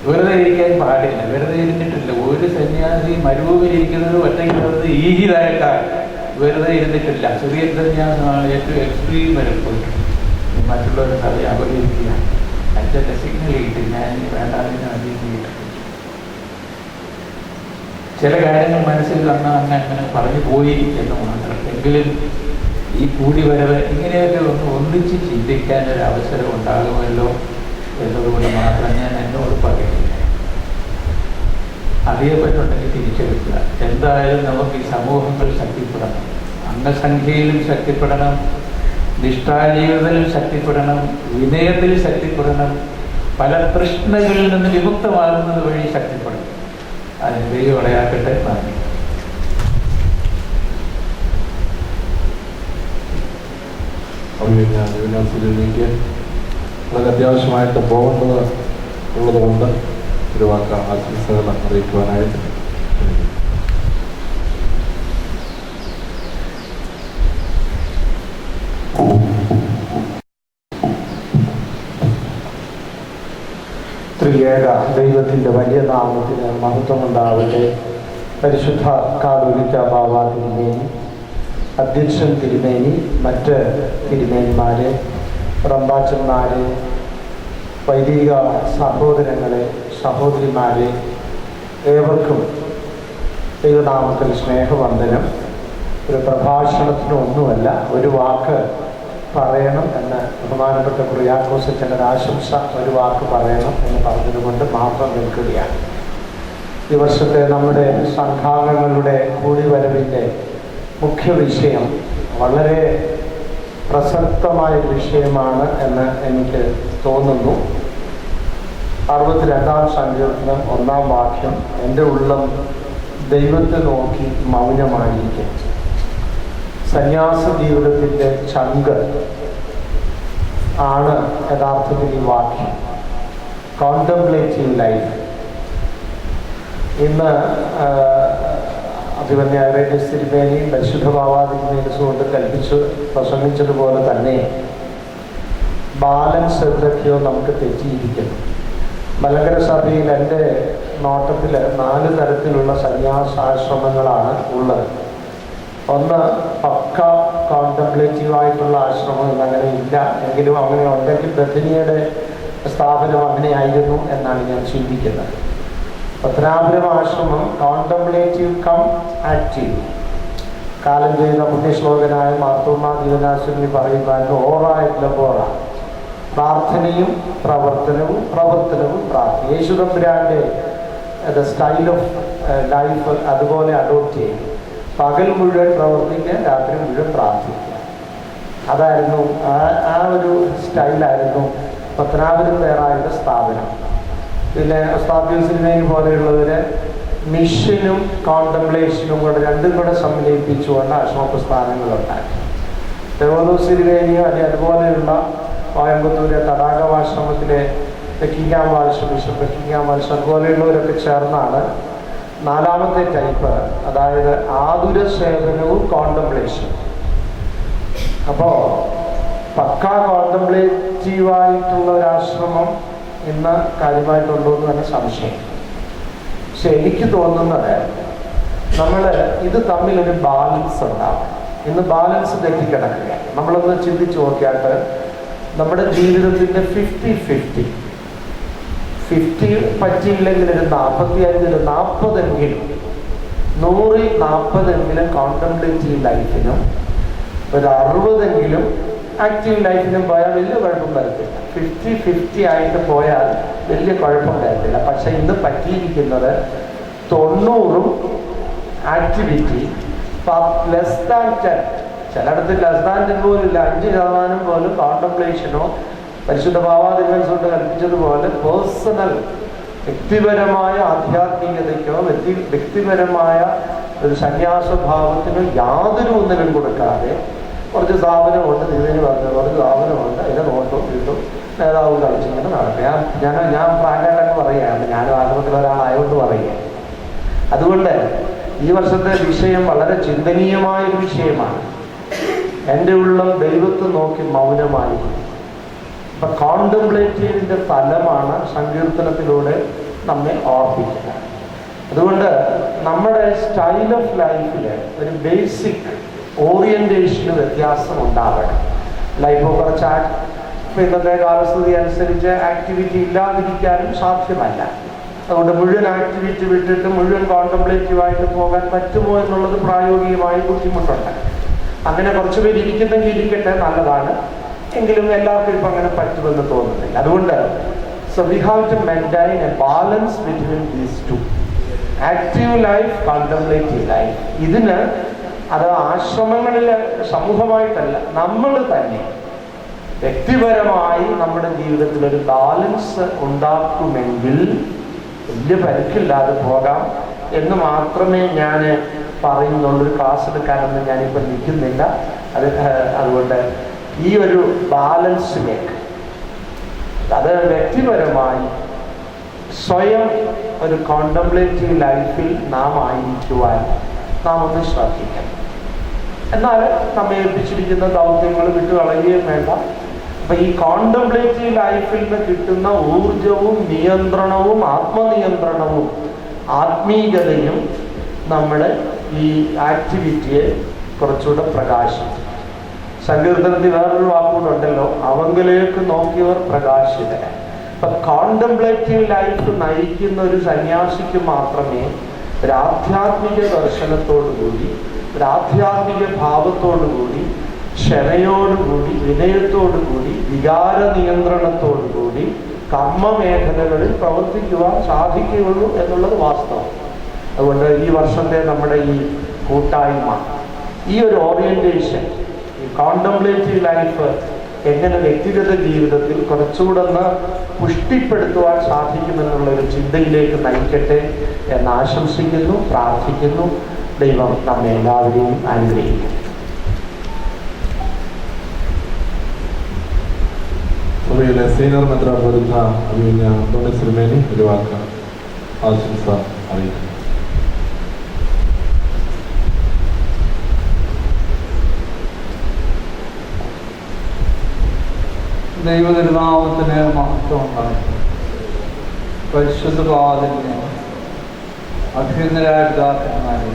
വെറുതെ ഇരിക്കാൻ പാടില്ല. വെറുതെ ഇരുന്നിട്ടില്ല ഒരു സന്യാസി. മരുഭൂമിയിലിരിക്കുന്നത് ഒറ്റയ്ക്ക് ഈഹിതായിട്ടാണ്, വെറുതെ ഇരുന്നിട്ടില്ല. ചെറിയ സന്യാസമാണ് ഏറ്റവും എക്സ്ട്രീം വരെ പോയിട്ടുണ്ട്. മറ്റുള്ളവരുടെ കഥയെ അപകരിക്കുക, അച്ഛൻ്റെ സിഗ്നൽ കിട്ടി, ഞാൻ വേണ്ടാതിന് അംഗീകരിക്കില്ല. ചില കാര്യങ്ങൾ മനസ്സിൽ അങ്ങനെ പറഞ്ഞു പോയി എന്ന് മാത്രം. എങ്കിലും ഈ കൂടിവരവ് ഇങ്ങനെയൊക്കെ ഒന്നിച്ച് ചിന്തിക്കാൻ ഒരു അവസരം ഉണ്ടാകുമല്ലോ എന്നതുകൊണ്ട് മാത്രം ഞാൻ എന്നോട് പറയുന്നില്ല. അറിയപ്പെട്ടുണ്ടെങ്കിൽ തിരിച്ചെടുക്കുക. എന്തായാലും നമുക്ക് ഈ സമൂഹങ്ങൾ ശക്തിപ്പെടണം, അംഗസംഖ്യയിലും ശക്തിപ്പെടണം, നിഷ്ഠാജീവിതത്തിൽ ശക്തിപ്പെടണം, വിനയത്തിൽ ശക്തിപ്പെടണം, പല തൃഷ്ണകളിൽ നിന്ന് വിമുക്തമാകുന്നത് വഴി ശക്തിപ്പെടണം. അതിന് ദൈവം ഇടയാക്കട്ടെ. നന്ദി. യൂണിവേഴ്സിറ്റിയിലേക്ക് വളരെ അത്യാവശ്യമായിട്ട് പോകേണ്ടത് ഉള്ളതുകൊണ്ട് ഒരു വാക്ക് ആശംസകൾ അറിയിക്കുവാനായിട്ട് ത്രിയേക ദൈവത്തിൻ്റെ വലിയ നാമത്തിന് മഹത്വം ഉണ്ടാവട്ടെ. പരിശുദ്ധ കാതോലിക്ക ബാവ തിരുമേനി, അധ്യക്ഷൻ തിരുമേനി, മറ്റ് തിരുമേനിമാരെ, റമ്പാച്ചന്മാരെ, വൈദിക സഹോദരങ്ങളെ, സഹോദരിമാരെ, ഏവർക്കും ദൈവനാമത്തിൽ സ്നേഹവന്ദനം. ഒരു പ്രഭാഷണത്തിനൊന്നുമല്ല, ഒരു വാക്ക് പറയണം എന്ന് ബഹുമാനപ്പെട്ട കുറിയാക്കോസ് അച്ഛൻ്റെ ആശംസ ഒരു വാക്ക് പറയണം എന്ന് പറഞ്ഞതുകൊണ്ട് മാത്രം നിൽക്കുകയാണ്. ഈ വർഷത്തെ നമ്മുടെ സംഘാംഗങ്ങളുടെ കൂടിവരവിൻ്റെ മുഖ്യ വിഷയം വളരെ പ്രസക്തമായ വിഷയമാണ് എന്ന് എനിക്ക് തോന്നുന്നു. 62-ാം സങ്കീർത്തനം 1-ാം വാക്യം, എൻ്റെ ഉള്ളം ദൈവത്തെ നോക്കി മൗനമായിരിക്കും. സന്യാസ ജീവിതത്തിൻ്റെ ചങ്ക് ആണ് യഥാർത്ഥത്തിൽ ഈ വാക്യം. Contemplative life. ഇന്ന് അഭിമന്യ ഐറേനിയസ് തിരുമേനി പരിശുദ്ധ ഭാവാതിരുമേനിസ് കൊണ്ട് പ്രസംഗിച്ചതുപോലെ തന്നെ ബാലൻസ് എന്തൊക്കെയോ നമുക്ക് തെറ്റിയിരിക്കുന്നു. മലങ്കര സഭയിൽ എൻ്റെ നോട്ടത്തിൽ 4 തരത്തിലുള്ള സന്യാസാശ്രമങ്ങളാണ് ഉള്ളത്. ഒന്ന് പക്ക കോൺടംപ്ലേറ്റീവായിട്ടുള്ള ആശ്രമം എന്നങ്ങനെ ഇല്ല, എങ്കിലും അങ്ങനെ ഉണ്ടെങ്കിൽ ബഥനിയുടെ സ്ഥാപനം അങ്ങനെയായിരുന്നു എന്നാണ് ഞാൻ ചിന്തിക്കുന്നത്. പത്തനാപുരം ആശ്രമം കോൺടംപ്ലേറ്റീവ് കം ആക്റ്റീവ്. കാലം ചെയ്ത പുണ്യശ്ലോകനായ മാർത്തോമാ ദീവനാശ്വരി പറയുവാൻ ഓറ എറ്റ് ലബോറ, പ്രാർത്ഥനയും പ്രവർത്തനവും പ്രവർത്തനവും പ്രാർത്ഥന. യേശുദമ്പുരാൻ്റെ സ്റ്റൈൽ ഓഫ് ലൈഫ് അതുപോലെ അഡോപ്റ്റ് ചെയ്യും. പകൽ മുഴുവൻ പ്രവർത്തിക്കുക, രാത്രി മുഴുവൻ പ്രാർത്ഥിക്കുക. അതായിരുന്നു ആ ഒരു സ്റ്റൈലായിരുന്നു പത്തനാപുരം പേരായുടെ സ്ഥാപനം. പിന്നെ ഉസ്താദ്യൂസിനെയും പോലെയുള്ളവര് മിഷനും കോൺടംപ്ലേഷനും കൂടെ രണ്ടും കൂടെ സമന്വയിപ്പിച്ചുകൊണ്ട് ആശ്രമപ്രസ്ഥാനങ്ങളുണ്ടാക്കി. ദേവദോസിരിവേനിയോ അല്ലെങ്കിൽ അതുപോലെയുള്ള കോയമ്പത്തൂരെ തടാകവാശ്രമത്തിലെ Buckingham Walsh, bishop Buckingham Walsh അതുപോലെയുള്ളവരൊക്കെ ചേർന്നാണ് നാലാമത്തെ ടൈപ്പ്, അതായത് ആതുര സേവനവും കോൺടംപ്ലേഷനും. അപ്പോൾ പക്കാ കോൺടംപ്ലേറ്റീവായിട്ടുള്ള ഒരാശ്രമം ഇന്ന് കാര്യമായിട്ടുണ്ടോ എന്ന് തന്നെ സംശയം. പക്ഷെ എനിക്ക് തോന്നുന്നത് നമ്മൾ ഇത് തമ്മിലൊരു ബാലൻസ് ഉണ്ടാവും. ഇന്ന് ബാലൻസ് തെറ്റിക്കിടക്കുകയാണ്. നമ്മളൊന്ന് ചിന്തിച്ച് നോക്കിയാട്ട് നമ്മുടെ ജീവിതത്തിൻ്റെ 50-50 പറ്റിയില്ലെങ്കിൽ ഒരു 45 40 100-40 കോൺടംപ്ലേറ്റീവ് ലൈഫിനും ഒരു 60 ആക്റ്റീവ് ലൈഫിനും പോയാൽ വലിയ കുഴപ്പം വരത്തില്ല. 50-50 ആയിട്ട് പോയാൽ വലിയ കുഴപ്പം വരത്തില്ല. പക്ഷെ ഇന്ന് പറ്റിയിരിക്കുന്നത് 90 ആക്ടിവിറ്റി ലെസ് ദാൻ 10, ചിലയിടത്ത് ലെസ് ദാൻ 10 പോലും ഇല്ല, 5% പോലും കോൺടംപ്ലേഷനോ പരിശുദ്ധ ഭാവാദിവൻസ് കൊണ്ട് കൽപ്പിച്ചതുപോലെ പേഴ്സണൽ വ്യക്തിപരമായ ആധ്യാത്മികതയ്ക്കോ വ്യക്തിപരമായ ഒരു സന്യാസഭാവത്തിനോ യാതൊരു ഒന്നിനും കൊടുക്കാതെ കുറച്ച് സ്ഥാപനമുണ്ട്, ഇതിന് പറഞ്ഞത് കുറച്ച് സ്ഥാപനമുണ്ട്, അതിനെ നോട്ടും കിട്ടും നേതാവ് കളിച്ചിങ്ങനെ നടക്കുക. ഞാൻ പ്രാങ്കായിട്ടൊക്കെ പറയുകയാണ്, ഞാനും ആശ്രമത്തിലൊരാളായതുകൊണ്ട് പറയുക. അതുകൊണ്ട് ഈ വർഷത്തെ വിഷയം വളരെ ചിന്തനീയമായൊരു വിഷയമാണ്. എൻ്റെ ഉള്ളം ദൈവത്തെ നോക്കി മൗനമായിരിക്കും. അപ്പം കോൺടംപ്ലേറ്റീവിൻ്റെ ഫലമാണ് സങ്കീർത്തനത്തിലൂടെ നമ്മെ ഓർപ്പിക്കുക. അതുകൊണ്ട് നമ്മുടെ സ്റ്റൈൽ ഓഫ് ലൈഫിൽ ഒരു ബേസിക് ഓറിയൻറ്റേഷന് വ്യത്യാസം ഉണ്ടാവണം. ലൈഫ് കുറച്ച് ഇന്നത്തെ കാലസ്ഥിതി അനുസരിച്ച് ആക്ടിവിറ്റി ഇല്ലാതിരിക്കാനും സാധ്യമല്ല. അതുകൊണ്ട് മുഴുവൻ ആക്ടിവിറ്റി വിട്ടിട്ട് മുഴുവൻ കോൺടംപ്ലേറ്റീവായിട്ട് പോകാൻ പറ്റുമോ എന്നുള്ളത് പ്രായോഗികമായി ബുദ്ധിമുട്ടുണ്ട്. അങ്ങനെ കുറച്ച് പേര് ഇരിക്കുന്നെങ്കിൽ ഇരിക്കട്ടെ, നല്ലതാണ്. എങ്കിലും എല്ലാവർക്കും ഇപ്പം അങ്ങനെ പറ്റുമെന്ന് തോന്നുന്നില്ല. അതുകൊണ്ട് so we have to maintain a balance between these two, active life, contemplative life. ഇതിന് അത് ആശ്രമങ്ങളിൽ സമൂഹമായിട്ടല്ല, നമ്മൾ തന്നെ വ്യക്തിപരമായി നമ്മുടെ ജീവിതത്തിൽ ഒരു ബാലൻസ് ഉണ്ടാക്കുമെങ്കിൽ വലിയ പരിക്കില്ലാതെ പോകാം എന്ന് മാത്രമേ ഞാൻ പറയുന്നുള്ളൂ. ഒരു ക്ലാസ് എടുക്കാനൊന്നും ഞാനിപ്പോൾ നിൽക്കുന്നില്ല. അതുകൊണ്ട് ഈ ഒരു ബാലൻസിലേക്ക് അത് വ്യക്തിപരമായി സ്വയം ഒരു കോൺടംപ്ലേറ്റീവ് ലൈഫിൽ നാം ആയിരിക്കുവാൻ നാം ഒന്ന് ശ്രദ്ധിക്കണം. എന്നാൽ നമ്മെ ഏൽപ്പിച്ചിരിക്കുന്ന ദൗത്യങ്ങൾ വിട്ടു കളയുകയും വേണ്ട. അപ്പൊ ഈ കോൺടംപ്ലേറ്റീവ് ലൈഫിൽ നിന്ന് കിട്ടുന്ന ഊർജവും നിയന്ത്രണവും ആത്മനിയന്ത്രണവും ആത്മീയതയും നമ്മൾ ഈ ആക്ടിവിറ്റിയെ കുറച്ചുകൂടെ പ്രകാശിക്കും. സങ്കീർത്തനത്തിൽ വേറൊരു വാക്കുകൂടെ ഉണ്ടല്ലോ, അവങ്കിലേക്ക് നോക്കിയവർ പ്രകാശിതരായി. അപ്പൊ കോൺടംപ്ലേറ്റീവ് ലൈഫ് നയിക്കുന്ന ഒരു സന്യാസിക്ക് മാത്രമേ ഒരു ആധ്യാത്മിക ദർശനത്തോടുകൂടി, ഒരു ആധ്യാത്മിക ഭാവത്തോടുകൂടി, ക്ഷമയോടുകൂടി, വിനയത്തോടുകൂടി, വികാര നിയന്ത്രണത്തോടുകൂടി കർമ്മമേഖലകളിൽ പ്രവർത്തിക്കുവാൻ സാധിക്കുകയുള്ളൂ എന്നുള്ളത് വാസ്തവം. അതുകൊണ്ട് ഈ വർഷത്തെ നമ്മുടെ ഈ കൂട്ടായ്മ, ഈ ഒരു ഓറിയന്റേഷൻ, ഈ കോൺടംപ്ലേറ്റീവ് ലൈഫ് എങ്ങനെ വ്യക്തിഗത ജീവിതത്തിൽ കുറച്ചുകൂടെ ഒന്ന് പുഷ്ടിപ്പെടുത്തുവാൻ സാധിക്കുമെന്നുള്ള ഒരു ചിന്തയിലേക്ക് നയിക്കട്ടെ എന്ന് ആശംസിക്കുന്നു, പ്രാർത്ഥിക്കുന്നു. ദൈവം നമ്മെ എല്ലാവരെയും അനുഗ്രഹിക്കും. സഭയിലെ സീനിയർ മെത്രാപ്പൊലീത്ത അഭിമന്യ അന്തോണീസ് തിരുമേനി ഒരു വാക്ക് ആശംസ അറിയിക്കുന്നു. ദൈവതിരുനാമത്തിന് മഹത്വം ഉണ്ടാകും. പരിശുദ്ധ പാദത്തിന് അഭ്യുന്നരായ പിതാക്കന്മാരെ,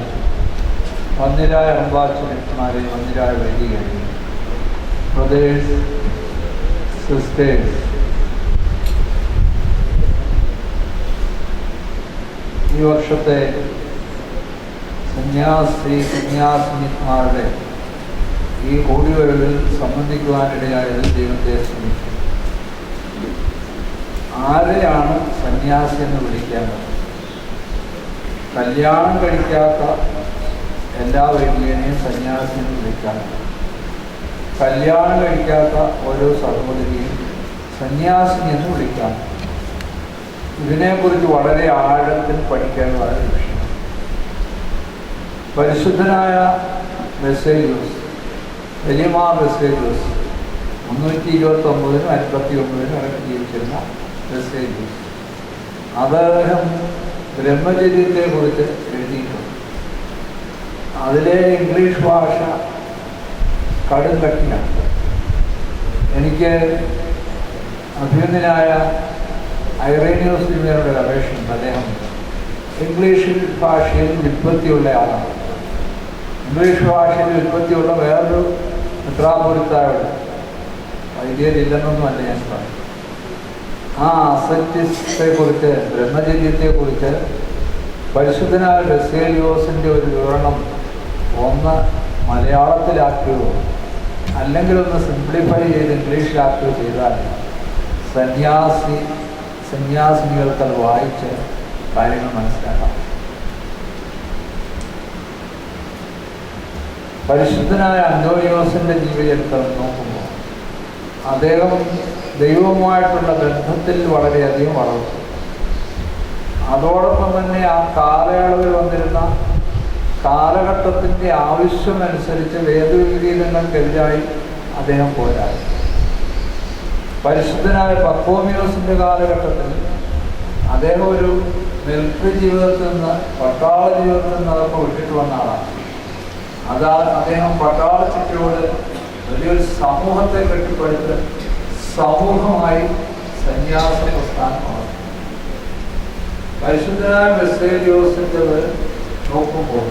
വന്നിരായ അമ്പാച്ചന്മാരെ, വന്നിരായ വൈദികരെ, ബ്രദേഴ്സ്, സിസ്റ്റേഴ്സ്, ഈ വർഷത്തെ സന്യാസിനിമാരുടെ ഈ കൂടിവരവിൽ സംബന്ധിക്കുവാനിടയായതിൽ ദൈവത്തെ ശ്രമിക്കും. ആരെയാണ് സന്യാസി എന്ന് വിളിക്കേണ്ടത്? കല്യാണം കഴിക്കാത്ത എല്ലാ വൈദികനെയും സന്യാസി എന്ന് വിളിക്കാൻ, കല്യാണം കഴിക്കാത്ത ഓരോ സഹോദരിയും സന്യാസിനി എന്ന് വിളിക്കാം. ഇതിനെക്കുറിച്ച് വളരെ ആഴത്തിൽ പഠിക്കാൻ വളരെ വിഷയം. പരിശുദ്ധനായ ബസേലിയോസ്, വലിയമാർ ബസേലിയോസ്, 329-നും 59-നും ഇടയ്ക്ക് ജീവിച്ചിരുന്ന ബസേലിയോസ്, അദ്ദേഹം ബ്രഹ്മചര്യത്തെക്കുറിച്ച് എഴുതിയിട്ടുണ്ട്. അതിലെ ഇംഗ്ലീഷ് ഭാഷ കടും കട്ടിയാണ്. എനിക്ക് അഭിനന്ദനായ ഐറേനിയോസ് തിരുമേനിയുടെ അപേക്ഷയുണ്ട്. അദ്ദേഹം ഇംഗ്ലീഷ് ഭാഷയിൽ വ്യുത്പത്തിയുള്ള ആളാണ്. ഇംഗ്ലീഷ് ഭാഷയിൽ വ്യുത്പത്തിയുള്ള വേറൊരു മെത്രാപ്പൊലീത്തായോട് വൈദ്യരില്ലെന്നൊന്നുമല്ല ഞാൻ പറഞ്ഞു. ആ അസറ്റിസത്തെക്കുറിച്ച്, ബ്രഹ്മചര്യത്തെക്കുറിച്ച് പരിശുദ്ധനായ ബസേലിയോസിൻ്റെ ഒരു വിവരണം ഒന്ന് മലയാളത്തിലാക്കുകയോ അല്ലെങ്കിൽ ഒന്ന് സിംപ്ലിഫൈ ചെയ്ത് ഇംഗ്ലീഷിലാക്കുകയോ ചെയ്താൽ സന്യാസിനികൾക്കത് വായിച്ച് കാര്യങ്ങൾ മനസ്സിലാക്കാം. പരിശുദ്ധനായ അന്തോണിയോസിൻ്റെ ജീവചരിത്രം നോക്കുമ്പോൾ അദ്ദേഹം ദൈവവുമായിട്ടുള്ള ബന്ധത്തിൽ വളരെയധികം വളർന്നു. അതോടൊപ്പം തന്നെ ആ കാലയളവിൽ വന്നിരുന്ന കാലഘട്ടത്തിൻ്റെ ആവശ്യമനുസരിച്ച് വേദവിപരീതങ്ങൾക്കെതിരായി അദ്ദേഹം പോരാടി. പരിശുദ്ധനായ പർത്തോമിയോസിൻ്റെ കാലഘട്ടത്തിൽ അദ്ദേഹം ഒരു മിലിറ്ററി ജീവിതത്തിൽ നിന്ന്, പട്ടാള ജീവിതത്തിൽ നിന്ന് അതൊക്കെ വിട്ടിട്ട് വന്ന ആളാണ്. അദ്ദേഹം പട്ടാള ചുറ്റോട് വലിയൊരു സമൂഹത്തെ കെട്ടിപ്പടുത്ത് സമൂഹമായി സന്യാസ പ്രസ്ഥാനമാണ്. പരിശുദ്ധനായ ബസേലിയോസിൻ്റെത് നോക്കുമ്പോൾ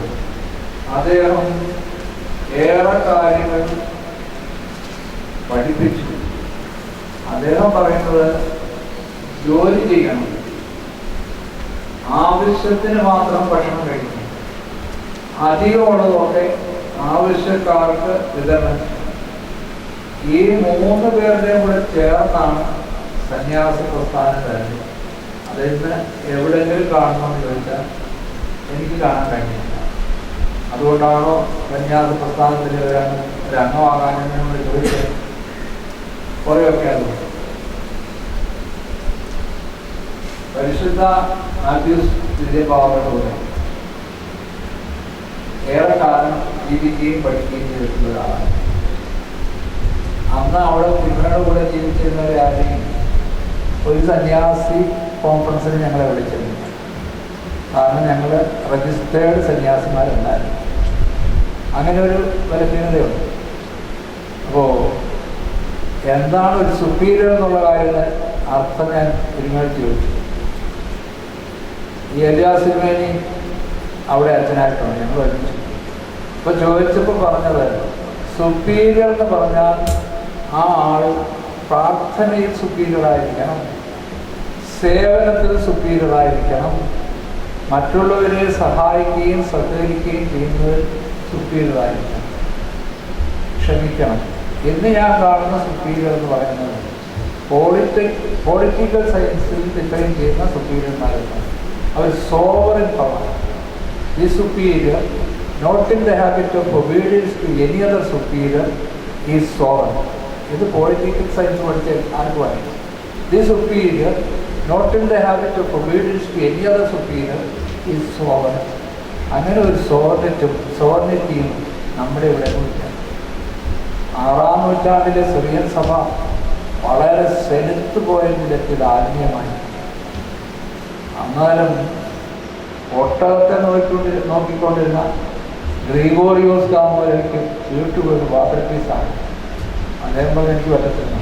അദ്ദേഹം ഏറെ കാര്യങ്ങൾ പഠിപ്പിച്ചു. അദ്ദേഹം പറയുന്നത് ജോലി ചെയ്യണം, ആവശ്യത്തിന് മാത്രം ഭക്ഷണം കഴിക്കണം, അധികമുള്ളതൊക്കെ ആവശ്യക്കാർക്ക് വിതരണം ചെയ്യണം. ഈ 3 പേരുടെയും കൂടെ ചേർന്നാണ് സന്യാസ പ്രസ്ഥാനം വരുന്നത്. അതിന്ന് എവിടെയെങ്കിലും കാണണമെന്ന് ചോദിച്ചാൽ എനിക്ക് കാണാൻ കഴിയില്ല. അതുകൊണ്ടാണോ സന്യാസ പ്രസ്ഥാനത്തിൽ ഒരു അംഗമാകാനെന്ന് ചോദിച്ചത്? കുറേയൊക്കെ അതുകൊണ്ട്. പരിശുദ്ധ മാത്യൂസ് ദിവ്യഭാവനോടെ ഏറെ കാലം ജീവിക്കുകയും പഠിക്കുകയും ചെയ്തിട്ടുള്ള ഒരാളാണ്. അന്ന് അവിടെ ഇവരുടെ കൂടെ ജീവിച്ചിരുന്നവരെ ആരെയും ഒരു സന്യാസി കോൺഫറൻസിന് ഞങ്ങളെ വിളിച്ചിരുന്നു. കാരണം ഞങ്ങൾ രജിസ്റ്റേർഡ് സന്യാസിമാരുണ്ടായിരുന്നു. അങ്ങനെ ഒരു ബലഹീനതയുണ്ട്. അപ്പോൾ എന്താണ് ഒരു സുപ്പീരിയർ എന്നുള്ള കാര്യത്തിന് അർത്ഥം ഞാൻ തിരുമേനിച്ച് ചോദിച്ചു. ഈ എലിയാസ് തിരുമേനി അവിടെ അച്ഛനായിട്ടുണ്ട്, ഞങ്ങൾ ഒരുമിച്ചു. അപ്പോൾ ചോദിച്ചപ്പോൾ പറഞ്ഞത് സുപ്പീരിയർ എന്ന് പറഞ്ഞാൽ ആ ആൾ പ്രാർത്ഥനയിൽ സുപ്പീരിയറായിരിക്കണം, സേവനത്തിൽ സുപ്പീരിയറായിരിക്കണം, മറ്റുള്ളവരെ സഹായിക്കുകയും സഹകരിക്കുകയും ചെയ്യുന്നത് സുപ്പീരിയറായിരിക്കണം, ക്ഷമിക്കണം. ഇന്ന് ഞാൻ കാണുന്ന സുപ്പീരിയർ എന്ന് പറയുന്നത് പൊളിറ്റിക്കൽ സയൻസിൽ ഡിഫൈൻ ചെയ്യുന്ന സുപ്പീരിയർമാരാണ്. അവർ സോവറിൻ പവർ. ഈ superior not in the habit of obedience to any other superior is sovereign. ഇത് പൊളിറ്റിക്കൽ സയൻസ് പഠിച്ച ആർക്കും അറിയാം. The superior not in the habit of obedience to any other superior is sovereign. അങ്ങനെ ഒരു സോവർണിറ്റിയും നമ്മുടെ ഇവിടെ ഇല്ല. 6-ാം നൂറ്റാണ്ടിലെ സിറിയൻ സഭ വളരെ സെലുത്ത് പോയ വിധത്തിൽ ആത്മീയമായി. അന്നാലും ഒട്ടകത്തെ നോക്കിക്കൊണ്ടിരുന്ന ഗ്രിഗോറിയോസ് ഗാമോരയ്ക്ക് ചീട്ടുപോയൊരു വാട്ടർപീസാണ്. അദ്ദേഹം പറഞ്ഞ് എനിക്ക് പറ്റത്തില്ല.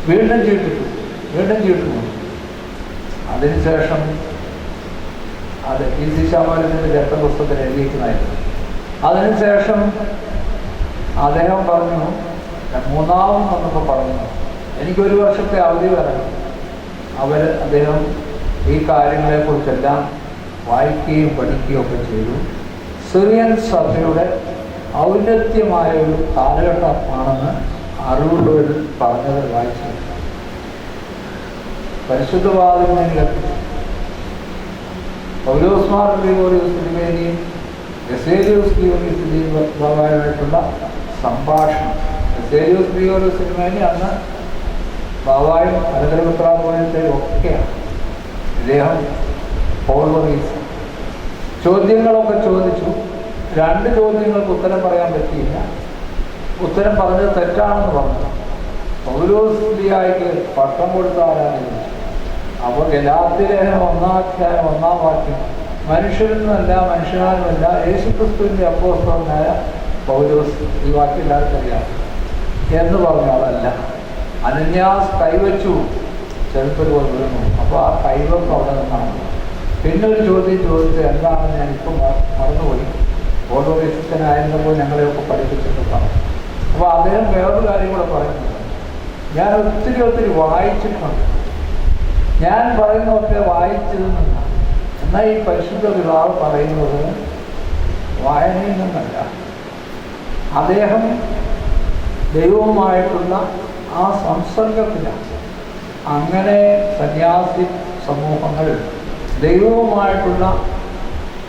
വീണ്ടും ചീട്ടുന്നു. അതിനുശേഷം അത് പി സി ശാമാലിൻ്റെ രക്തപുസ്തകത്തിൽ എഴുതിയിരിക്കുന്നതായിരുന്നു. അതിനുശേഷം അദ്ദേഹം പറഞ്ഞു, മൂന്നാമത് വന്നപ്പോൾ പറഞ്ഞു, എനിക്കൊരു വർഷത്തെ അവധി വരണം. അദ്ദേഹം ഈ കാര്യങ്ങളെക്കുറിച്ചെല്ലാം വായിക്കുകയും പഠിക്കുകയും ഒക്കെ ചെയ്തു. സിറിയൻ സഭയുടെ ഔന്നത്യമായ ഒരു കാലഘട്ടമാണെന്ന് അറിവുള്ളവർ പറഞ്ഞത് വായിച്ചു. പരിശുദ്ധവാദിനെ കൽപ്പിച്ചു. പൗലോസ് മാർ ഗ്രിഗോറിയോസ് തിരുമേനിയും ബസേലിയോസ് ഗ്രിഗോറിയോസ് ബാബായുമായിട്ടുള്ള സംഭാഷണം. ബസേലിയോസ് ഗ്രിഗോറിയോസ് തിരുമേനി അന്ന് ബാബായും അനന്തരപുത്രാപോലത്തെ ഒക്കെയാണ്. ഇദ്ദേഹം ഓൾവറീസ് ചോദ്യങ്ങളൊക്കെ ചോദിച്ചു. 2 ചോദ്യങ്ങൾക്ക് ഉത്തരം പറയാൻ പറ്റിയില്ല. ഉത്തരം പറഞ്ഞത് തെറ്റാണെന്ന് പറഞ്ഞു. പൗലോസ് ലിയായ്ക്ക് പട്ടം കൊടുത്താലാണ്. അപ്പോൾ ഗലാത്യലേഖനം 1-ാം 1-ാം വാക്യം, മനുഷ്യരിൽ നിന്നല്ല മനുഷ്യനാലുമല്ല യേശുക്രിസ്തുവിൻ്റെ അപ്പോസ്തലനായ പൗലോസ്, ഈ വാക്യം എല്ലാവർക്കും അറിയാം എന്ന് പറഞ്ഞു. അതല്ല, അനന്യാസ് കൈവച്ചു, ചെറുപ്പൽ പോലെ വീണു. അപ്പോൾ ആ കൈവപ്പ് അവിടെ നിന്നാണ്. പിന്നെ ഒരു ചോദ്യം ചോദിച്ചത് എന്താണെന്ന് ഞാനിപ്പം മറന്നുപോയി. ഓരോ വിശുദ്ധനായിരുന്നപ്പോൾ ഞങ്ങളെയൊക്കെ പഠിപ്പിച്ചിട്ട് പറഞ്ഞു. അപ്പോൾ അദ്ദേഹം വേറൊരു കാര്യം കൂടെ പറയുന്നത്, ഞാൻ ഒത്തിരി വായിച്ചിട്ടുണ്ട്. ഞാൻ പറയുന്നതൊക്കെ വായിച്ചതിൽ നിന്നാണ്. എന്നാൽ ഈ പരിശുദ്ധ പിതാവ് പറയുന്നത് വായനയിൽ നിന്നല്ല. അദ്ദേഹം ദൈവവുമായിട്ടുള്ള ആ സംസർഗത്തിലാണ്. അങ്ങനെ സന്യാസി സമൂഹങ്ങൾ ദൈവവുമായിട്ടുള്ള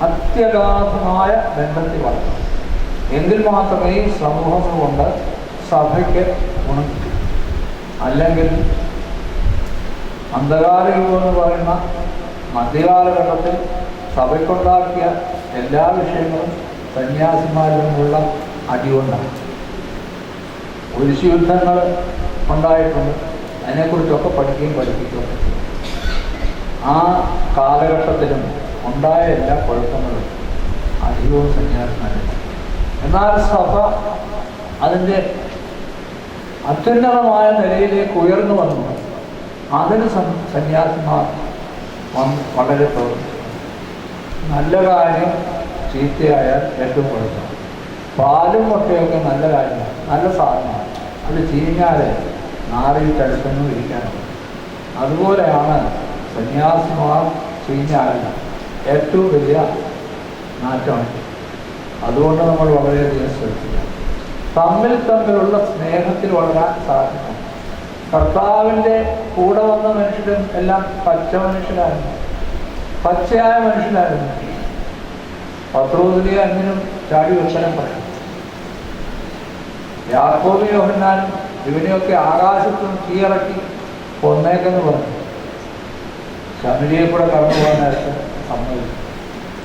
അത്യഗാധമായ ബന്ധത്തിൽ വളരണം. എങ്കിൽ മാത്രമേ ഈ സമൂഹങ്ങൾ കൊണ്ട് സഭയ്ക്ക് ഗുണം കിട്ടൂ. അല്ലെങ്കിൽ അന്ധകാര യുഗം എന്ന് പറയുന്ന മധ്യകാലഘട്ടത്തിൽ സഭയ്ക്കുണ്ടാക്കിയ എല്ലാ വിഷയങ്ങളും സന്യാസിമാരിൽ നിന്നുള്ള അടികൊണ്ടാണ്. കുരിശുയുദ്ധങ്ങൾ ഉണ്ടായിട്ടുണ്ട്. അതിനെക്കുറിച്ചൊക്കെ പഠിപ്പിക്കുകയൊക്കെ ചെയ്യും. ആ കാലഘട്ടത്തിലും ഉണ്ടായ എല്ലാ കുഴപ്പങ്ങളും അധികവും സന്യാസിമാരും. എന്നാൽ സഭ അതിൻ്റെ അത്യുന്നതമായ നിലയിലേക്ക് ഉയർന്നു വന്നു. അതിന് സന്യാസിമാർ വളരെ പ്രവർത്തിച്ചു. നല്ല കാര്യം ചീത്തയായാൽ ഏറ്റവും കുഴപ്പമാണ്. പാലും മുട്ടയൊക്കെ നല്ല കാര്യമാണ്, നല്ല സാധനമാണ്. അത് ചീഞ്ഞാൽ നാറിൽ ചടുക്കൊന്നും ഇരിക്കാനുള്ളത്. അതുപോലെയാണ് സന്യാസിമാർ ചീഞ്ഞാൽ ഏറ്റവും വലിയ നാറ്റമാണ്. അതുകൊണ്ട് നമ്മൾ വളരെയധികം ശ്രദ്ധിക്കുക. തമ്മിലുള്ള സ്നേഹത്തിൽ വളരാൻ സാധിക്കണം. കർത്താവിൻ്റെ കൂടെ വന്ന മനുഷ്യരും എല്ലാം പച്ച മനുഷ്യരായിരുന്നു, പച്ചയായ മനുഷ്യരായിരുന്നു. പത്രോസിനെ അന്നിനും ചാടി ഉത്തരം പറയും. യാക്കോബ് യോഹന്നാൻ ഇവനെയൊക്കെ ആകാശത്തും തീയിറക്കി കൊന്നേക്കെന്ന് പറഞ്ഞു. ശമരിയെ കൂടെ കടന്നു പോകാനായിട്ട് സമ്മതിച്ചു.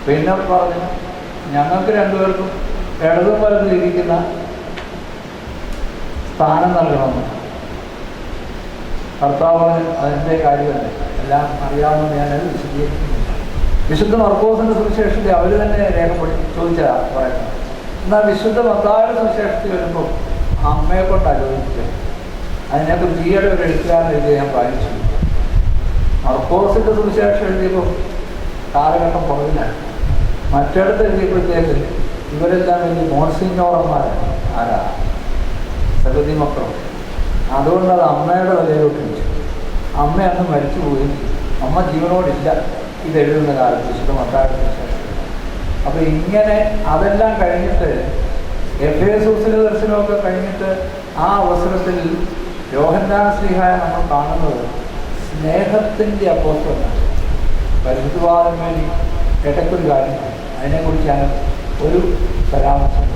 പിന്നെ പറഞ്ഞു, ഞങ്ങൾക്ക് 2 പേർക്കും ഇടതും വലതും ഇരിക്കുന്ന സ്ഥാനം നൽകണമെന്ന്. കർത്താവ് അതിൻ്റെ കാര്യമല്ല, എല്ലാം അറിയാമെന്ന് ഞാനത് വിശദീകരിക്കുന്നില്ല. വിശുദ്ധ മർക്കോസിൻ്റെ സുവിശേഷത്തിൽ അവർ തന്നെ ചോദിച്ചതാണ് പറയുന്നത്. എന്നാൽ വിശുദ്ധ മത്തായിയുടെ സുവിശേഷത്തിൽ വരുമ്പോൾ അമ്മയെ കൊണ്ടാണ് ചോദിച്ചത്. അതിനെക്കുറിച്ച് ഈയിടെ ഒരു എഴുത്തുകാരൻ എഴുതി ഞാൻ വായിച്ചു. മർക്കോസിൻ്റെ സുവിശേഷം എഴുതിയപ്പോൾ കാലഘട്ടം പുറകിലാണ്. മറ്റിടത്ത് എഴുതിയപ്പോഴത്തേക്ക് ഇവരെല്ലാം വലിയ മോൺസിഞ്ഞോറന്മാരാണ്. ആരാ? സഗതി മക്കളും. അതുകൊണ്ട് അത് അമ്മയുടെ വിലയിലോട്ട് വെച്ചു. അമ്മ അന്ന് മരിച്ചുപോയി. അമ്മ ജീവനോടില്ല ഇതെഴുതുന്ന കാലത്ത്, വിശുദ്ധ മത്തായിയുടെ സുവിശേഷം. അപ്പോൾ ഇങ്ങനെ അതെല്ലാം കഴിഞ്ഞിട്ട് എഫേസൂസിലെ ദർശനമൊക്കെ കഴിഞ്ഞിട്ട് ആ അവസരത്തിൽ യോഹന്നാൻ ശ്ലീഹായെ നമ്മൾ കാണുന്നത് സ്നേഹത്തിൻ്റെ അപ്പോസ്തലനാണ്. പരിശുദ്ധവാദം വേണ്ടി ഇടയ്ക്കൊരു കാര്യം, അതിനെക്കുറിച്ച് ഞാൻ ഒരു പരാമർശം.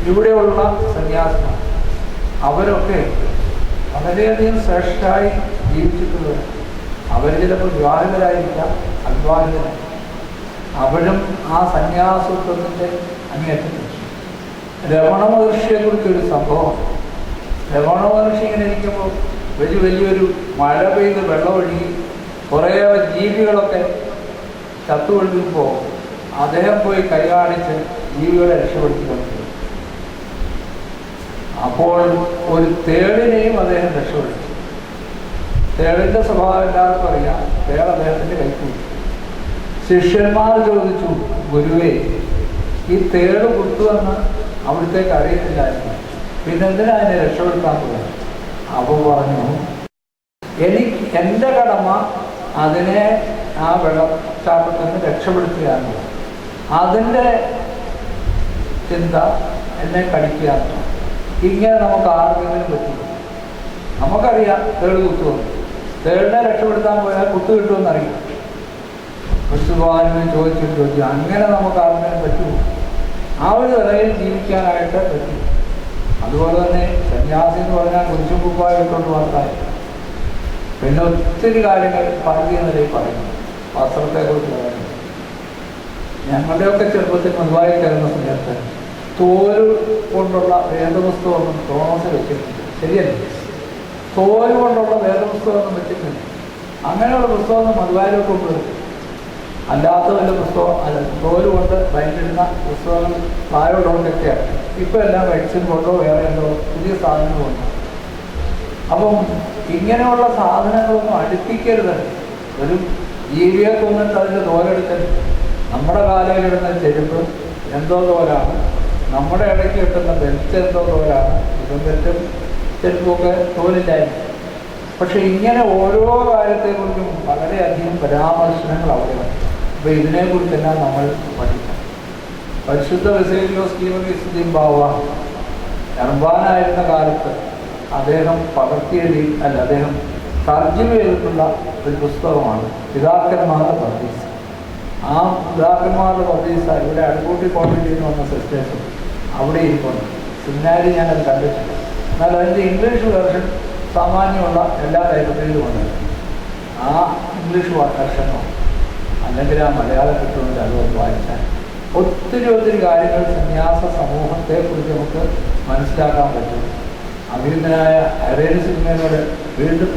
ഇവിടെയുള്ള സന്യാസിമാർ അവരൊക്കെ വളരെയധികം ശ്രേഷ്ഠമായി ജീവിച്ചിട്ടുള്ളത്. അവർ ചിലപ്പോൾ വിവാഹിതരായിരിക്കാം, അവിവാഹിതരായിരിക്കാം. അവരും ആ സന്യാസത്വത്തിൻ്റെ അങ്ങേറ്റത്തിൽ. രമണ മഹർഷിയെക്കുറിച്ചൊരു സംഭവം. രമണ മഹർഷി ഇങ്ങനെ ഇരിക്കുമ്പോൾ വലിയൊരു മഴ പെയ്ത് വെള്ളമൊഴുകി കുറേയേറെ ജീവികളൊക്കെ ചത്തുകൊള്ളുമ്പോൾ അദ്ദേഹം പോയി കൈ കാണിച്ച് ജീവികളെ രക്ഷപ്പെടുത്തി. അപ്പോൾ ഒരു തേളിനെയും അദ്ദേഹം രക്ഷപ്പെടുത്തി. തേളിൻ്റെ സ്വഭാവം എല്ലാവർക്കും അറിയാം. തേൾ അദ്ദേഹത്തിൻ്റെ കൈക്കൂടി. ശിഷ്യന്മാർ ചോദിച്ചു, ഗുരുവേ, ഈ തേട് കുത്തുവെന്ന് അവിടത്തേക്ക് അറിയത്തില്ലായിരുന്നു. പിന്നെ എന്തിനാ അതിനെ രക്ഷപ്പെടുത്താൻ പോകുന്നത്? അപ്പോൾ പറഞ്ഞു, എൻ്റെ കടമ അതിനെ ആ വെള്ളച്ചാട്ടത്തിൽ നിന്ന് രക്ഷപ്പെടുത്തുകയാണ്. അതിൻ്റെ ചിന്ത എന്നെ കടിക്കുകയാണ്. ഇങ്ങനെ നമുക്ക് ആർക്കെങ്കിലും പറ്റില്ല. നമുക്കറിയാം തേട് കുത്തുമെന്ന്. തേടിനെ രക്ഷപ്പെടുത്താൻ പോയാൽ കുത്തു കിട്ടുമെന്നറിയാം. ക്രിസ്തുവാനും ചോദിച്ചു അങ്ങനെ നമുക്ക് ആർക്കെങ്കിലും പറ്റുമോ? ആ ഒരു നിലയിൽ ജീവിക്കാനായിട്ട് പറ്റും. അതുപോലെ തന്നെ സന്യാസി എന്ന് പറഞ്ഞാൽ കുരിശും കുപ്പായം ഇട്ടുകൊണ്ട് മാത്രമായി. പിന്നെ ഒത്തിരി കാര്യങ്ങൾ ഭാരതീയ നിലയിൽ പറയുന്നു. വസ്ത്രത്തെക്കുറിച്ച് പറയുന്നു. ഞങ്ങളുടെയൊക്കെ ചെറുപ്പത്തിൽ മധുവായി കയറുന്ന സമയത്ത് തോല് കൊണ്ടുള്ള വേദപുസ്തകമൊന്നും തോമസ് വെച്ചിട്ടുണ്ട്. ശരിയല്ലേ? തോല് കൊണ്ടുള്ള വേദപുസ്തകമൊന്നും വെച്ചിട്ടുണ്ട്. അങ്ങനെയുള്ള പുസ്തകമൊന്നും മധുവായിലൊക്കെ കൊണ്ടുവരും. അല്ലാത്ത വല്ല പുസ്തകം അല്ല, തോല് കൊണ്ട് ഭയങ്കര പുസ്തകങ്ങൾ പ്രായമുള്ളവർക്കൊക്കെയാണ്. ഇപ്പം എല്ലാം വാക്സിൻ കൊണ്ടോ വേറെ എന്തോ പുതിയ സാധനങ്ങൾ കൊണ്ടോ. അപ്പം ഇങ്ങനെയുള്ള സാധനങ്ങളൊന്നും അടുപ്പിക്കരുത്. ഒരു ജീവിയെ കൊന്നിട്ട് അതിൻ്റെ തോലെടുക്കരുത്. നമ്മുടെ കാലയിലിടുന്ന ചെരുപ്പ് എന്തോ തോലാണ്, നമ്മുടെ ഇടയ്ക്ക് കിട്ടുന്ന ബെൽറ്റ് എന്തോ തോലാണ്. ഇതും ബെൽറ്റും ചെരുപ്പുമൊക്കെ തോലില്ലായിരുന്നു. പക്ഷെ ഇങ്ങനെ ഓരോ കാര്യത്തെക്കുറിച്ചും വളരെയധികം പരാമർശനങ്ങൾ അവിടെയാണ്. അപ്പോൾ ഇതിനെക്കുറിച്ചെല്ലാം നമ്മൾ പഠിക്കണം. പരിശുദ്ധ ബസേലിയോസ് കീവർഗീസ് ബാവ നിർമ്മാനായിരുന്ന കാലത്ത് അദ്ദേഹം അദ്ദേഹം തർജ്ജിമ ചെയ്തിട്ടുള്ള ഒരു പുസ്തകമാണ് പിതാക്കന്മാരുടെ പർദീസ. ആ പിതാക്കന്മാരുടെ പർദീസ ഇവിടെ അടുക്കൂട്ടി കോളേജിൽ നിന്ന് വന്ന സിസ്റ്റേഴ്സും അവിടെ ഇരിപ്പുണ്ട്. സിന്നാരി ഞാനത് കണ്ടിട്ടില്ല. എന്നാൽ അതിൻ്റെ ഇംഗ്ലീഷ് വേർഷൻ സാമാന്യമുള്ള എല്ലാ ലൈബ്രറിയിലും ഉണ്ട്. ആ ഇംഗ്ലീഷ് വേർഷനോ അല്ലെങ്കിൽ ആ മലയാളം കിട്ടുമെങ്കിൽ അതുകൊണ്ട് വായിച്ചാൽ ഒത്തിരി കാര്യങ്ങൾ സന്യാസ സമൂഹത്തെക്കുറിച്ച് നമുക്ക് മനസ്സിലാക്കാൻ പറ്റും. അഭിനന്ദനായ അരേന് സിനിമയോട് വീണ്ടും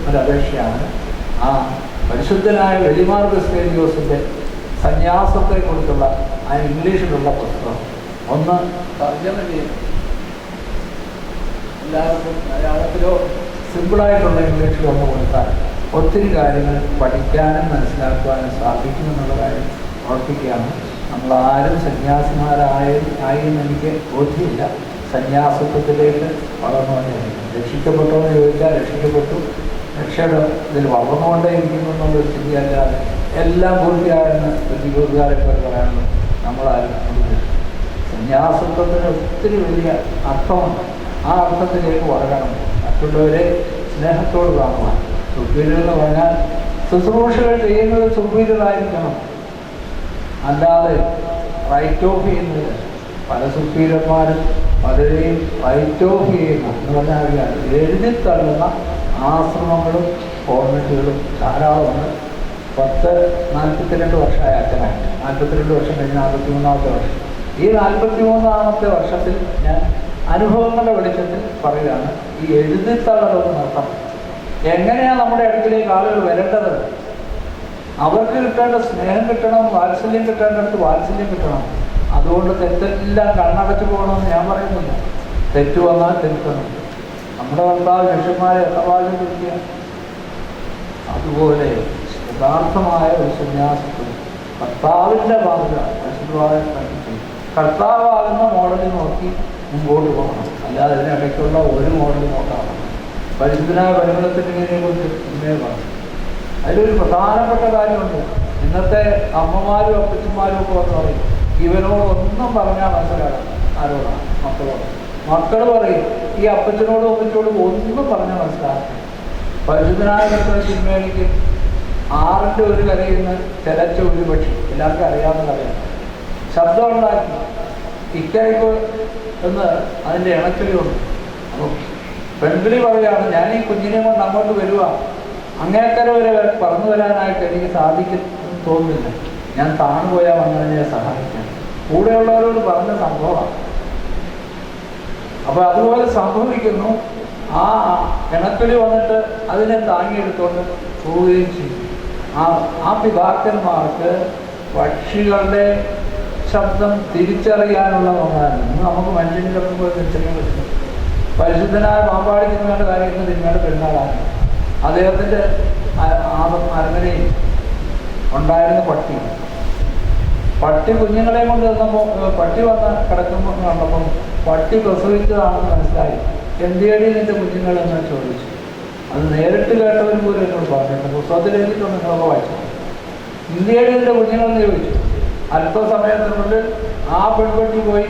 ഒരു അപേക്ഷയാണ് ആ പരിശുദ്ധനായ വെളിമാർ ബസേലിയോസിൻ്റെ സന്യാസത്തെക്കുറിച്ചുള്ള ആ ഇംഗ്ലീഷിലുള്ള പുസ്തകം ഒന്ന് തർജ്ജമ ചെയ്യും. എല്ലാവർക്കും മലയാളത്തിലോ സിമ്പിളായിട്ടുള്ള ഇംഗ്ലീഷിലോ ഒന്ന് കൊടുത്താൽ ഒത്തിരി കാര്യങ്ങൾ പഠിക്കാനും മനസ്സിലാക്കുവാനും സാധിക്കുമെന്നുള്ള കാര്യം ഓർപ്പിക്കുകയാണ്. നമ്മളാരും സന്യാസിമാരായെന്ന് എനിക്ക് ബോധ്യമില്ല. സന്യാസത്വത്തിലേക്ക് വളർന്നുകൊണ്ടേയിരിക്കും. രക്ഷിക്കപ്പെട്ടോ എന്ന് ചോദിച്ചാൽ രക്ഷിക്കപ്പെട്ടു. രക്ഷയുടെ ഇതിൽ വളർന്നുകൊണ്ടേയിരിക്കുന്നു എന്നുള്ളൊരു സ്ഥിതിയല്ലാതെ എല്ലാം പൂർത്തിയായെന്ന് ജീവിതകാരെപ്പോൾ പറയാനുള്ളൂ. നമ്മളാരും സന്യാസത്വത്തിന് ഒത്തിരി വലിയ അർത്ഥമുണ്ട്. ആ അർത്ഥത്തിലേക്ക് വളരണം. മറ്റുള്ളവരെ സ്നേഹത്തോട് കാണുവാൻ. സുപ്പീരിയർ എന്ന് പറഞ്ഞാൽ ശുശ്രൂഷകൾ ചെയ്യുന്നത് സുപ്പീരിയറായിരിക്കണം, അല്ലാതെ റൈറ്റ് ഓഫ് ചെയ്യുന്നത്. പല സുപ്പീരിയർമാരും പലരെയും റൈറ്റ് ഓഫ് ചെയ്യുന്ന എന്ന് പറഞ്ഞാൽ അറിയാം എഴുതി തള്ളുന്ന ആശ്രമങ്ങളും കോൺവെൻറ്റുകളും ധാരാളമുണ്ട്. 42 വർഷമായ അച്ഛനായിട്ട് 42 വർഷം കഴിഞ്ഞ് 43ാമത്തെ വർഷം. ഈ 43ാമത്തെ വർഷത്തിൽ ഞാൻ അനുഭവങ്ങളുടെ വെളിച്ചത്തിൽ പറയുകയാണ്, ഈ എഴുതിത്തള്ളലൊന്ന് നിർത്തണം. എങ്ങനെയാണ് നമ്മുടെ അടുക്കിലേക്ക് ആളുകൾ വരേണ്ടത്? അവർക്ക് കിട്ടേണ്ട സ്നേഹം കിട്ടണം, വാത്സല്യം കിട്ടേണ്ടടുത്ത് വാത്സല്യം കിട്ടണം. അതുകൊണ്ട് തെറ്റെല്ലാം കണ്ണടച്ചു പോകണമെന്ന് ഞാൻ പറയുന്നില്ല. തെറ്റ് വന്നാൽ തിരുത്തണം. നമ്മുടെ കർത്താവ് ശിഷ്യന്മാരെ എത്രവാഴ്ച തിരുത്തിയ അതുപോലെ യഥാർത്ഥമായ ഒരു സന്യാസത്തിൽ കർത്താവിൻ്റെ മാതൃക പഠിച്ചു കർത്താവാകുന്ന മോഡലിൽ നോക്കി മുമ്പോട്ട് പോകണം. അല്ലാതെ ഇതിനിടയ്ക്കുള്ള ഒരു മോഡൽ നോക്കാം. പരിശുദ്ധനായ പരിമളത്തിനെ കുറിച്ച് ഇന്നേ പറഞ്ഞു. അതിലൊരു പ്രധാനപ്പെട്ട കാര്യമുണ്ട്. ഇന്നത്തെ അമ്മമാരും അപ്പച്ചന്മാരും ഒക്കെ വന്ന് പറയും ഇവനോടൊന്നും പറഞ്ഞാൽ മനസ്സിലാകാം. ആരോടാണ്? മക്കളോട്. മക്കൾ പറയും ഈ അപ്പച്ചനോടും അപ്പച്ചനോടും ഒന്നും പറഞ്ഞാൽ മനസ്സിലാക്കാം. പരിശുദ്ധനായ കർത്താവ് സിനിമയിലേക്ക് 6ന്റെ ഒരു കരയിൽ നിന്ന് ചിലച്ച ഒരു പക്ഷി, എല്ലാവർക്കും അറിയാവുന്ന കഥയാണ്. ശബ്ദം ഉണ്ടാക്കി ഇക്കൈക്കോ എന്ന് അതിൻ്റെ ഇണക്കിലുണ്ട്. അപ്പം പെൺകിളി പറയുകയാണ്, ഞാൻ ഈ കുഞ്ഞിനെ കൊണ്ട് അങ്ങോട്ട് വരുക, അങ്ങേക്കര വരെ പറന്നു വരാനായിട്ട് എനിക്ക് സാധിക്കുമെന്ന് തോന്നുന്നില്ല. ഞാൻ താണുപോയാൽ വന്നതിനെ സഹായിക്കാം. കൂടെയുള്ളവരോട് പറഞ്ഞ സംഭവമാണ്. അപ്പോൾ അതുപോലെ സംഭവിക്കുന്നു. ആ ഇണക്കിളി വന്നിട്ട് അതിനെ താങ്ങിയെടുത്തുകൊണ്ട് പോവുകയും ചെയ്യും. ആ പിതാക്കന്മാർക്ക് പക്ഷികളുടെ ശബ്ദം തിരിച്ചറിയാനുള്ള ഒന്നായിരുന്നു. നമുക്ക് മനുഷ്യന് കിടക്കുമ്പോൾ തിരിച്ചറിയാൻ പറ്റുന്നു. പരിശുദ്ധനായ പാമ്പാടി തിന്മയുടെ കാര്യം തിന്മയുടെ പെരുന്നാളാണ്. അദ്ദേഹത്തിൻ്റെ അരമനയിൽ ഉണ്ടായിരുന്ന പട്ടി പട്ടി കുഞ്ഞുങ്ങളെ കൊണ്ട് വന്നപ്പോൾ പട്ടി വന്ന് കിടക്കുമ്പോൾ കണ്ടപ്പം പട്ടി പ്രസവിച്ചതാണെന്ന് മനസ്സിലായി. എന്തിയടി നിന്റെ കുഞ്ഞുങ്ങളെന്ന് ചോദിച്ചു. അത് നേരിട്ട് കേട്ടവർ പോലും എന്നോട് പറഞ്ഞിട്ടുണ്ട്. പുസ്തകത്തിലേക്കിട്ടുണ്ട്, നിങ്ങളൊക്കെ വായിച്ചു. ഇന്ത്യയുടെ നിന്റെ കുഞ്ഞുങ്ങളെന്ന് ചോദിച്ചു. അല്പസമയത്തിനുള്ളിൽ ആ പെൺപട്ടി പോയി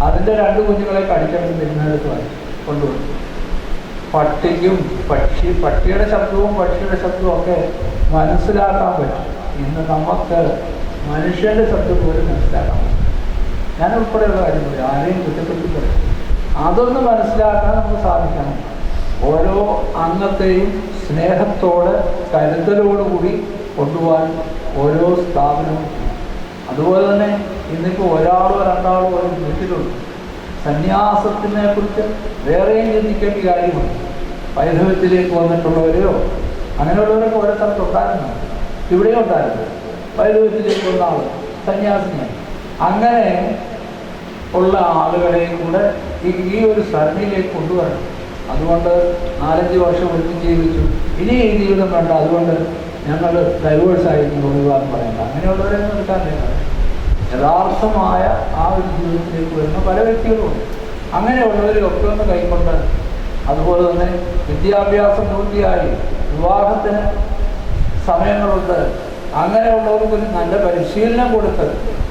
അതിൻ്റെ 2 കുഞ്ഞുങ്ങളെ കടിക്കണം തിരുന്നെടുത്ത് വായിച്ചു കൊണ്ടുപോയി. പട്ടിക്കും പട്ടിയുടെ ശബ്ദവും പക്ഷിയുടെ ശബ്ദവും ഒക്കെ മനസ്സിലാക്കാൻ പറ്റും. ഇന്ന് നമുക്ക് മനുഷ്യൻ്റെ ശബ്ദം പോലും മനസ്സിലാക്കാൻ പറ്റും. ഞാൻ ഉൾപ്പെടെയുള്ള കാര്യങ്ങൾ ആരെയും കുറ്റപ്പെടുത്തി പറയും. അതൊന്ന് മനസ്സിലാക്കാൻ നമുക്ക് സാധിക്കണം. ഓരോ അംഗത്തെയും സ്നേഹത്തോടെ കരുതലോടുകൂടി കൊണ്ടുപോകാൻ ഓരോ സ്ഥാപനവും. അതുപോലെ തന്നെ ഇന്നിപ്പോൾ ഒരാളോ രണ്ടാളോ ഒരു വീട്ടിലുണ്ട്. സന്യാസത്തിനെ കുറിച്ച് വേറെയും ചിന്തിക്കേണ്ട കാര്യമുണ്ട്. വൈധവ്യത്തിലേക്ക് വന്നിട്ടുള്ളവരെയോ അങ്ങനെയുള്ളവരൊക്കെ ഓരോ സ്ഥലത്ത് ഉണ്ടായിരുന്നു, ഇവിടെയും ഉണ്ടായിരുന്നു. വൈധവ്യത്തിലേക്ക് വന്ന ആൾ സന്യാസിനിയാണ്. അങ്ങനെ ഉള്ള ആളുകളെയും കൂടെ ഈ ഒരു സരണിയിലേക്ക് കൊണ്ടുവരണം. അതുകൊണ്ട് 4-5 വർഷം ഒരുമിച്ച് ജീവിച്ചു, ഇനി ഈ ജീവിതം വേണ്ട, അതുകൊണ്ട് ഞങ്ങൾ ഡൈവേഴ്സായിരിക്കും കൊണ്ടുപോകാൻ പറയണ്ട. അങ്ങനെയുള്ളവരെയൊന്നും എടുക്കാനില്ല. യഥാർത്ഥമായ ആ ഒരു ജീവിതത്തിലേക്ക് വരുന്ന പല വ്യക്തികളുമുണ്ട്. അങ്ങനെയുള്ളവരെയൊക്കെ ഒന്ന് കൈക്കൊണ്ട്, അതുപോലെ തന്നെ വിദ്യാഭ്യാസം പൂർത്തിയായി വിവാഹത്തിന് സമയങ്ങളുണ്ട്, അങ്ങനെയുള്ളവർക്കൊരു നല്ല പരിശീലനം കൊടുത്ത്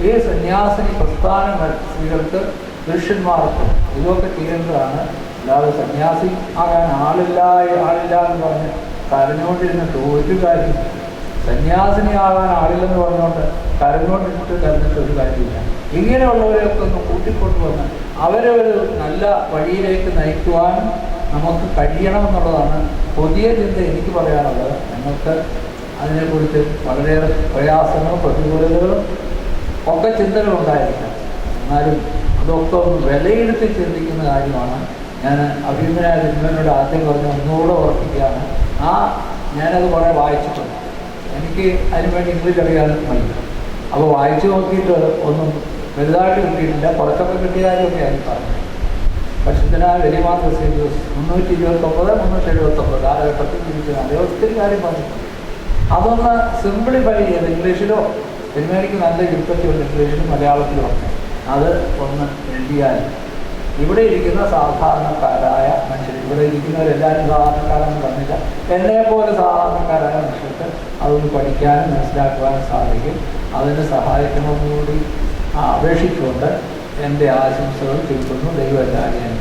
ഈ സന്യാസിനി പ്രസ്ഥാനങ്ങൾ സ്ത്രീകൾക്ക് പുരുഷന്മാർക്ക് ഇതൊക്കെ ചെയ്യേണ്ടതാണ്. അല്ലാതെ സന്യാസി ആകാൻ ആളില്ല എന്ന് പറഞ്ഞ് കരഞ്ഞുകൊണ്ടിരുന്നിട്ട് ഒരു കാര്യം, സന്യാസിനി ആകാൻ ആളില്ലെന്ന് പറഞ്ഞുകൊണ്ട് കരഞ്ഞുകൊണ്ടിട്ട് ഒരു കാര്യമില്ല. ഇങ്ങനെയുള്ളവരെയൊക്കെ ഒന്ന് കൂട്ടിക്കൊണ്ടുവന്ന് അവരെ ഒരു നല്ല വഴിയിലേക്ക് നയിക്കുവാനും നമുക്ക് കഴിയണമെന്നുള്ളതാണ് പുതിയ ചിന്ത എനിക്ക് പറയാനുള്ളത്. നിങ്ങൾക്ക് അതിനെക്കുറിച്ച് വളരെയേറെ പ്രയാസങ്ങളും പ്രതികൂലതകളും ഒക്കെ ചിന്തകളുണ്ടായിരിക്കാം. എന്നാലും അതൊക്കെ ഒന്ന് വിലയിരുത്തി ചിന്തിക്കുന്ന കാര്യമാണ്. ഞാൻ അഭിനന്ദനായ തിരുമേനിയോട് ആദ്യം പറഞ്ഞ് ഒന്നുകൂടെ ഓർപ്പിക്കുകയാണ്. ഞാനത് കുറേ വായിച്ചിട്ടുണ്ട്. എനിക്ക് അതിനുവേണ്ടി ഇംഗ്ലീഷ് അറിയാനും മതി. അപ്പോൾ വായിച്ചു നോക്കിയിട്ട് ഒന്നും വലുതായിട്ട് കിട്ടിയിട്ടില്ല, കുറച്ചൊക്കെ കിട്ടിയ കാര്യമൊക്കെ ആയി പറഞ്ഞു. പരിശുദ്ധനായ വലിയമാർ 329 കാലഘട്ടത്തിൽ ജീവിച്ചത് അതേ ഒത്തിരി കാര്യം പറഞ്ഞിട്ടുണ്ട്. അതൊന്ന് സിംപ്ലിഫൈ ചെയ്ത് ഇംഗ്ലീഷിലോ തിരുമേനിക്ക് നല്ല എളുപ്പത്തിലുള്ള ഇംഗ്ലീഷിലും മലയാളത്തിലും ഒക്കെ അത് ഒന്ന് എഴുതിയാൽ ഇവിടെ ഇരിക്കുന്ന സാധാരണക്കാരായ മനുഷ്യർ, ഇവിടെ ഇരിക്കുന്നവരെല്ലാവരും സാധാരണക്കാരെന്ന് പറഞ്ഞില്ല, എന്നെപ്പോലെ സാധാരണക്കാരായ മനുഷ്യർക്ക് അതൊന്ന് പഠിക്കാനും മനസ്സിലാക്കുവാനും സാധിക്കും. അതിന് സഹായിക്കണമെന്നുകൂടി അപേക്ഷിച്ചുകൊണ്ട് എൻ്റെ ആശംസകൾ ചുരുക്കുന്നു. ദൈവം എല്ലാവരെയും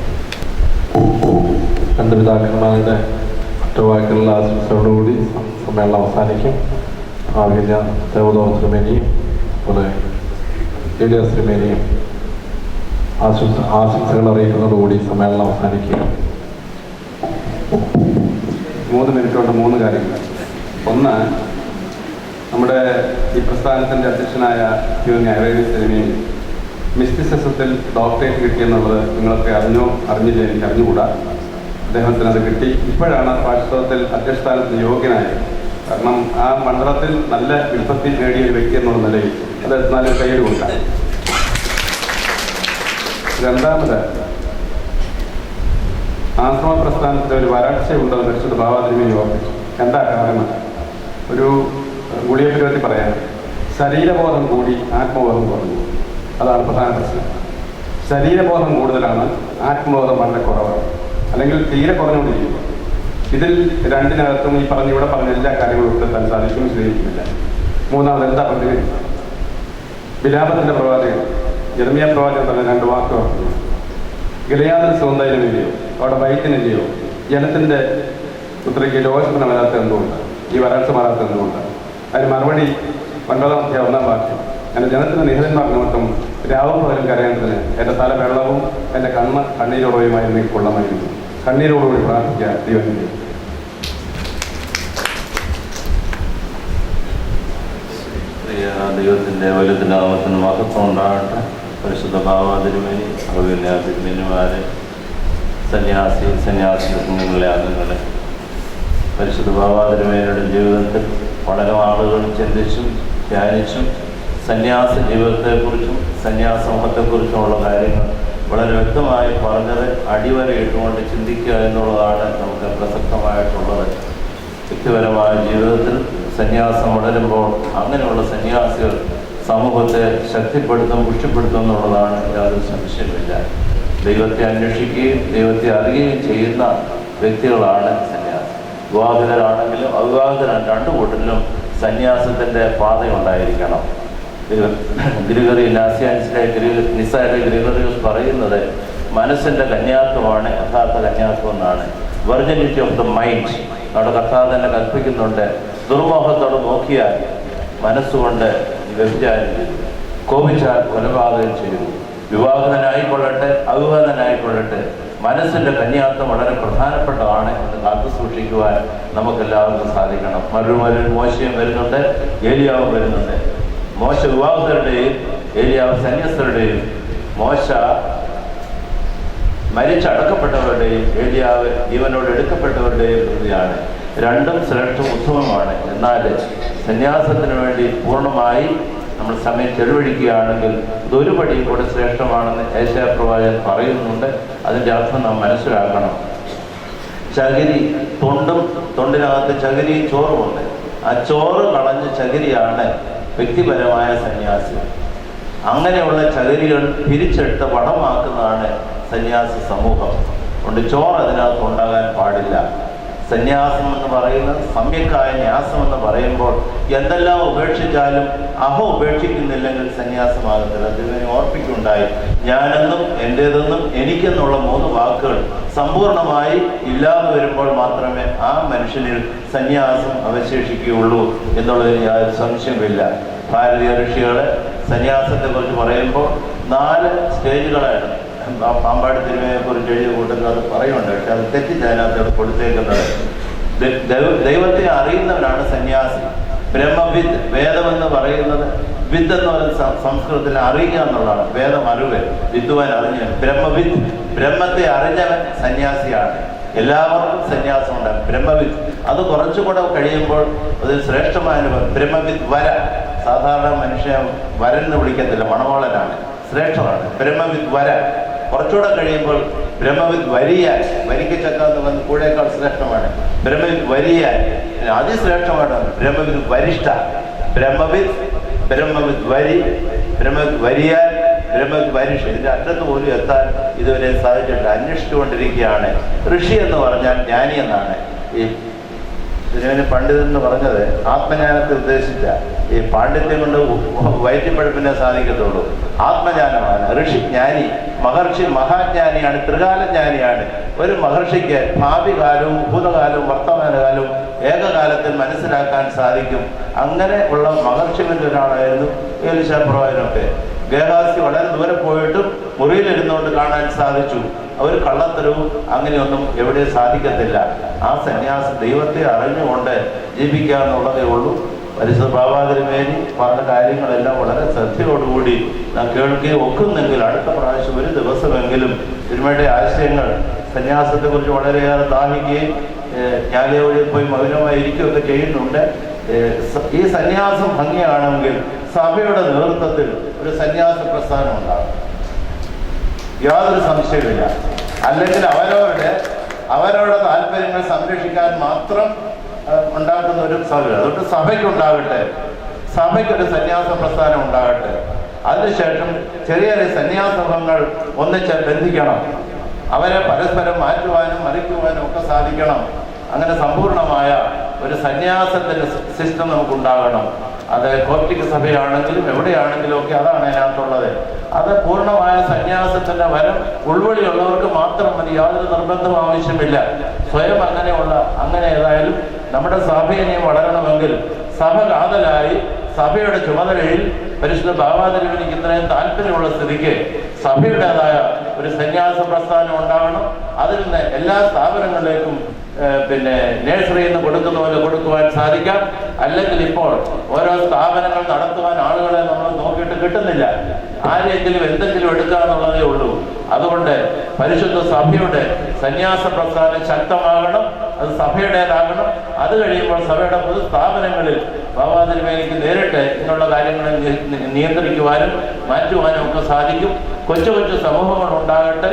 രണ്ട് പിതാക്കന്മാരുടെ ഒറ്റവാക്കിലുള്ള ആശംസകളോടുകൂടി സമ്മേളനം അവസാനിക്കും. ആവിഞ്ഞ ദേവദോമ ശ്രീമേനിയും അതുപോലെ ഏലിയ ശ്രീമേനിയും ആശംസകൾ അറിയിക്കുന്നതോടുകൂടി സമ്മേളനം അവസാനിക്കുക. 3 മിനിറ്റ് കൊണ്ട് 3 കാര്യങ്ങൾ. ഒന്ന്, നമ്മുടെ ഈ പ്രസ്ഥാനത്തിൻ്റെ അധ്യക്ഷനായ ഐറേനിയസ് മിസ്റ്റിസിസത്തിൽ ഡോക്ടറേറ്റ് കിട്ടിയെന്നുള്ളത് നിങ്ങളൊക്കെ അറിഞ്ഞില്ല, എനിക്ക് അറിഞ്ഞുകൂടാ. അദ്ദേഹത്തിന് അത് കിട്ടി. ഇപ്പോഴാണ് പാഠ്യപുസ്തകത്തിൽ അധ്യക്ഷസ്ഥാനത്തിന് യോഗ്യനായത്. കാരണം ആ മണ്ഡലത്തിൽ നല്ല വിൽപ്പത്തി നേടിയ ഒരു വ്യക്തി എന്നുള്ള നിലയിൽ അത് നല്ലൊരു കയ്യിൽ കൊടുക്കാം. രണ്ടാമത്, ആശ്രമ പ്രസ്ഥാനത്തിൽ ഒരു വരൾച്ച ഉണ്ടെന്ന് പരിശുദ്ധ ബാബാതിരുമേനി ഓർമ്മിച്ചു. എന്താ കാരണം? ഒരു ഗുളിയെ പറ്റി പറയാം. ശരീരബോധം കൂടി ആത്മബോധം കുറഞ്ഞു. അതാണ് പ്രധാന പ്രശ്നം. ശരീരബോധം കൂടുതലാണ്, ആത്മബോധം വളരെ കുറവാണ്, അല്ലെങ്കിൽ തീരെ കുറഞ്ഞുകൊണ്ടിരിക്കുന്നു. ഇതിൽ രണ്ടിനകത്തും ഈ ഇവിടെ പറഞ്ഞ എല്ലാ കാര്യങ്ങളും ഉൾപ്പെടുത്താൻ സാധിക്കും, ശ്രദ്ധിക്കുന്നില്ല. മൂന്നാമത് എന്താ പറഞ്ഞത്? വിലാപത്തിൻ്റെ പ്രവാചകൻ യെരമ്യാ പ്രവാചകൻ പറഞ്ഞ 2 വാക്ക് പറഞ്ഞു. ഗിലെയാദിന് സുഗന്ധയിലുമില്ലയോ, അവിടെ വൈദ്യനില്ലയോ, ജനത്തിൻ്റെ പുത്രിക്ക് രോഗശമനം വരാത്ത എന്തുകൊണ്ട്, ഈ വരൾച്ച മാറാത്ത എന്തുകൊണ്ട്? അതിന് മറുപടി 9-ാം അധ്യായം 1-ാം വാക്യം. എൻ്റെ ജനത്തിൻ്റെ നിഹിതന്മാർ നിമിത്തം രാവും പകലും കരയേണ്ടതിന് എൻ്റെ തല വെള്ളവും എൻ്റെ കണ്ണീരോടുമായിരുന്നു എനിക്ക് കൊള്ളമായിരുന്നു. കണ്ണീരോടുകൂടി പ്രാർത്ഥിക്കുക ദൈവത്തിൻ്റെ. ദൈവത്തിൻ്റെ വലിയ നാമത്തിന് മഹത്വം ഉണ്ടാകട്ടെ. പരിശുദ്ധ ബാബാതിരുമേനി, അഭിനയ തിരുമേനിമാരെ, സന്യാസി കുഞ്ഞുങ്ങളെ അംഗങ്ങളെ, പരിശുദ്ധ ബാബാതിരുമേനിയുടെ ജീവിതത്തിൽ വളരെ ആളുകൾ ചിന്തിച്ചും ധ്യാനിച്ചും സന്യാസ ജീവിതത്തെക്കുറിച്ചും സന്യാസമൂഹത്തെക്കുറിച്ചുമുള്ള കാര്യങ്ങൾ വളരെ വ്യക്തമായി പറഞ്ഞത് അടിവരയിട്ടുകൊണ്ട് ചിന്തിക്കുക എന്നുള്ളതാണ് നമുക്ക് പ്രസക്തമായിട്ടുള്ളത്. വ്യക്തിപരമായ ജീവിതത്തിൽ സന്യാസം വളരുമ്പോൾ അങ്ങനെയുള്ള സന്യാസികൾ സമൂഹത്തെ ശക്തിപ്പെടുത്തും, പുഷ്ടിപ്പെടുത്തും എന്നുള്ളതാണ് യാതൊരു സംശയമില്ല. ദൈവത്തെ അന്വേഷിക്കുകയും ദൈവത്തെ അറിയുകയും ചെയ്യുന്ന വ്യക്തികളാണ് സന്യാസം. വിവാഹിതരാണെങ്കിലും അവിവാഹിതരാണ്, രണ്ടു കൂട്ടരിലും സന്യാസത്തിൻ്റെ പാതയുണ്ടായിരിക്കണം. ഗ്രിഗറി നിസായിലെ ഗ്രിഗറിയസ് പറയുന്നത് മനസ്സിൻ്റെ കന്യാത്വമാണ് യഥാർത്ഥ കന്യാത്വം എന്നാണ്. വെർജിനിറ്റി ഓഫ് ദ മൈൻഡ് നമ്മുടെ കർത്താവ് തന്നെ കൽപ്പിക്കുന്നുണ്ട്. ദുർമോഹത്തോട് നോക്കിയാൽ മനസ്സുകൊണ്ട് വ്യഭിചാരിക്കും, കോപിച്ചാൽ കൊലപാതകം ചെയ്തു. വിവാഹിതനായിക്കൊള്ളട്ടെ അവിവാഹിതനായിക്കൊള്ളട്ടെ മനസ്സിൻ്റെ കന്യാത്വം വളരെ പ്രധാനപ്പെട്ടതാണ് എന്ന് കാത്തു സൂക്ഷിക്കുവാൻ നമുക്കെല്ലാവർക്കും സാധിക്കണം. മറുമരുൾ മോശയും വരുന്നുണ്ട്, ഏലിയാവും വരുന്നുണ്ട്. മോശ വിവാഹിതരുടെയും ഏലിയാവ് സന്യസ്തരുടെയും. മോശ മരിച്ചടക്കപ്പെട്ടവരുടെയും ഏലിയാവ് ജീവനോട് എടുക്കപ്പെട്ടവരുടെയും കൃതിയാണ്. രണ്ടും ശ്രേഷ്ഠ ഉത്സവമാണ്. എന്നാൽ സന്യാസത്തിന് വേണ്ടി പൂർണ്ണമായി നമ്മൾ സമയം ചെലവഴിക്കുകയാണെങ്കിൽ ഇതൊരു പടിയും കൂടെ ശ്രേഷ്ഠമാണെന്ന് യേശയ്യാപ്രവാചകൻ പറയുന്നുണ്ട്. അതിൻ്റെ അർത്ഥം നാം മനസ്സിലാക്കണം. ചകിരി, തൊണ്ടിനകത്ത് ചകിരിയും ചോറുമുണ്ട്. ആ ചോറ് കളഞ്ഞ ചകിരിയാണ് വ്യക്തിപരമായ സന്യാസി. അങ്ങനെയുള്ള ചകിരികൾ പിരിച്ചെടുത്ത് വടമാക്കുന്നതാണ് സന്യാസ സമൂഹം. അതുകൊണ്ട് ചോറ് അതിനകത്ത് ഉണ്ടാകാൻ പാടില്ല. സന്യാസം എന്ന് പറയുന്നത് സമ്യക്കായ ന്യാസം എന്ന് പറയുമ്പോൾ എന്തെല്ലാം ഉപേക്ഷിച്ചാലും അഹം ഉപേക്ഷിക്കുന്നില്ലെങ്കിൽ സന്യാസമാകത്തില്ല. അതിനെ ഓർപ്പിക്കുണ്ടായി, ഞാനെന്നും എൻ്റേതെന്നും എനിക്കെന്നുള്ള 3 വാക്കുകൾ സമ്പൂർണമായി ഇല്ലാതെ വരുമ്പോൾ മാത്രമേ ആ മനുഷ്യനിൽ സന്യാസം അവശേഷിക്കുകയുള്ളൂ എന്നുള്ളതിന് യാതൊരു സംശയമില്ല. ഭാരതീയ ഋഷികളെ സന്യാസത്തെക്കുറിച്ച് പറയുമ്പോൾ 4 സ്റ്റേജുകളാണ്. പാമ്പാടി തിരുമേനിയെ കുറിച്ച് എഴുതിയ കൂട്ടത്തിൽ അത് പറയുന്നുണ്ട്. പക്ഷെ അത് തെറ്റിച്ച് അതിനകത്ത് കൊടുത്തേക്കുന്നത്. ദൈവത്തെ അറിയുന്നവനാണ് സന്യാസി. ബ്രഹ്മവിദ്, വേദമെന്ന് പറയുന്നത് വിദ് എന്ന് പറയുന്ന സംസ്കൃതത്തിൽ അറിയുക എന്നുള്ളതാണ്. വേദം അറിവ്, വിദ്വാൻ അറിഞ്ഞവൻ. ബ്രഹ്മവിദ്, ബ്രഹ്മത്തെ അറിഞ്ഞവൻ സന്യാസിയാണ്. എല്ലാവർക്കും സന്യാസമുണ്ട്. ബ്രഹ്മവിദ് അത് കുറച്ചുകൂടെ കഴിയുമ്പോൾ അത് ശ്രേഷ്ഠമായ ബ്രഹ്മവിദ് വര. സാധാരണ മനുഷ്യ വരൻ എന്ന് വിളിക്കത്തില്ല, മണവാളനാണ്, ശ്രേഷ്ഠമാണ്. ബ്രഹ്മവിദ് വര. കുറച്ചുകൂടെ കഴിയുമ്പോൾ ബ്രഹ്മവിദ് വരിയാൻ, വരിക്കച്ചക്ക എന്ന് പറഞ്ഞ് കൂടെയേക്കാൾ ശ്രേഷ്ഠമാണ്. ബ്രഹ്മവിദ് വരിയാൻ അതിശ്രേഷ്ഠമാണ്. ബ്രഹ്മവിദ് വരിഷ്ഠ. ബ്രഹ്മവിദ് വരി, ബ്രഹ്മവിദ് വരിയാൻ, ബ്രഹ്മവിദ് വരിഷ്ഠ. ഇതിൻ്റെ അറ്റത്ത് പോലും എത്താൻ ഇതുവരെ സാധിച്ചിട്ട് അന്വേഷിച്ചുകൊണ്ടിരിക്കുകയാണ്. ഋഷി എന്ന് പറഞ്ഞാൽ ജ്ഞാനി എന്നാണ്. ഈ ഇതിന് പണ്ഡിതൻ എന്ന് പറഞ്ഞത് ആത്മജ്ഞാനത്തെ ഉദ്ദേശിച്ച ഈ പാണ്ഡിത്യം കൊണ്ട് വയറ്റിപ്പഴുപ്പിനെ സാധിക്കത്തുള്ളൂ. ആത്മജ്ഞാനമാണ് ഋഷി. ജ്ഞാനി, മഹർഷി മഹാജ്ഞാനിയാണ്, ത്രികാലജ്ഞാനിയാണ്. ഒരു മഹർഷിക്ക് ഭാവി കാലവും ഭൂതകാലവും വർത്തമാനകാലവും ഏകകാലത്തിൽ മനസ്സിലാക്കാൻ സാധിക്കും. അങ്ങനെ ഉള്ള മഹർഷികളിൽ ഒരാളായിരുന്നു ഏലിശാപ്രവാചകനൊക്കെ. ഗേഹാസി വളരെ ദൂരെ പോയിട്ടും മുറിയിലിരുന്നുകൊണ്ട് കാണാൻ സാധിച്ചു. ഒരു കള്ളത്തരവും അങ്ങനെയൊന്നും എവിടെ സാധിക്കത്തില്ല. ആ സന്യാസം ദൈവത്തെ അറിഞ്ഞുകൊണ്ട് ജീവിക്കുക എന്നുള്ളതേ ഉള്ളൂ. പരിശുദ്ധ ബാബാതിരുമേനി പറഞ്ഞ കാര്യങ്ങളെല്ലാം വളരെ ശ്രദ്ധയോടുകൂടി നാം കേൾക്കുകയും ഒക്കുന്നെങ്കിൽ അടുത്ത പ്രാവശ്യം ഒരു ദിവസമെങ്കിലും തിരുമേനിയുടെ ആശയങ്ങൾ സന്യാസത്തെക്കുറിച്ച് വളരെയേറെ ദാഹിക്കുകയും ജ്ഞാനയോടെ പോയി മൗനമായി ഇരിക്കുകയൊക്കെ ചെയ്യുന്നുണ്ട്. ഈ സന്യാസം ഭംഗിയാണെങ്കിൽ സഭയുടെ നേതൃത്വത്തിൽ ഒരു സന്യാസ പ്രസ്ഥാനം ഉണ്ടാകും, യാതൊരു സംശയമില്ല. അല്ലെങ്കിൽ അവരവരുടെ താല്പര്യങ്ങൾ സംരക്ഷിക്കാൻ മാത്രം ഉണ്ടാക്കുന്ന ഒരു സഭ. അതുകൊണ്ട് സഭയ്ക്കുണ്ടാകട്ടെ, സഭയ്ക്കൊരു സന്യാസ പ്രസ്ഥാനം ഉണ്ടാകട്ടെ. അതിനുശേഷം ചെറിയ ചെറിയ സന്യാസങ്ങൾ ഒന്നിച്ച് ബന്ധിക്കണം. അവരെ പരസ്പരം മാറ്റുവാനും മറിക്കുവാനും ഒക്കെ സാധിക്കണം. അങ്ങനെ സമ്പൂർണമായ ഒരു സന്യാസത്തിൻ്റെ സിസ്റ്റം നമുക്കുണ്ടാകണം. അത് കോപ്റ്റിക് സഭയാണെങ്കിലും എവിടെയാണെങ്കിലും ഒക്കെ അതാണ് അതിനകത്തുള്ളത്. അത് പൂർണ്ണമായ സന്യാസത്തിൻ്റെ വരം ഉൾവഴിയുള്ളവർക്ക് മാത്രം മതി, യാതൊരു നിർബന്ധം ആവശ്യമില്ല. സ്വയം അങ്ങനെ ഏതായാലും നമ്മുടെ സഭയിനെയും വളരണമെങ്കിൽ സഭ കാതലായി സഭയുടെ ചുമതലയിൽ പരിശുദ്ധ ബാബാതിരുമേനിക്ക് ഇത്രയും താല്പര്യമുള്ള സ്ഥിതിക്ക് സഭയുടേതായ ഒരു സന്യാസ പ്രസ്ഥാനം ഉണ്ടാകണം. അതിൽ നിന്ന് എല്ലാ സ്ഥാപനങ്ങളിലേക്കും നേഴ്സറിയിൽ നിന്ന് കൊടുക്കുന്ന പോലെ കൊടുക്കുവാൻ സാധിക്കാം. അല്ലെങ്കിൽ ഇപ്പോൾ ഓരോ സ്ഥാപനങ്ങൾ നടത്തുവാൻ ആളുകളെ നമ്മൾ നോക്കിയിട്ട് കിട്ടുന്നില്ല. ആരെങ്കിലും എന്തെങ്കിലും എടുക്കുക എന്നുള്ളതേ ഉള്ളൂ. അതുകൊണ്ട് പരിശുദ്ധ സഭയുടെ സന്യാസ പ്രസ്ഥാനം ശക്തമാകണം, അത് സഭയുടേതാകണം. അത് കഴിയുമ്പോൾ സഭയുടെ പൊതു സ്ഥാപനങ്ങളിൽ ബാബാ തിരുമേനിക്ക് നേരിട്ട് ഇങ്ങനെയുള്ള കാര്യങ്ങളെ നിയന്ത്രിക്കുവാനും മാറ്റുവാനും ഒക്കെ സാധിക്കും. കൊച്ചു കൊച്ചു സമൂഹങ്ങൾ ഉണ്ടാകട്ടെ,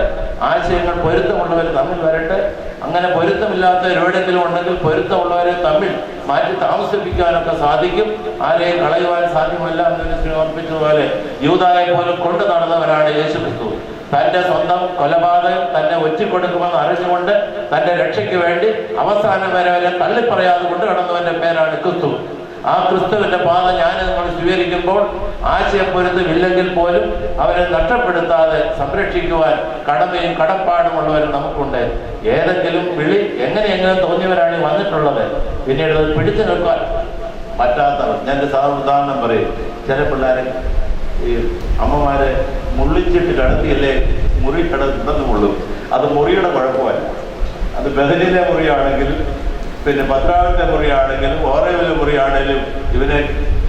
ആശയങ്ങൾ പൊരുത്തമുള്ളവർ തമ്മിൽ വരട്ടെ. അങ്ങനെ പൊരുത്തമില്ലാത്തവർ എവിടെയെങ്കിലും ഉണ്ടെങ്കിൽ പൊരുത്തമുള്ളവരെ തമ്മിൽ മാറ്റി താമസിപ്പിക്കാനൊക്കെ സാധിക്കും. ആരെയും കളയുവാൻ സാധ്യമല്ല എന്ന് ഓർപ്പിച്ചതുപോലെ യൂദായെ പോലും കൊണ്ടു നടന്നവരാണ് യേശുക്രിസ്തു. തന്റെ സ്വന്തം കൊലപാതകം തന്നെ ഒറ്റിക്കൊടുക്കുമെന്ന് അറിഞ്ഞുകൊണ്ട് തന്റെ രക്ഷയ്ക്ക് വേണ്ടി അവസാനം വരെ അവരെ തള്ളിപ്പറയാതെ കൊണ്ടു കടന്നവന്റെ പേരാണ് ക്രിസ്തു. ആ ക്രിസ്തുവിന്റെ പാത ഞാൻ നിങ്ങൾ സ്വീകരിക്കുമ്പോൾ ആശയപ്പൊരുത്തമില്ലെങ്കിൽ പോലും അവരെ നഷ്ടപ്പെടുത്താതെ സംരക്ഷിക്കുവാൻ കടമയും കടപ്പാടുമുള്ളവരും നമുക്കുണ്ട്. ഏതെങ്കിലും വിളി എങ്ങനെ തോന്നിയവരാണ് ഈ വന്നിട്ടുള്ളത്. പിന്നീട് അത് പിടിച്ചു നിൽക്കാൻ പറ്റാത്തവർ. ഞാൻ ഉദാഹരണം പറയും. ചില പിള്ളേരെ ഈ അമ്മമാരെ മുള്ളിച്ചിട്ട് കടത്തിയല്ലേ മുറി കിടന്നു മുള്ളും. അത് മുറിയുടെ കുഴപ്പമല്ല. അത് ബദലിലെ മുറിയാണെങ്കിലും പിന്നെ ഭദ്രാവത്തെ മുറിയാണെങ്കിലും ഓറയിലെ മുറിയാണെങ്കിലും ഇവനെ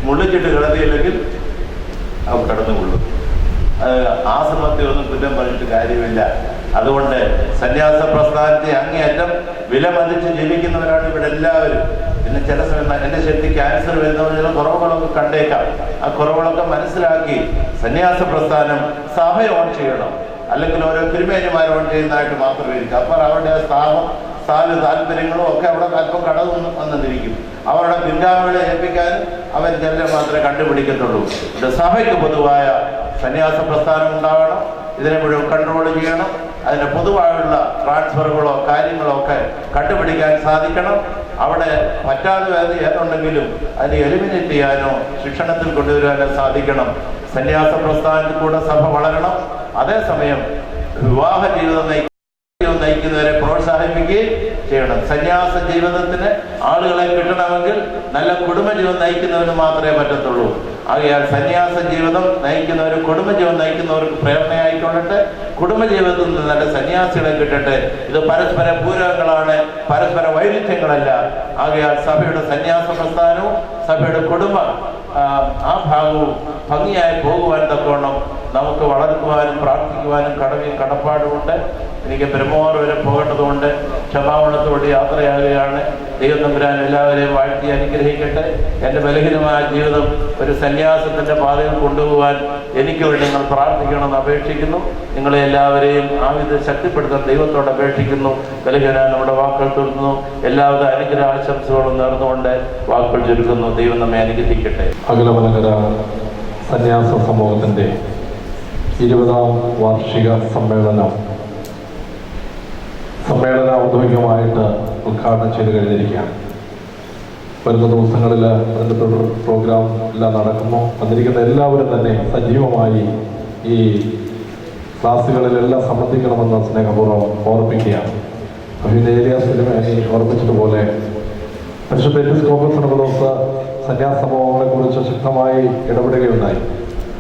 മുള്ളിച്ചിട്ട് കിടത്തിയില്ലെങ്കിൽ അവൻ കടന്നു കൊള്ളും. ആശ്രമത്തെ ഒന്നും കുറ്റം പറഞ്ഞിട്ട് കാര്യമില്ല. അതുകൊണ്ട് സന്യാസ പ്രസ്ഥാനത്തെ അങ്ങേയറ്റം വിലമതിച്ച് ജീവിക്കുന്നവരാണ് ഇവിടെ എല്ലാവരും. പിന്നെ ചില സമയം എൻ്റെ ശക്തി ക്യാൻസർ വരുന്നവർ ചില കുറവുകളൊക്കെ കണ്ടേക്കാം. ആ കുറവുകളൊക്കെ മനസ്സിലാക്കി സന്യാസ പ്രസ്ഥാനം സഭ ഓൺ ചെയ്യണം. അല്ലെങ്കിൽ ഓരോ തിരുമേനിമാർ ഓൺ ചെയ്യുന്നതായിട്ട് മാത്രമേ ഇരിക്കും. അപ്പോൾ അവരുടെ താല്പര്യങ്ങളും ഒക്കെ അവിടെ അല്പം കടന്നു വന്നിരിക്കും. അവരുടെ പിൻഗാമികളെ ഏൽപ്പിക്കാനും അവർ ചിലരെ മാത്രമേ കണ്ടുപിടിക്കത്തുള്ളൂ. സഭയ്ക്ക് പൊതുവായ സന്യാസ പ്രസ്ഥാനം ഉണ്ടാവണം. ഇതിനെ മുഴുവൻ കൺട്രോൾ ചെയ്യണം. അതിൻ്റെ പൊതുവായുള്ള ട്രാൻസ്ഫറുകളോ കാര്യങ്ങളോ ഒക്കെ കണ്ടുപിടിക്കാൻ സാധിക്കണം. അവിടെ പറ്റാതെ ഏതുണ്ടെങ്കിലും അതിനെ എലിമിനേറ്റ് ചെയ്യാനോ ശിക്ഷണത്തിൽ കൊണ്ടുവരാനോ സാധിക്കണം. സന്യാസ പ്രസ്ഥാനത്തിൽ കൂടെ സഭ വളരണം. അതേസമയം വിവാഹ ജീവിതം നയിക്കുന്നവരെ പ്രോത്സാഹിപ്പിക്കുകയും ചെയ്യണം. സന്യാസ ജീവിതത്തിന് ആളുകളെ കിട്ടണമെങ്കിൽ നല്ല കുടുംബജീവൻ നയിക്കുന്നവന് മാത്രമേ പറ്റത്തുള്ളൂ. ആകയാൽ സന്യാസ ജീവിതം നയിക്കുന്നവർ കുടുംബജീവൻ നയിക്കുന്നവർക്ക് പ്രേരണയായിക്കൊള്ളട്ടെ. കുടുംബജീവിതത്തിൽ നിന്ന് നല്ല സന്യാസികളെ കിട്ടട്ടെ. ഇത് പരസ്പര പൂരകങ്ങളാണ്, പരസ്പര വൈരുദ്ധ്യങ്ങളല്ല. ആകയാൽ സഭയുടെ സന്യാസ പ്രസ്ഥാനവും സഭയുടെ കുടുംബ ആ ഭാഗവും ഭംഗിയായി പോകുവാൻ തക്കവണ്ണം നമുക്ക് വളർത്തുവാനും പ്രാർത്ഥിക്കുവാനും കടമയും കടപ്പാടുമുണ്ട്. എനിക്ക് പെരുമാറ് വരെ പോകേണ്ടതുകൊണ്ട് ക്ഷമാപണത്തോടെ യാത്രയാകുകയാണ്. ദൈവം തമ്പുരാൻ എല്ലാവരെയും വാഴ്ത്തി അനുഗ്രഹിക്കട്ടെ. എൻ്റെ ബലഹീനമായ ജീവിതം ഒരു സന്യാസത്തിൻ്റെ പാതയിൽ കൊണ്ടുപോകാൻ എനിക്ക് വേണ്ടി നിങ്ങൾ പ്രാർത്ഥിക്കണമെന്ന് അപേക്ഷിക്കുന്നു. നിങ്ങളെ എല്ലാവരെയും ആ വിധം ശക്തിപ്പെടുത്താൻ ദൈവത്തോട് അപേക്ഷിക്കുന്നു. ബലഹീന നമ്മുടെ വാക്കുകൾ തീർന്നു. എല്ലാവിധ അനുഗ്രഹ ആശംസകളും നേർന്നുകൊണ്ട് വാക്കുകൾ ചുരുക്കുന്നു. ദൈവം നമ്മെ അനുഗ്രഹിക്കട്ടെ. അഖിലമലങ്കര സന്യാസ സമൂഹത്തിൻ്റെ 20ാം വാർഷിക സമ്മേളനം ഔദ്യോഗികമായിട്ട് ഉദ്ഘാടനം ചെയ്ത് കഴിഞ്ഞിരിക്കുകയാണ്. വരുന്ന ദിവസങ്ങളിൽ അതിൻ്റെ പ്രോഗ്രാം എല്ലാം നടക്കുന്നു. വന്നിരിക്കുന്ന എല്ലാവരും തന്നെ സജീവമായി ഈ ക്ലാസ്സുകളിലെല്ലാം സംബന്ധിക്കണമെന്ന് സ്നേഹപൂർവ്വം ഓർപ്പിക്കുകയാണ്. അഭിനയ ഏലിയാസ് ഓർപ്പിച്ചതുപോലെ പരിശുദ്ധ എപ്പിസ്കോപ്പൽ സിനോദോസ് സന്യാസ സമൂഹങ്ങളെക്കുറിച്ച് ശക്തമായി ഇടപെടുകയുണ്ടായി.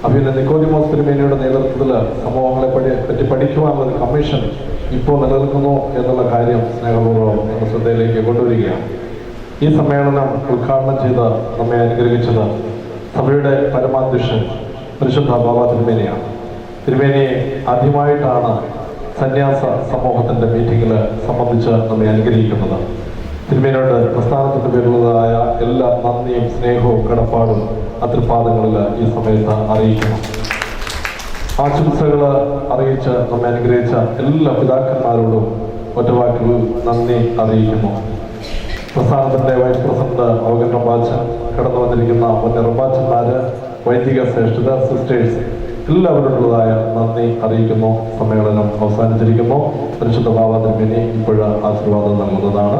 അഭിനയ നിക്കോദിമോസ് തിരുമേനിയുടെ നേതൃത്വത്തിൽ സമൂഹങ്ങളെ പറ്റി പഠിക്കുവാനുള്ളൊരു കമ്മീഷൻ ഇപ്പോൾ നിലനിൽക്കുന്നു എന്നുള്ള കാര്യം സ്നേഹപൂർവ്വം നമ്മുടെ ശ്രദ്ധയിലേക്ക് കൊണ്ടുവരികയാണ്. ഈ സമ്മേളനം ഉദ്ഘാടനം ചെയ്ത് നമ്മെ അനുഗ്രഹിച്ചത് സഭയുടെ പരമാധ്യക്ഷൻ പരിശുദ്ധ ബാബാ തിരുമേനിയാണ്. തിരുമേനിയെ ആദ്യമായിട്ടാണ് സന്യാസ സമൂഹത്തിൻ്റെ മീറ്റിങ്ങിൽ സംബന്ധിച്ച് നമ്മെ അനുഗ്രഹിക്കുന്നത്. തിരുമേനിയോട് പ്രസ്ഥാനത്തിൻ്റെ പേരിലുള്ളതായ എല്ലാ നന്ദിയും സ്നേഹവും കടപ്പാടും അത്രിപാദങ്ങളിൽ ഈ സമയത്ത് അറിയിക്കുന്നു. ആശംസകൾ അറിയിച്ച് നമ്മെ അനുഗ്രഹിച്ച എല്ലാ പിതാക്കന്മാരോടും ഒറ്റവാക്കിൽ നന്ദി അറിയിക്കുന്നു. പ്രസ്ഥാനത്തിൻ്റെ വൈസ് പ്രസിഡന്റ് അവഗൻ റമ്പാച്ചൻ, കടന്നു വന്നിരിക്കുന്ന മുന്നേ റമ്പാച്ചന്മാർ, വൈദിക ശ്രേഷ്ഠത, സിസ്റ്റേഴ്സ് എല്ലാവരോടുള്ളതായ നന്ദി അറിയിക്കുന്നു. സമ്മേളനം അവസാനിച്ചിരിക്കുന്നു. പരിശുദ്ധ ബാബാ തിരുമേനി ഇപ്പോഴ് ആശീർവാദം നൽകുന്നതാണ്.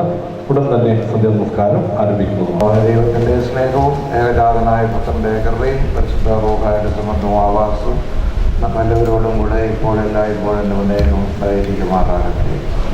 ഉടൻ തന്നെ സന്ധ്യ നമസ്കാരം ആരംഭിക്കുന്നു. ദൈവത്തിൻ്റെ സ്നേഹവും ഏകജാതനായ പുത്രൻ്റെ കൃപയും പരിശുദ്ധ റൂഹായുടെ സമൃദ്ധവും ആവാസവും എല്ലാവരോടും കൂടെ ഇപ്പോഴെല്ലാം ഇപ്പോഴെൻ്റെ മുന്നേറ്റവും ഉണ്ടായിരിക്കുമാറാകട്ടെ.